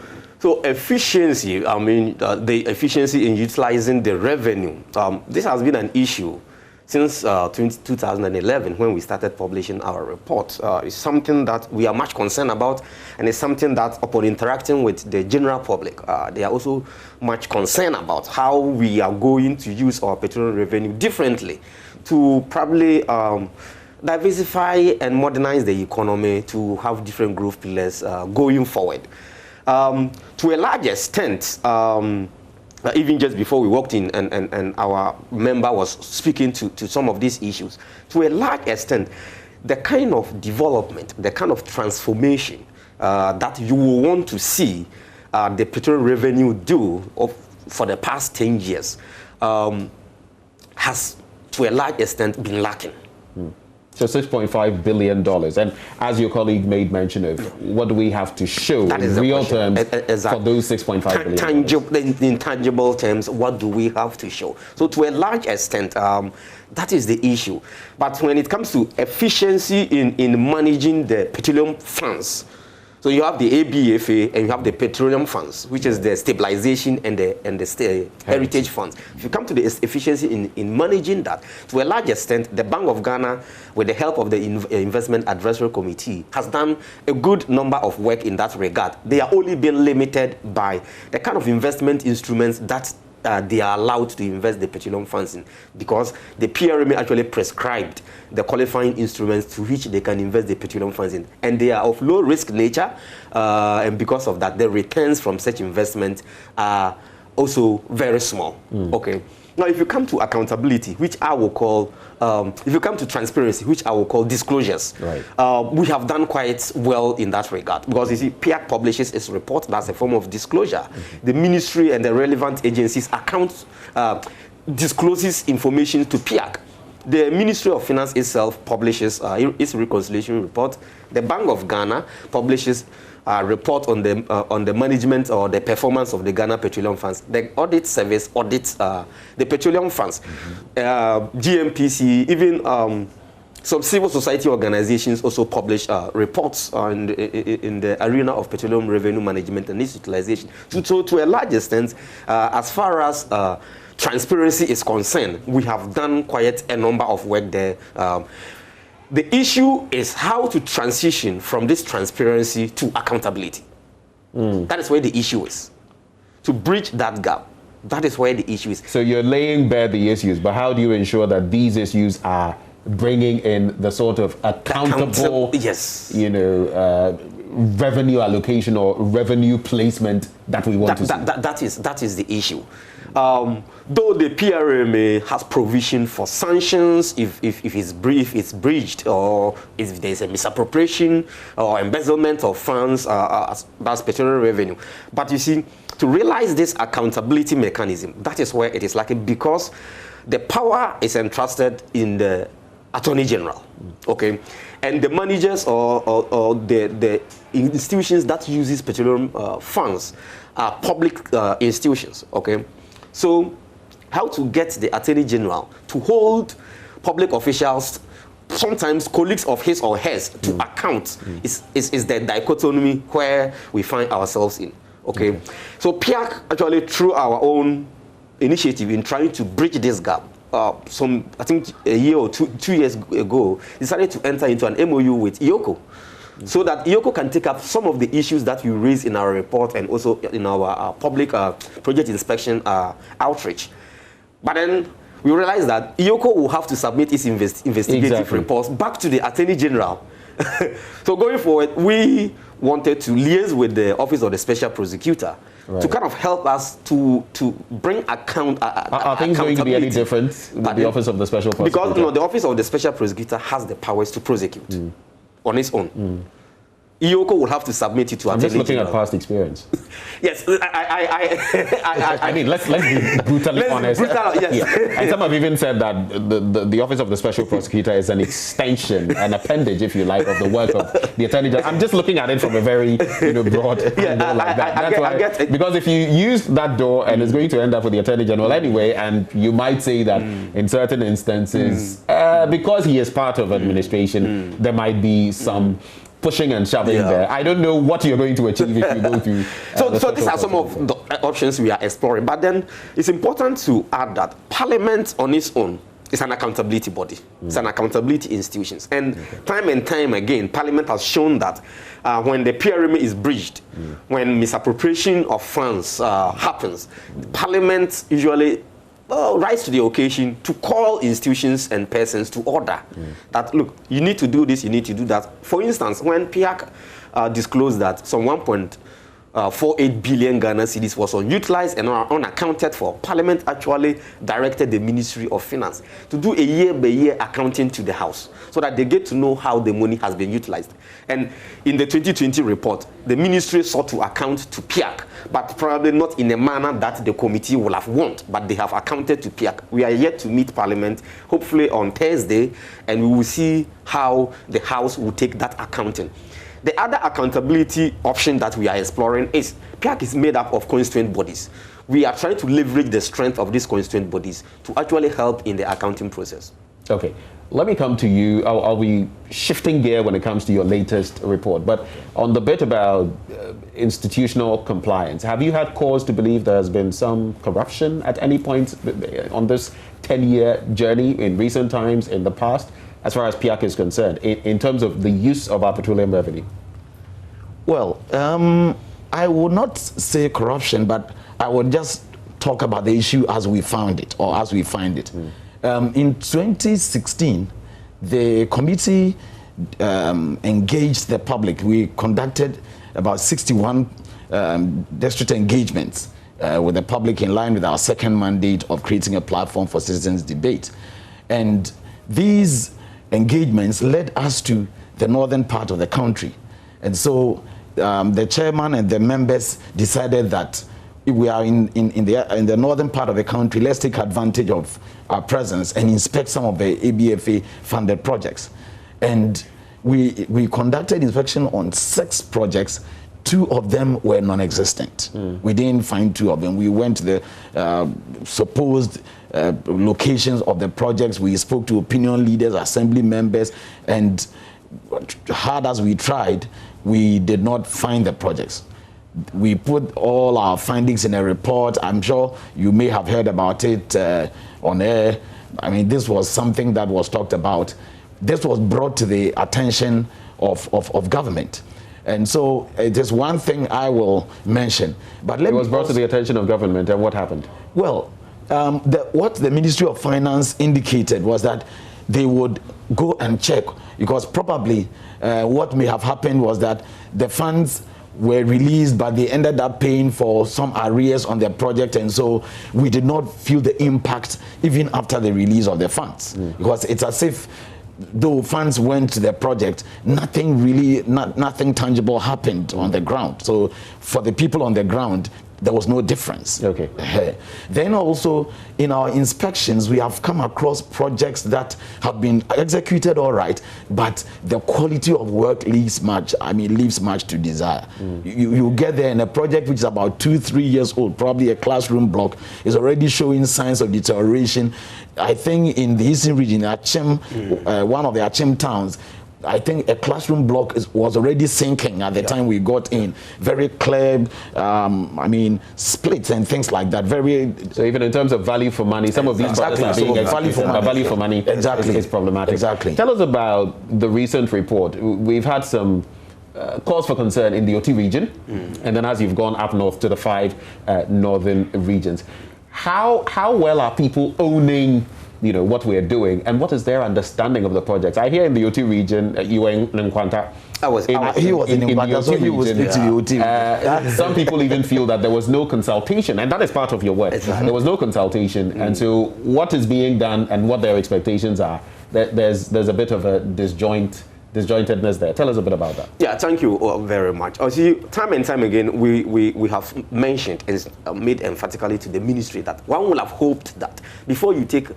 So efficiency, I mean, the efficiency in utilizing the revenue, this has been an issue since 2011 when we started publishing our report. It's something that we are much concerned about, and it's something that upon interacting with the general public, they are also much concerned about how we are going to use our petroleum revenue differently to probably diversify and modernize the economy to have different growth pillars going forward. To a large extent, even just before we walked in and our member was speaking to some of these issues, to a large extent, the kind of development, the kind of transformation that you will want to see the petroleum revenue do for the past 10 years has, to a large extent, been lacking. So $6.5 billion. And as your colleague made mention of, what do we have to show in real terms for those $6.5 billion? In tangible terms, what do we have to show? So to a large extent, that is the issue. But when it comes to efficiency in managing the petroleum funds, so you have the ABFA and you have the petroleum funds, which is the stabilization and the heritage funds. If you come to the efficiency in managing that, to a large extent, the Bank of Ghana, with the help of the Investment Advisory Committee, has done a good number of work in that regard. They are only being limited by the kind of investment instruments that they are allowed to invest the petroleum funds in, because the PRMA actually prescribed the qualifying instruments to which they can invest the petroleum funds in, and they are of low risk nature, and because of that, the returns from such investment are also very small. Okay. Now, if you come to accountability, which I will call, if you come to transparency, which I will call disclosures, right. We have done quite well in that regard, because you see, PIAC publishes its report, that's a form of disclosure. The ministry and the relevant agencies discloses information to PIAC. The Ministry of Finance itself publishes its reconciliation report. The Bank of Ghana publishes a report on the management or the performance of the Ghana Petroleum Funds. The audit service audits the petroleum funds. GMPC, even some civil society organizations also publish reports in the arena of petroleum revenue management and its utilization. So to a large extent, as far as transparency is concerned, we have done quite a number of work there. The issue is how to transition from this transparency to accountability. That is where the issue is. To bridge that gap, that is where the issue is. So you're laying bare the issues, but how do you ensure that these issues are bringing in the sort of accountable, yes, revenue allocation or revenue placement that we want to see? That is the issue. Though the PRMA has provision for sanctions if it's breached, or if there's a misappropriation or embezzlement of funds, that's petroleum revenue. But you see, to realize this accountability mechanism, that is where it is lacking, because the power is entrusted in the Attorney General, okay, and the managers or the institutions that uses petroleum funds are public institutions, okay. So, how to get the Attorney General to hold public officials, sometimes colleagues of his or hers, to account is the dichotomy where we find ourselves in, okay. So PIAC actually, through our own initiative in trying to bridge this gap, I think a year or two years ago, decided to enter into an MOU with IOCO, so that IOCO can take up some of the issues that we raise in our report and also in our public project inspection outreach. But then we realized that IOCO will have to submit its investigative reports back to the Attorney General. So going forward, we wanted to liaise with the Office of the Special Prosecutor to kind of help us to bring Are things going to be any different with the Office of the Special Prosecutor? Because the Office of the Special Prosecutor has the powers to prosecute on its own. IOCO will have to submit it to I'm just looking at past experience. Yes, I mean, let's be brutally honest. Yes. And some have even said that the Office of the Special Prosecutor is an extension, an appendage, if you like, of the work of the Attorney General. I'm just looking at it from a very broad angle like that. Because if you use that door, and it's going to end up with the Attorney General anyway, and you might say that in certain instances, because he is part of administration, there might be some pushing and shoving there. I don't know what you're going to achieve if you go to... So these are some of the options we are exploring. But then it's important to add that Parliament on its own is an accountability body. It's an accountability institution. And time again, Parliament has shown that when the PRMA is breached, when misappropriation of funds happens, Parliament usually rise to the occasion to call institutions and persons to order that, look, you need to do this, you need to do that. For instance, when PIAC disclosed that some 1.48 billion Ghana cedis was unutilized and unaccounted for, Parliament actually directed the Ministry of Finance to do a year-by-year accounting to the House so that they get to know how the money has been utilized. And in the 2020 report, the Ministry sought to account to PIAC, but probably not in a manner that the committee will have wanted, but they have accounted to PIAC. We are yet to meet Parliament, hopefully on Thursday, and we will see how the House will take that accounting. The other accountability option that we are exploring is PIAC is made up of constituent bodies. We are trying to leverage the strength of these constituent bodies to actually help in the accounting process. Okay, let me come to you. I'll be shifting gear when it comes to your latest report. But on the bit about institutional compliance, have you had cause to believe there has been some corruption at any point on this 10-year journey in recent times, in the past, as far as PIAC is concerned, in terms of the use of our petroleum revenue? Well, I would not say corruption, but I would just talk about the issue as we found it, or as we find it. In 2016, the committee engaged the public. We conducted about 61 district engagements with the public in line with our second mandate of creating a platform for citizens' debate. And these engagements led us to the northern part of the country. And so the chairman and the members decided that if we are in the northern part of the country, let's take advantage of our presence and inspect some of the ABFA funded projects. And we conducted inspection on 6 projects. 2 of them were non-existent. We didn't find 2 of them. We went to the supposed locations of the projects. We spoke to opinion leaders, assembly members, and hard as we tried, we did not find the projects. We put all our findings in a report. I'm sure you may have heard about it on air. I mean, this was something that was talked about. This was brought to the attention of government. And so it is one thing I will mention. But it was brought to the attention of government, and what happened? Well, what the Ministry of Finance indicated was that they would go and check, because probably what may have happened was that the funds were released, but they ended up paying for some arrears on their project, and so we did not feel the impact even after the release of the funds, because it's as if though funds went to the project, nothing tangible happened on the ground. So for the people on the ground, there was no difference. Okay. Then also in our inspections, we have come across projects that have been executed all right, but the quality of work leaves much to desire. You get there and a project which is about 2-3 years old, probably a classroom block, is already showing signs of deterioration. I think in the Eastern region, Achim, one of the Achim towns, I think a classroom block was already sinking at the time we got in. Very clear, splits and things like that. So even in terms of value for money, some of these projects are being value for money is problematic. Exactly. Tell us about the recent report. We've had some cause for concern in the OT region, and then as you've gone up north to the 5 northern regions. How well are people owning what we are doing, and what is their understanding of the projects? I hear in the OT region, you were in Nkwanta. He was in Nkwanta, so he was speaking to the OT. Some people even feel that there was no consultation, and that is part of your work. Exactly. There was no consultation, and so what is being done and what their expectations are, there's a bit of a disjointedness there. Tell us a bit about that. Yeah, thank you very much. See, time and time again, we have mentioned and made emphatically to the ministry that one would have hoped that before you take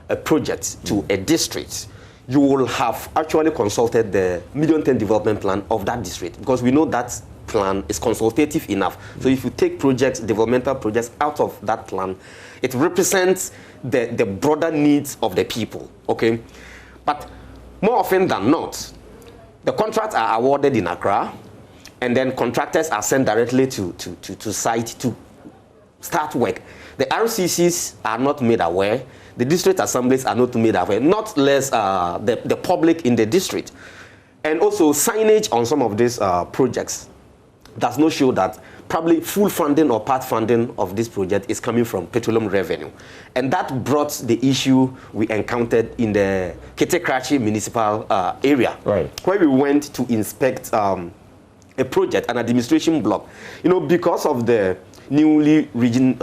a project to a district, you will have actually consulted the medium-term development plan of that district, because we know that plan is consultative enough. So if you take projects, developmental projects out of that plan, it represents the broader needs of the people, okay? But more often than not, the contracts are awarded in Accra, and then contractors are sent directly to site to start work. The RCCs are not made aware. The district assemblies are not made aware, not less the public in the district. And also signage on some of these projects does not show that probably full funding or part funding of this project is coming from petroleum revenue. And that brought the issue we encountered in the Ketekrachi municipal area, where we went to inspect a project, an administration block. Because of the new regions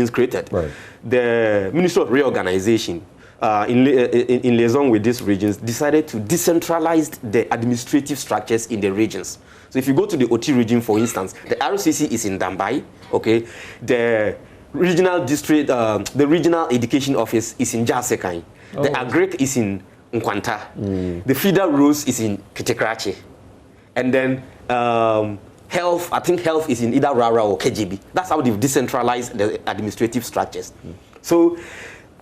created, the Ministry of Reorganization, in liaison with these regions, decided to decentralize the administrative structures in the regions. So if you go to the OT region, for instance, the RCC is in Dambai, okay? The regional district, the regional education office is in Jasekai. The Agric is in Nkwanta. The feeder roads is in Ketekrachi. And then health, I think health is in either Rara or KGB. That's how they've decentralized the administrative structures. So,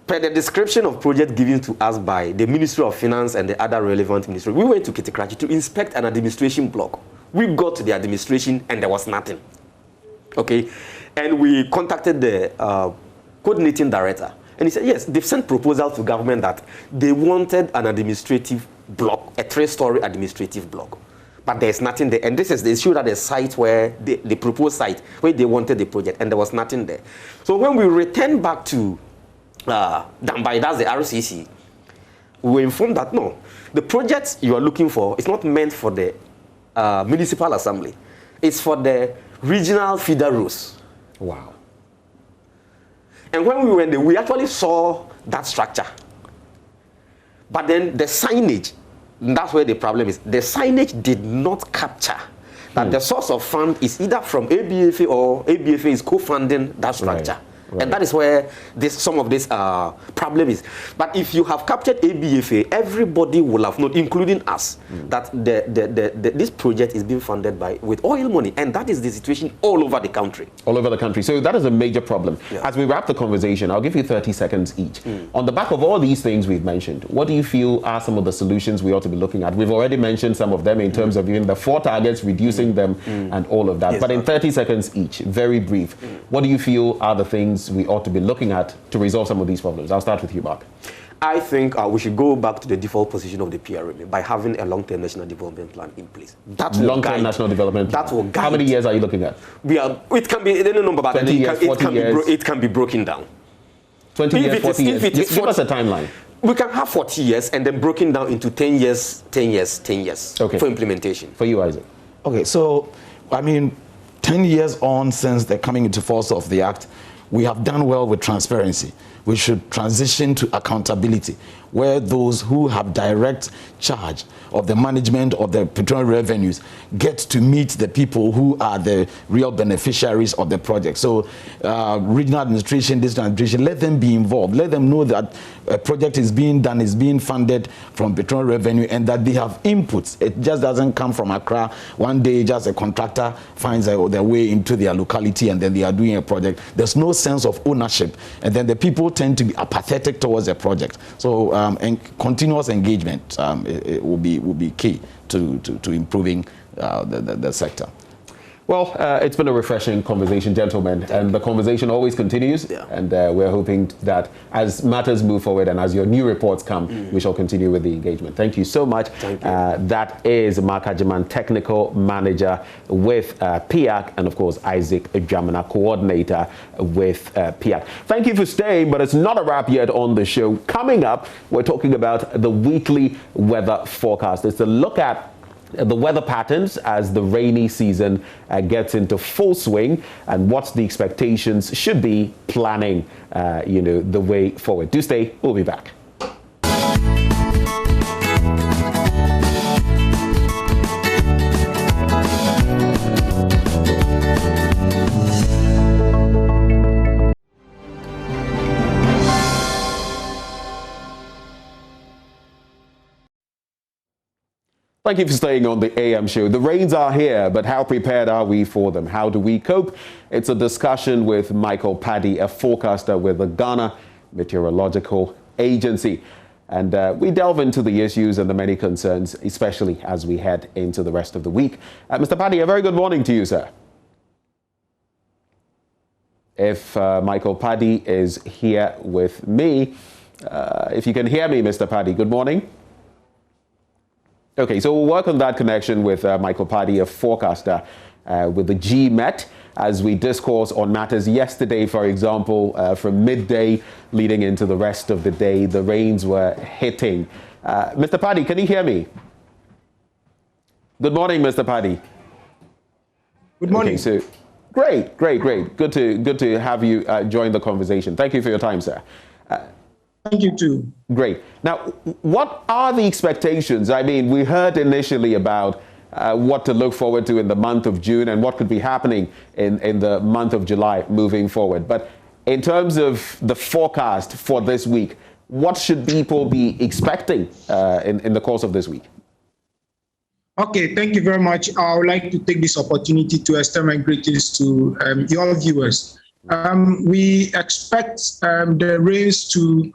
per the description of project given to us by the Ministry of Finance and the other relevant ministries, we went to Ketekrachi to inspect an administration block. We got to the administration and there was nothing. Okay? And we contacted the coordinating director. And he said, yes, they've sent proposal to government that they wanted an administrative block, a 3-story administrative block. But there's nothing there. And this is the issue at the site where, the proposed site, where they wanted the project, and there was nothing there. So when we returned back to Dambai, that's the RCC, we were informed that no, the project you are looking for is not meant for the municipal assembly. It's for the regional feeder roads. Wow. And when we went there, we actually saw that structure. But then the signage, that's where the problem is. The signage did not capture that the source of fund is either from ABFA or ABFA is co-funding that structure. And that is where some of this problem is. But if you have captured ABFA, everybody will have known, including us, that this project is being funded with oil money. And that is the situation all over the country. All over the country. So that is a major problem. Yeah. As we wrap the conversation, I'll give you 30 seconds each. On the back of all these things we've mentioned, what do you feel are some of the solutions we ought to be looking at? We've already mentioned some of them in terms of even the 4 targets, reducing them, and all of that. Yes, but in 30 seconds each, very brief, what do you feel are the things we ought to be looking at to resolve some of these problems? I'll start with you, Mark. I think we should go back to the default position of the PRMA by having a long-term national development plan in place. That long-term national development plan. That will guide. How many years are you looking at? It can be any number, but 20 years, 40 years. It can be broken down. 20 years, 40 years. Give us a timeline. We can have 40 years and then broken down into 10 years, 10 years, 10 years for implementation. For you, Isaac. Okay, so, I mean, 10 years on since the coming into force of the Act, we have done well with transparency. We should transition to accountability, where those who have direct charge of the management of the petroleum revenues get to meet the people who are the real beneficiaries of the project. So regional administration, district administration, let them be involved. Let them know that a project is being done, is being funded from petroleum revenue, and that they have inputs. It just doesn't come from Accra. One day just a contractor finds their way into their locality and then they are doing a project. There's no sense of ownership. And then the people tend to be apathetic towards the project. So and continuous engagement it will be key to improving the sector. Well, it's been a refreshing conversation, gentlemen, and the conversation always continues. Yeah. And we're hoping that as matters move forward and as your new reports come, we shall continue with the engagement. Thank you so much. Thank you. That is Mark Ajiman, Technical Manager with PIAC, and of course, Isaac Dramana, Coordinator with PIAC. Thank you for staying, but it's not a wrap yet on the show. Coming up, we're talking about the weekly weather forecast. It's a look at the weather patterns as the rainy season gets into full swing, and what the expectations should be planning, the way forward. Do stay. We'll be back. Thank you for staying on the AM show. The rains are here, but how prepared are we for them? How do we cope? It's a discussion with Michael Paddy, a forecaster with the Ghana Meteorological Agency. And we delve into the issues and the many concerns, especially as we head into the rest of the week. Mr. Paddy, a very good morning to you, sir. If Michael Paddy is here with me, if you can hear me, Mr. Paddy, good morning. Okay, so we'll work on that connection with Michael Paddy, a forecaster with the GMET, as we discourse on matters yesterday, for example, from midday leading into the rest of the day, the rains were hitting. Mr. Paddy, can you hear me? Good morning, Mr. Paddy. Good morning. Okay, so great. Good to have you join the conversation. Thank you for your time, sir. Thank you too. Great. Now, what are the expectations? I mean, we heard initially about what to look forward to in the month of June and what could be happening in the month of July moving forward. But in terms of the forecast for this week, what should people be expecting in the course of this week? Okay, thank you very much. I would like to take this opportunity to extend my greetings to your viewers. We expect the rains to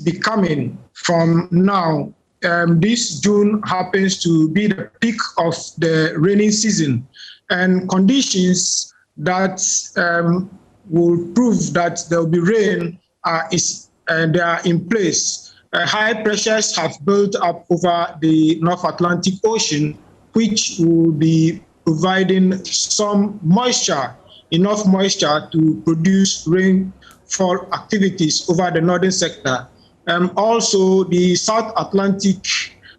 be coming from now. This June happens to be the peak of the rainy season, and conditions that will prove that there will be rain they are in place. High pressures have built up over the North Atlantic Ocean, which will be providing some moisture, enough moisture to produce rainfall activities over the northern sector. Also, the South Atlantic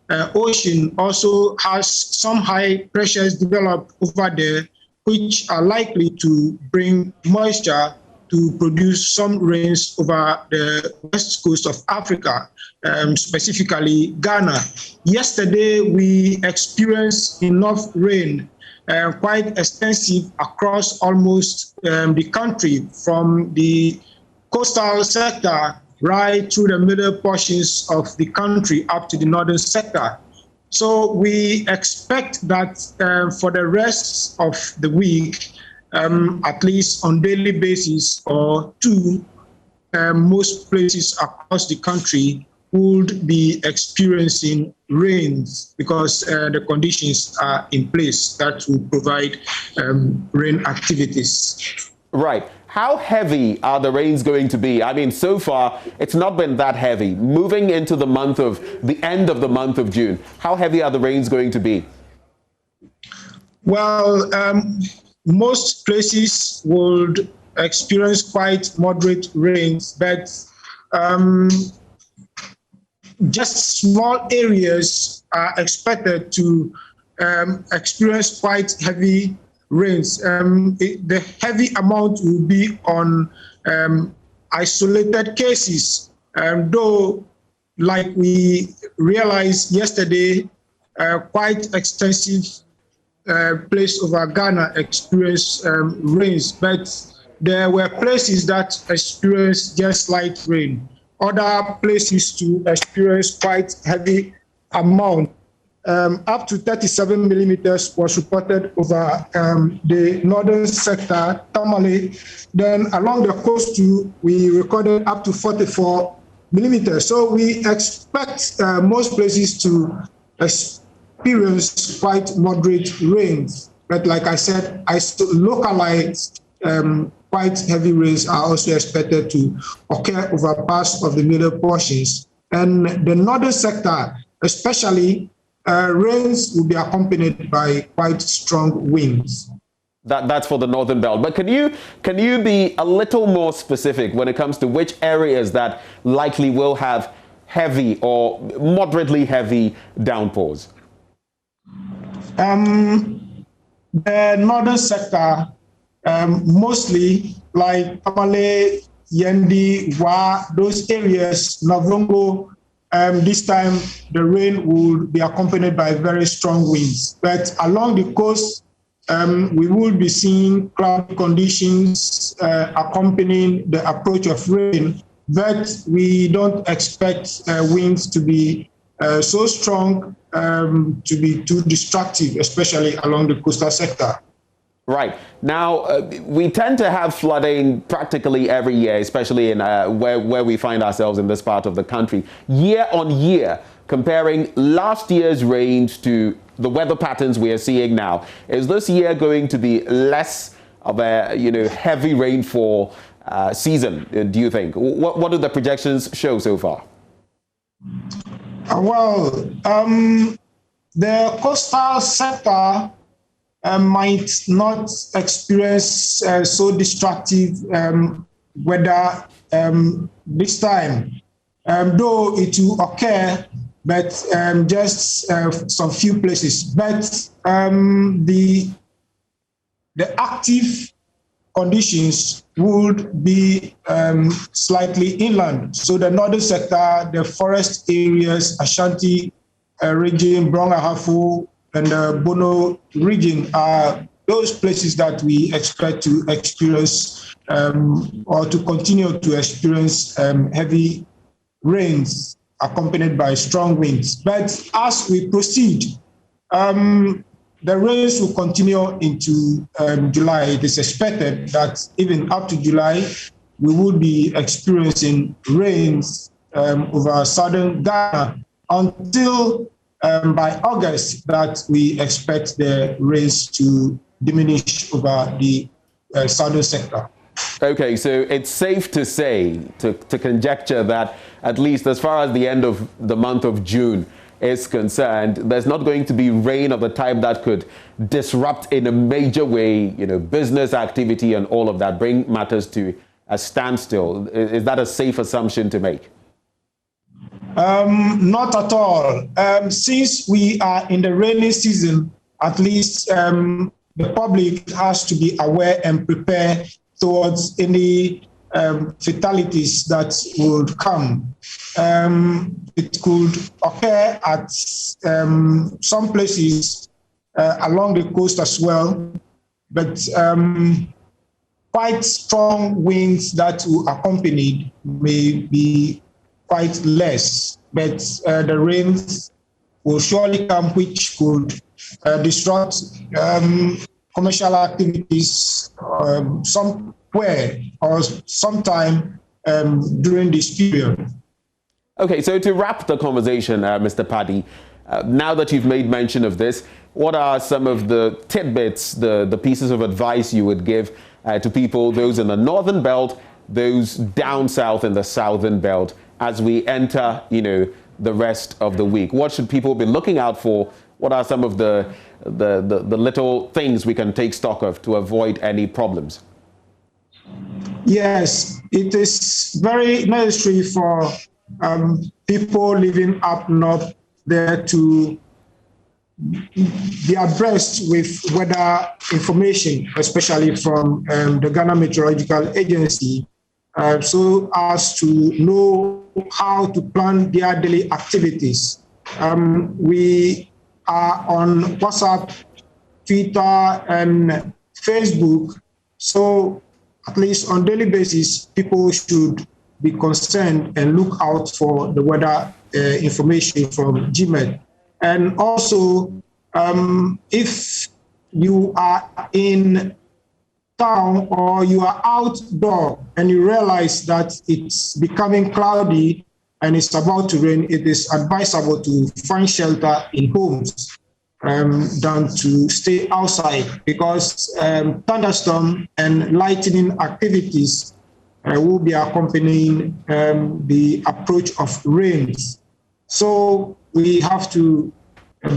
Ocean also has some high pressures developed over there, which are likely to bring moisture to produce some rains over the west coast of Africa, specifically Ghana. Yesterday, we experienced enough rain, quite extensive across almost the country, from the coastal sector right through the middle portions of the country up to the northern sector. So we expect that for the rest of the week, at least on daily basis or two, most places across the country would be experiencing rains because the conditions are in place that will provide rain activities. Right. How heavy are the rains going to be? I mean, so far, it's not been that heavy. Moving into the end of the month of June, how heavy are the rains going to be? Well, most places would experience quite moderate rains, but just small areas are expected to experience quite heavy rains. The heavy amount will be on isolated cases, though, like we realized yesterday, quite extensive place over Ghana experienced rains, but there were places that experienced just light rain. Other places to experience quite heavy amount. Up to 37 millimeters was reported over the northern sector, Tamale. Then along the coast too, we recorded up to 44 millimeters. So we expect most places to experience quite moderate rains. But like I said, localized quite heavy rains are also expected to occur over parts of the middle portions. And the northern sector, especially, rains will be accompanied by quite strong winds. That's for the northern belt. But can you be a little more specific when it comes to which areas that likely will have heavy or moderately heavy downpours? The northern sector, mostly like Tamale, Yendi, Wa, those areas, Navrongo. This time, the rain will be accompanied by very strong winds. But along the coast, we will be seeing cloudy conditions accompanying the approach of rain. But we don't expect winds to be so strong to be too destructive, especially along the coastal sector. Right. Now, we tend to have flooding practically every year, especially in where we find ourselves in this part of the country. Year on year, comparing last year's rains to the weather patterns we are seeing now, is this year going to be less of a heavy rainfall season, do you think? What do the projections show so far? Well, the coastal sector might not experience so destructive weather this time, though it will occur, but just some few places. But the active conditions would be slightly inland. So the northern sector, the forest areas, Ashanti region, Brong-Ahafo, and the Bono region are those places that we expect to experience or to continue to experience heavy rains accompanied by strong winds. But as we proceed, the rains will continue into July. It is expected that even up to July, we will be experiencing rains over southern Ghana until by August that we expect the rains to diminish over the southern sector. Okay, so it's safe to say, to conjecture that at least as far as the end of the month of June is concerned, there's not going to be rain of the type that could disrupt in a major way, business activity and all of that, bring matters to a standstill. Is that a safe assumption to make? Not at all. Since we are in the rainy season, at least the public has to be aware and prepare towards any fatalities that would come. It could occur at some places along the coast as well, but quite strong winds that will accompany may be quite less, but the rains will surely come, which could disrupt commercial activities somewhere or sometime during this period. Okay, so to wrap the conversation, Mr. Paddy, now that you've made mention of this, what are some of the tidbits, the pieces of advice you would give to people, those in the northern belt, those down south in the southern belt, as we enter, the rest of the week? What should people be looking out for? What are some of the little things we can take stock of to avoid any problems? Yes, it is very necessary for people living up north there to be abreast with weather information, especially from the Ghana Meteorological Agency, so as to know how to plan their daily activities. We are on WhatsApp, Twitter, and Facebook, so at least on daily basis, people should be concerned and look out for the weather information from GMET. And also, if you are in town or you are outdoor and you realize that it's becoming cloudy and it's about to rain, it is advisable to find shelter in homes than to stay outside, because thunderstorm and lightning activities will be accompanying the approach of rains. So we have to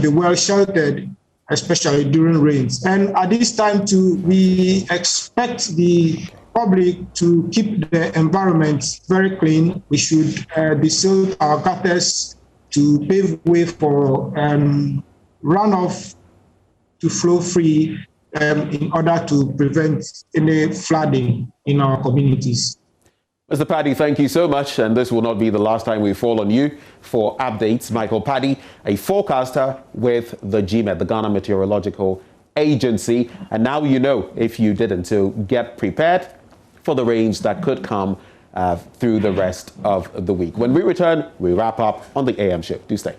be well sheltered, especially during rains. And at this time too, we expect the public to keep the environment very clean. We should desil our gutters to pave way for runoff to flow free in order to prevent any flooding in our communities. Mr. Paddy, thank you so much, and this will not be the last time we fall on you for updates. Michael Paddy, a forecaster with the GMET, the Ghana Meteorological Agency. And now you know, if you didn't, to get prepared for the rains that could come through the rest of the week. When we return, we wrap up on the AM show. Do stay.